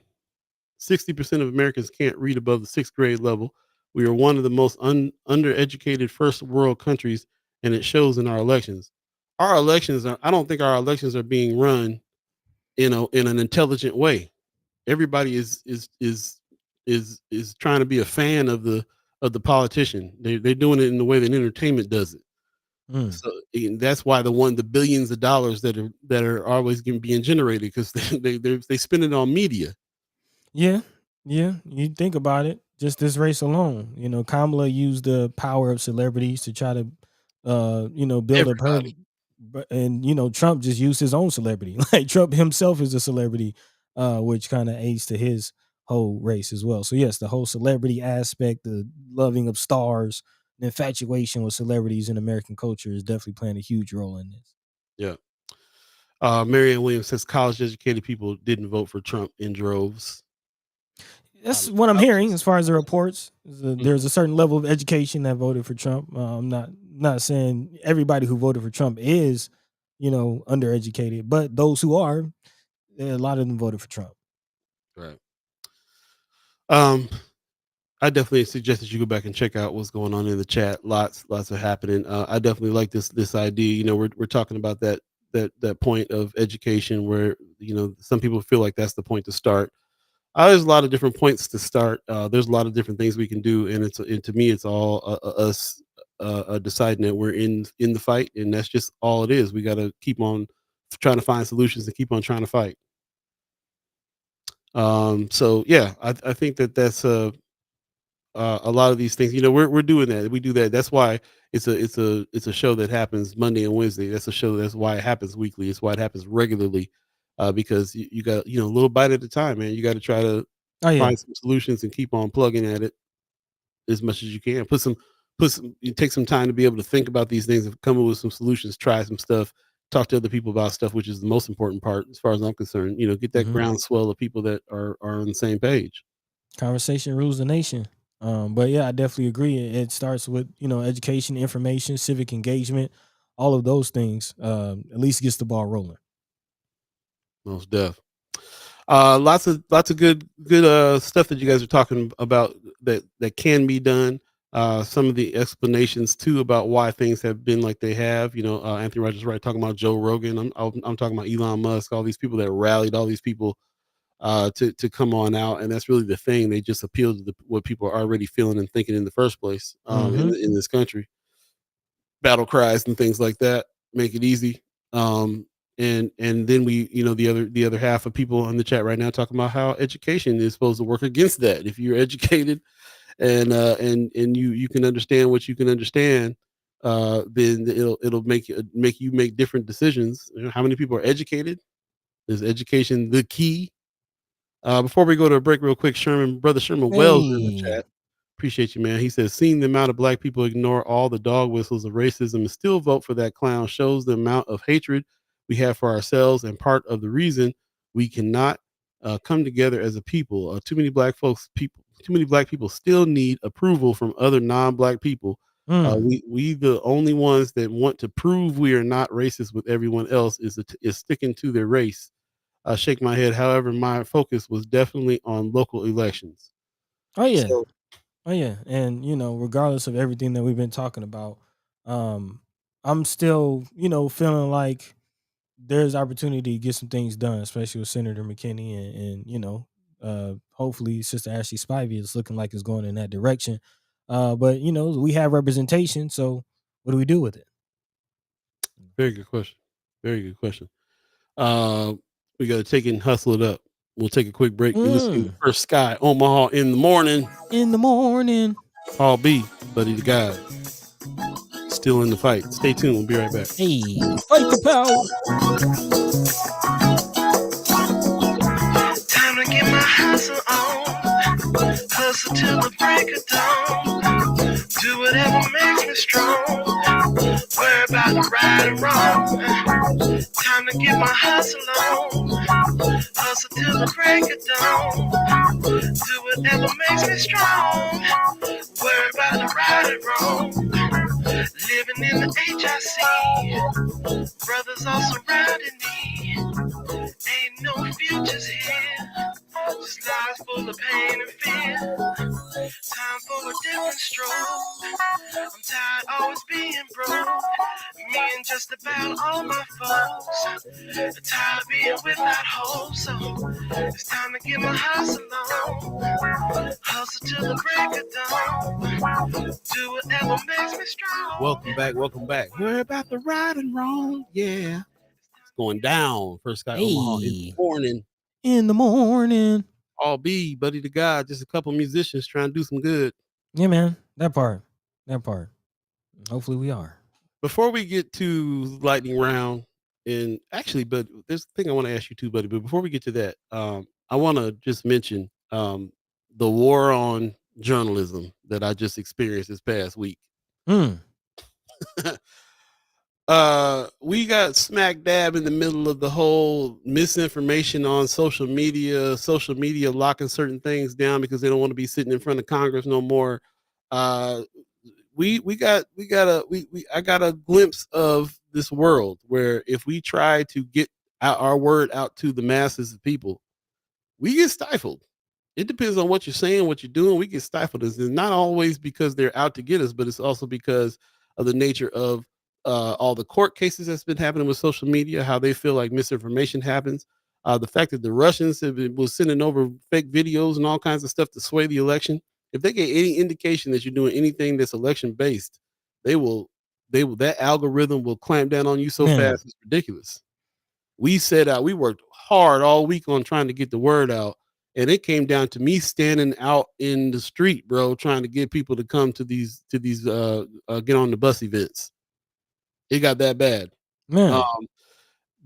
60% of Americans can't read above the sixth grade level. We are one of the most undereducated first world countries, and it shows in our elections. I don't think our elections are being run in an intelligent way. Everybody is trying to be a fan of the politician. They're doing it in the way that entertainment does it. Mm. So and that's why the billions of dollars that are always being generated, because they spend it on media. Yeah, yeah. You think about it, just this race alone. Kamala used the power of celebrities to try to, build up her. Everybody. And Trump just used his own celebrity. Like Trump himself is a celebrity, which kind of aids to his whole race as well. So yes, the whole celebrity aspect, the loving of stars, the infatuation with celebrities in American culture is definitely playing a huge role in this. Yeah. Marianne Williams says college educated people didn't vote for Trump in droves. That's what I'm I would hearing just as far as the reports. There's a certain level of education that voted for Trump. I'm not saying everybody who voted for Trump is, undereducated, but those who are, a lot of them voted for Trump. right. Um, I definitely suggest that you go back and check out what's going on in the chat. Lots are happening. I definitely like this idea. We're talking about that point of education where some people feel like that's the point to start. There's a lot of different points to start. There's a lot of different things we can do, and to me, it's all us deciding that we're in the fight, and that's just all it is. We got to keep on trying to find solutions and keep on trying to fight. So yeah, I think that's a lot of these things. We're doing that. We do that. That's why it's a show that happens Monday and Wednesday. That's a show. That's why it happens weekly. It's why it happens regularly, because you got a little bite at a time, man. You got to try to Oh yeah. find some solutions and keep on plugging at it as much as you can. Put some. You take some time to be able to think about these things and come up with some solutions. Try some stuff. Talk to other people about stuff, which is the most important part, as far as I'm concerned. Get that Hmm. groundswell of people that are on the same page. Conversation rules the nation. But yeah, I definitely agree. It starts with education, information, civic engagement, all of those things. At least gets the ball rolling. Most deaf. Lots of good stuff that you guys are talking about that can be done. Some of the explanations too about why things have been like they have. Anthony Rogers right talking about Joe Rogan. I'm talking about Elon Musk. All these people that rallied all these people to come on out, and that's really the thing. They just appeal to what people are already feeling and thinking in the first place. Hmm. In this country, battle cries and things like that make it easy. And then we, the other half of people on the chat right now talking about how education is supposed to work against that. If you're educated and you can understand what you can understand, then it'll make you make different decisions. How many people are educated? Is education the key? Before we go to a break, real quick, Brother Sherman Wells in the Hey. chat. Appreciate you, man. He says, seeing the amount of black people ignore all the dog whistles of racism and still vote for that clown shows the amount of hatred we have for ourselves and part of the reason we cannot come together as a people. Too many black people still need approval from other non-black people. Mm. We the only ones that want to prove we are not racist with everyone else is sticking to their race. I shake my head. However, my focus was definitely on local elections. Oh yeah. So Oh yeah. And regardless of everything that we've been talking about, um, I'm still feeling like there's opportunity to get some things done, especially with Senator McKinney and hopefully Sister Ashley Spivey is looking like it's going in that direction. But we have representation, so what do we do with it? very good question. Very good question. Uh, we got to take it and hustle it up. We'll take a quick break. You're listening to Mm. First Sky Omaha in the morning. In the morning. Paul B, Buddy the Guy, still in the fight. Stay tuned. We'll be right back. Hey, fight the power. Time to get my hustle on. Hustle till the break of dawn. Do whatever makes me strong. Worry about the right and wrong. Time to get my hustle on. Hustle till the break of dawn. Do whatever makes me strong. Worry about the right and wrong. Living in the HIC. Brothers all surrounding me. Ain't no futures here. Just lives full of pain and fear. Time for a different stroke. I'm tired always being broke. Me and just about all my folks. Tired of being without hope. So it's time to get my hustle on. Hustle till the break of dawn. Do whatever makes me strong. Welcome back. Welcome back. We're about the right and wrong. Yeah. It's going down. First Sky Omaha in the Hey, morning. in the morning. Paul B, Buddy the Guy, just a couple musicians trying to do some good. Yeah, man. That part. That part. Hopefully we are. Before we get to lightning round, and actually, but there's a thing I want to ask you too, buddy. But before we get to that, I want to just mention the war on journalism that I just experienced this past week. Mm. We got smack dab in the middle of the whole misinformation on social media locking certain things down because they don't want to be sitting in front of Congress no more. Uh, I got a glimpse of this world where if we try to get our word out to the masses of people, we get stifled. It depends on what you're saying, what you're doing. We get stifled. It's not always because they're out to get us, but it's also because of the nature of all the court cases that's been happening with social media, how they feel like misinformation happens. The fact that the Russians was sending over fake videos and all kinds of stuff to sway the election. If they get any indication that you're doing anything that's election based, they will that algorithm will clamp down on you so Man, fast it's ridiculous. We worked hard all week on trying to get the word out, and it came down to me standing out in the street, bro, trying to get people to come to these get on the bus events. It got that bad. man, Um,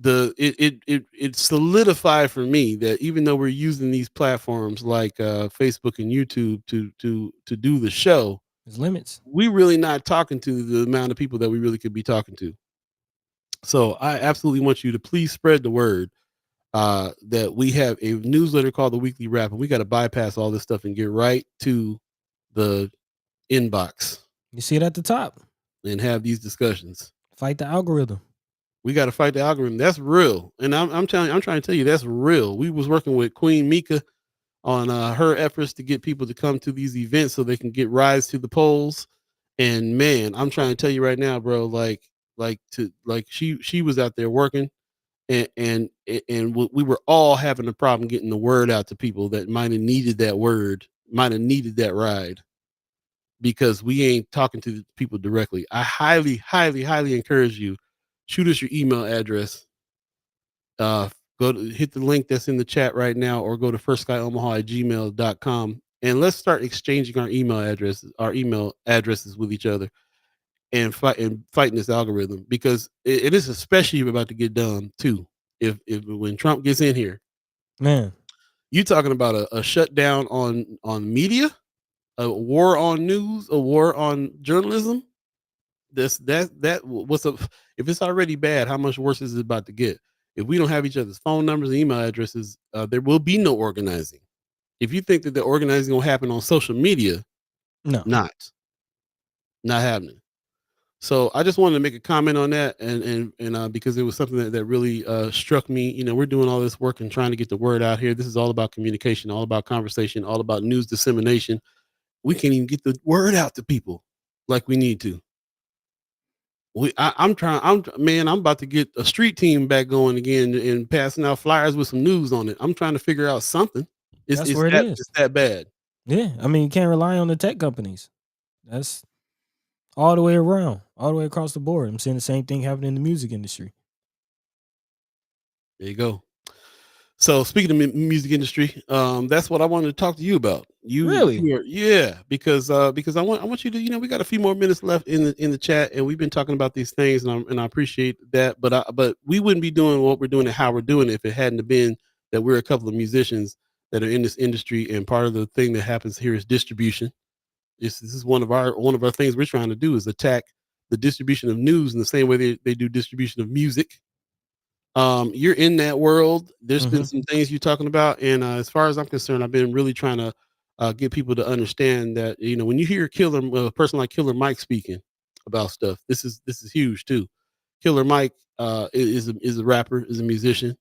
it solidified for me that even though we're using these platforms like Facebook and YouTube to do the show, there's limits. we really not talking to the amount of people that we really could be talking to. So I absolutely want you to please spread the word that we have a newsletter called the Weekly Wrap, and we got to bypass all this stuff and get right to the inbox You see it at the top. and have these discussions. Fight the algorithm. We got to fight the algorithm. That's real, and I'm trying to tell you that's real. We was working with Queen Mika on her efforts to get people to come to these events so they can get rise to the polls. And man, I'm trying to tell you right now, bro. She was out there working, and we were all having a problem getting the word out to people that might have needed that word, might have needed that ride, because we ain't talking to the people directly. I highly, highly, highly encourage you, shoot us your email address. Go to hit the link that's in the chat right now, or go to firstsky@gmail.com, and let's start exchanging our email addresses with each other, and fighting this algorithm, because it is especially about to get done too. If when Trump gets in here, Man, you talking about a shutdown on media, a war on news, a war on journalism. What's up? If it's already bad, how much worse is it about to get? If we don't have each other's phone numbers and email addresses, there will be no organizing. If you think that the organizing will happen on social media, no. not happening. So I just wanted to make a comment on that, and because it was something that really struck me. You know, we're doing all this work and trying to get the word out here. This is all about communication, all about conversation, all about news dissemination. We can't even get the word out to people like we need to. I'm about to get a street team back going again and passing out flyers with some news on it. I'm trying to figure out something. That's where it is. It's that bad. Yeah, I mean, you can't rely on the tech companies. That's all the way around, all the way across the board. I'm seeing the same thing happening in the music industry. There you go. So speaking of music industry, that's what I wanted to talk to you about. Really? Yeah, because I want you to, you know, we got a few more minutes left in the chat, and we've been talking about these things, and I appreciate that, but we wouldn't be doing what we're doing and how we're doing it if it hadn't have been that we're a couple of musicians that are in this industry, and part of the thing that happens here is distribution. This is one of our things we're trying to do, is attack the distribution of news in the same way they do distribution of music. You're in that world. There's been some things you're talking about, and as far as I'm concerned, I've been really trying to get people to understand that, you know, when you hear a person like Killer Mike speaking about stuff, this is huge too. Killer Mike is a rapper, is a musician,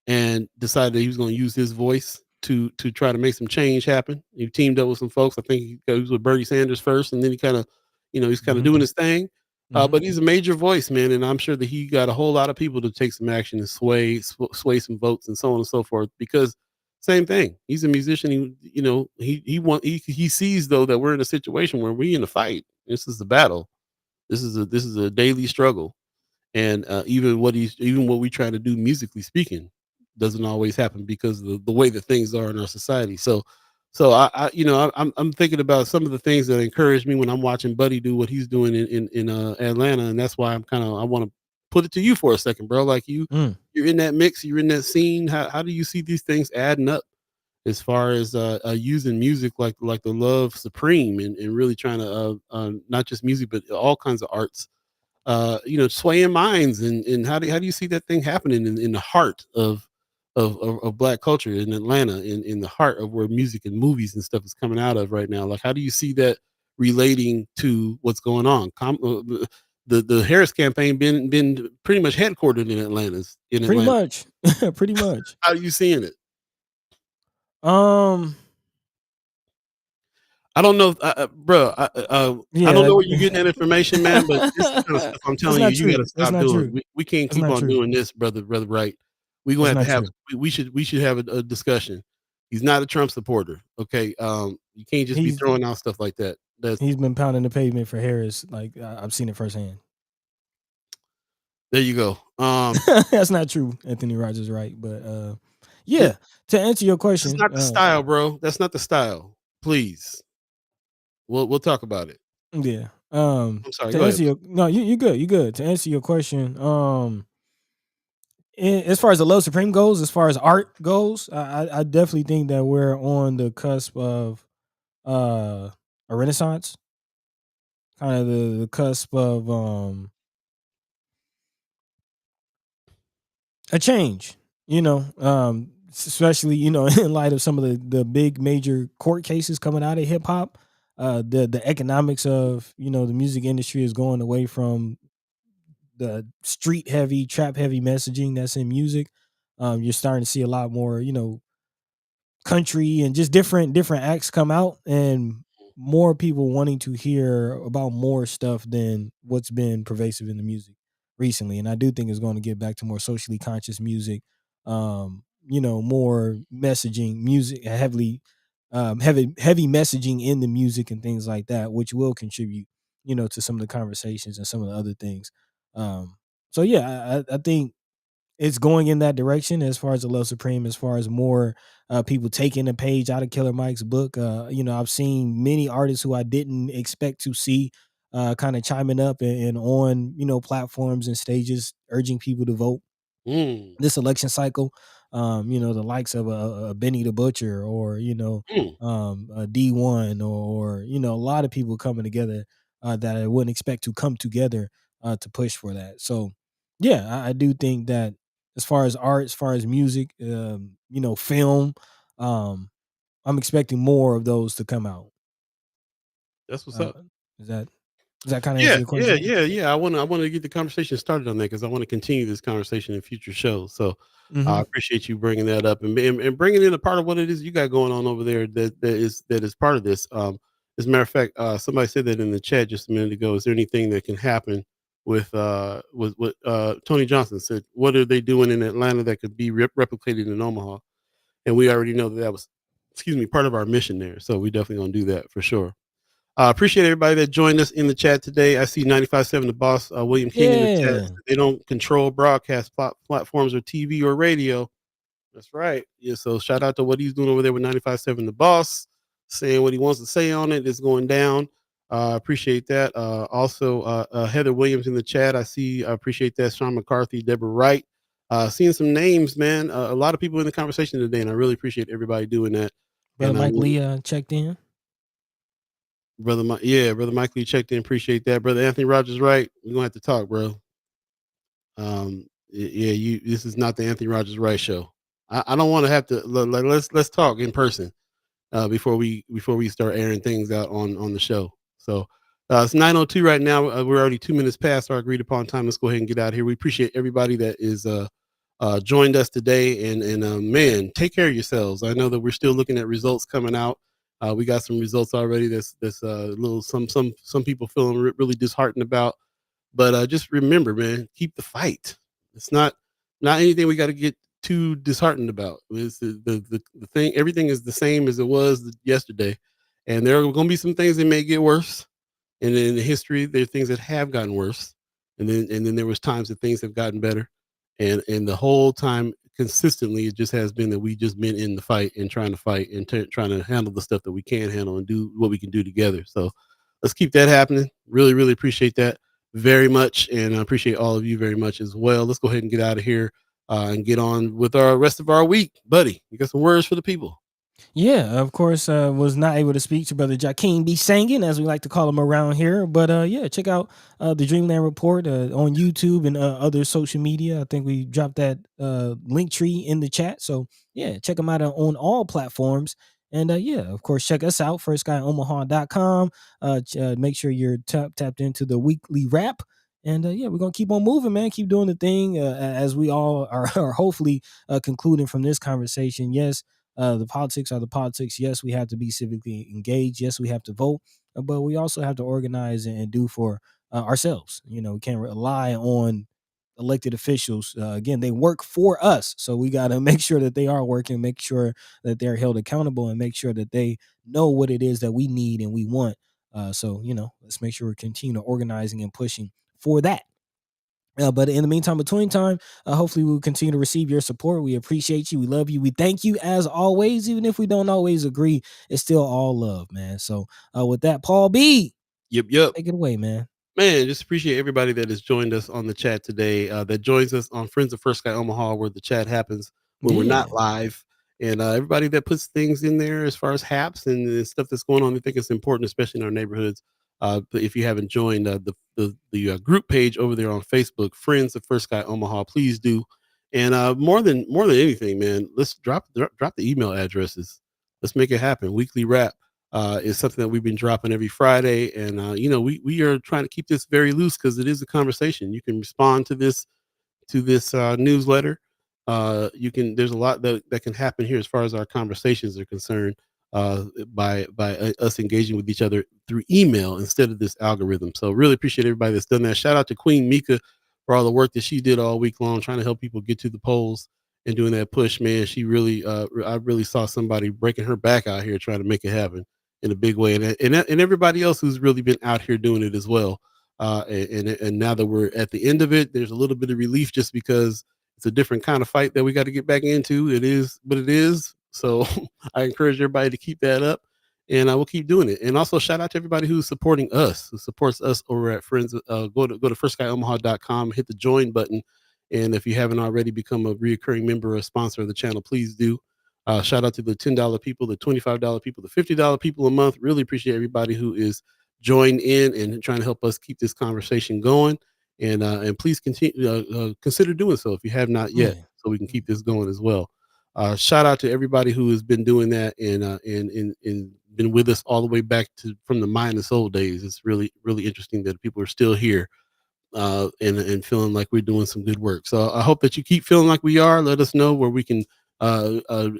and decided that he was going to use his voice to try to make some change happen. He teamed up with some folks. I think he was with Bernie Sanders first, and then he kind of, you know, he's kind of doing his thing. But he's a major voice, man, and I'm sure that he got a whole lot of people to take some action and sway some votes and so on and so forth. Because same thing, he's a musician. He sees though that we're in a situation where we're in a fight. This is a battle. This is a daily struggle, and even what we try to do musically speaking doesn't always happen because of the way that things are in our society. So I'm thinking about some of the things that encourage me when I'm watching Buddy do what he's doing in Atlanta, and that's why I want to put it to you for a second, bro. Like you're in that mix, you're in that scene. How do you see these things adding up as far as using music like the love supreme, and really trying to not just music but all kinds of arts, swaying minds, and how do you see that thing happening in the heart of black culture in Atlanta, in the heart of where music and movies and stuff is coming out of right now? Like, how do you see that relating to what's going on? The Harris campaign been pretty much headquartered in Atlanta. Pretty much. How are you seeing it? I don't know, bro. I don't know where you're getting that information, man. But this is kind of stuff I'm telling you, you got to stop doing. We can't keep on doing this, brother. Right? We gonna That's have to not have true. we should have a discussion. He's not a Trump supporter. Okay. You can't just be He's throwing out stuff like that. That's he's been pounding the pavement for Harris. Like I've seen it firsthand. there you go. That's not true. Anthony Rogers, right? But This, yeah. To answer your this is question, not the style, bro. That's not the style. Please. We'll talk about it. yeah. I'm sorry. To Go ahead. answer your no, you good. You good. To answer your question, as far as the Love Supreme goes, as far as art goes, I definitely think that we're on the cusp of a renaissance, kind of the cusp of a change. Especially in light of some of the big major court cases coming out of hip hop. The economics of the music industry is going away from the street heavy, trap heavy messaging that's in music. You're starting to see a lot more, country and just different acts come out, and more people wanting to hear about more stuff than what's been pervasive in the music recently. And I do think it's going to get back to more socially conscious music, more messaging music, heavy messaging in the music and things like that, which will contribute, to some of the conversations and some of the other things. So yeah, I think it's going in that direction as far as the Love Supreme, as far as more people taking a page out of Killer Mike's book. I've seen many artists who I didn't expect to see kind of chiming up and on, platforms and stages urging people to vote Mm, this election cycle. The likes of a Benny the Butcher, or mm. a D1, or a lot of people coming together that I wouldn't expect to come together to push for that. So yeah, I do think that as far as art, as far as music, film, um, I'm expecting more of those to come out. That's what's Uh, up. is that does that kind of answer Yeah, your yeah, question? yeah, yeah. I wanna get the conversation started on that because I want to continue this conversation in future shows. So I Hmm. appreciate you bringing that up and bringing in a part of what it is you got going on over there that is part of this. As a matter of fact, somebody said that in the chat just a minute ago. Is there anything that can happen with what Tony Johnson said? What are they doing in Atlanta that could be replicated in Omaha? And we already know that was, excuse me, part of our mission there. So we definitely gonna do that for sure. Appreciate everybody that joined us in the chat today. I see 95.7 the boss, William King in the chat. Yeah, They don't control broadcast platforms or TV or radio. That's right. Yeah. So shout out to what he's doing over there with 95.7 the boss, saying what he wants to say on it. It's going down. Appreciate that. Also, Heather Williams in the chat. I appreciate that. Sean McCarthy, Deborah Wright. Seeing some names, man. A lot of people in the conversation today, and I really appreciate everybody doing that. brother And I Mike really Lee checked in. Brother Mike, yeah, brother Mike Lee checked in. Appreciate that, brother Anthony Rogers. Right, we're gonna have to talk, bro. Yeah, you. This is not the Anthony Rogers Right show. I don't want to have to. Like, let's talk in person before we start airing things out on the show. So it's 9:02 right now. We're already 2 minutes past our agreed upon time. Let's go ahead and get out of here. We appreciate everybody that is joined us today. And man, take care of yourselves. I know that we're still looking at results coming out. We got some results already. That's a little some people feeling really disheartened about. But just remember, man, keep the fight. It's not anything we got to get too disheartened about. It's the thing. Everything is the same as it was yesterday, and there are going to be some things that may get worse. And in the history, there are things that have gotten worse, and then there was times that things have gotten better, and the whole time consistently, it just has been that we just been in the fight and trying to fight and trying to handle the stuff that we can handle and do what we can do together. So let's keep that happening. Really, really appreciate that very much, and I appreciate all of you very much as well. Let's go ahead and get out of here and get on with our rest of our week, buddy. You got some words for the people? Yeah, of course, was not able to speak to Brother Jakeem B. Sangin, as we like to call him around here. But yeah, check out the Dreamland Report on YouTube and other social media. I think we dropped that link tree in the chat. So yeah, check them out on all platforms. And yeah, of course, check us out, firstguyomaha.com. Make sure you're tapped into the weekly wrap. And yeah, we're going to keep on moving, man. Keep doing the thing as we all are hopefully concluding from this conversation. Yes, the politics are the politics. Yes, we have to be civically engaged. Yes, we have to vote, but we also have to organize and do for ourselves. We can't rely on elected officials. Again, they work for us, so we got to make sure that they are working, make sure that they're held accountable, and make sure that they know what it is that we need and we want. So let's make sure we're continuing organizing and pushing for that. But in the meantime, between time, hopefully we'll continue to receive your support. We appreciate you. We love you. We thank you as always. Even if we don't always agree, it's still all love, man. So with that, Paul B, Yep. take it away, man. Man, just appreciate everybody that has joined us on the chat today, that joins us on Friends of First Sky Omaha, where the chat happens when we're not live. And everybody that puts things in there as far as haps and stuff that's going on, I think it's important, especially in our neighborhoods. But if you haven't joined the group page over there on Facebook, Friends of First Sky Omaha, please do. And more than anything, man, let's drop the email addresses. Let's make it happen. Weekly Wrap is something that we've been dropping every Friday, and we are trying to keep this very loose because it is a conversation. You can respond to this newsletter. There's a lot that can happen here as far as our conversations are concerned, by us engaging with each other through email instead of this algorithm. So really appreciate everybody that's done that. Shout out to Queen Mika for all the work that she did all week long trying to help people get to the polls and doing that push. Man, she really I really saw somebody breaking her back out here trying to make it happen in a big way, and everybody else who's really been out here doing it as well. And now that we're at the end of it, there's a little bit of relief just because it's a different kind of fight that we got to get back into. It is what it is. So I encourage everybody to keep that up, and I will keep doing it. And also shout out to everybody who's supporting us, who supports us over at Friends. Go to firstskyOmaha.com, hit the join button, and if you haven't already become a reoccurring member or a sponsor of the channel, please do. Shout out to the $10 people, the $25 people, the $50 people a month. Really appreciate everybody who is joined in and trying to help us keep this conversation going. And please continue, consider doing so if you have not yet, so we can keep this going as well. Shout out to everybody who has been doing that and been with us all the way back from the Minus Old days. It's really, really interesting that people are still here and feeling like we're doing some good work. So I hope that you keep feeling like we are. Let us know where we can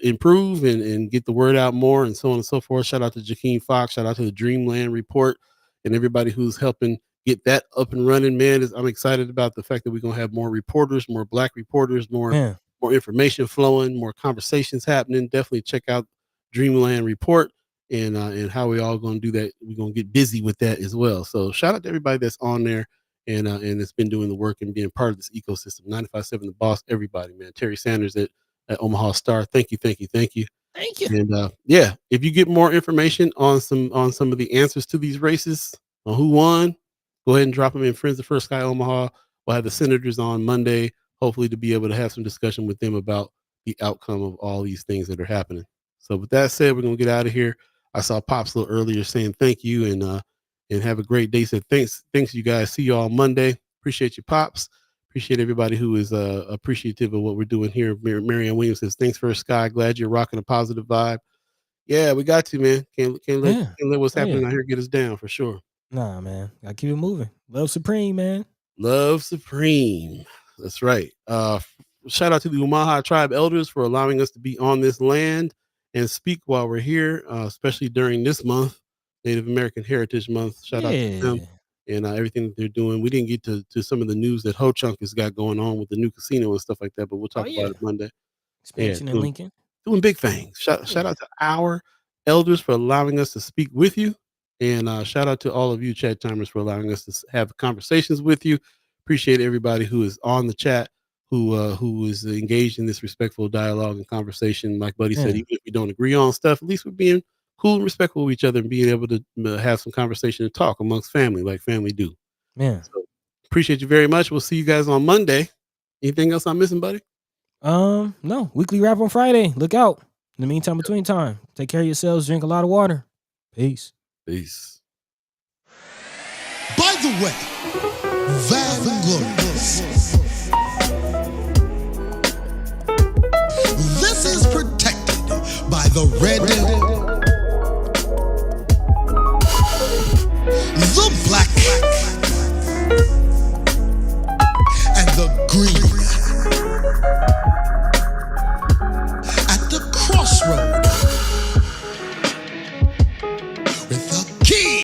improve and get the word out more, and so on and so forth. Shout out to Jakeem Fox. Shout out to the Dreamland Report and everybody who's helping get that up and running. Man, I'm excited about the fact that we're gonna have more reporters, more Black reporters, more information flowing, more conversations happening. Definitely check out Dreamland Report and how we all gonna do that. We're gonna get busy with that as well. So shout out to everybody that's on there and it's been doing the work and being part of this ecosystem. 95.7 The Boss, everybody, man. Terry Sanders at Omaha Star. Thank you. And if you get more information on some of the answers to these races, on who won, go ahead and drop them in Friends of First Sky Omaha. We'll have the senators on Monday, hopefully to be able to have some discussion with them about the outcome of all these things that are happening. So with that said, we're gonna get out of here. I saw Pops a little earlier saying thank you and have a great day. Said thanks you guys. See you all Monday. Appreciate you, Pops. Appreciate everybody who is appreciative of what we're doing here. Marianne Williams says, thanks for Sky. Glad you're rocking a positive vibe. Yeah, we got to, man. Can't let what's happening out here get us down for sure. Nah, man. Gotta keep it moving. Love supreme, man. Love supreme. That's right. Shout out to the Omaha Tribe elders for allowing us to be on this land and speak while we're here, especially during this month, Native American Heritage Month. Shout out to them and everything that they're doing. We didn't get to some of the news that Ho Chunk has got going on with the new casino and stuff like that, but we'll talk about it Monday. Expansion in Lincoln. Doing big things. Shout out to our elders for allowing us to speak with you. And shout out to all of you chat timers for allowing us to have conversations with you. Appreciate everybody who is on the chat, who is engaged in this respectful dialogue and conversation. Like Buddy said, even if we don't agree on stuff, at least we're being cool and respectful of each other and being able to have some conversation and talk amongst family like family do. Yeah. So appreciate you very much. We'll see you guys on Monday. Anything else I'm missing, buddy? No. Weekly Wrap on Friday. Look out. In the meantime, between time, take care of yourselves. Drink a lot of water. Peace. Peace. By the way, Vanglorious. This is protected by the Red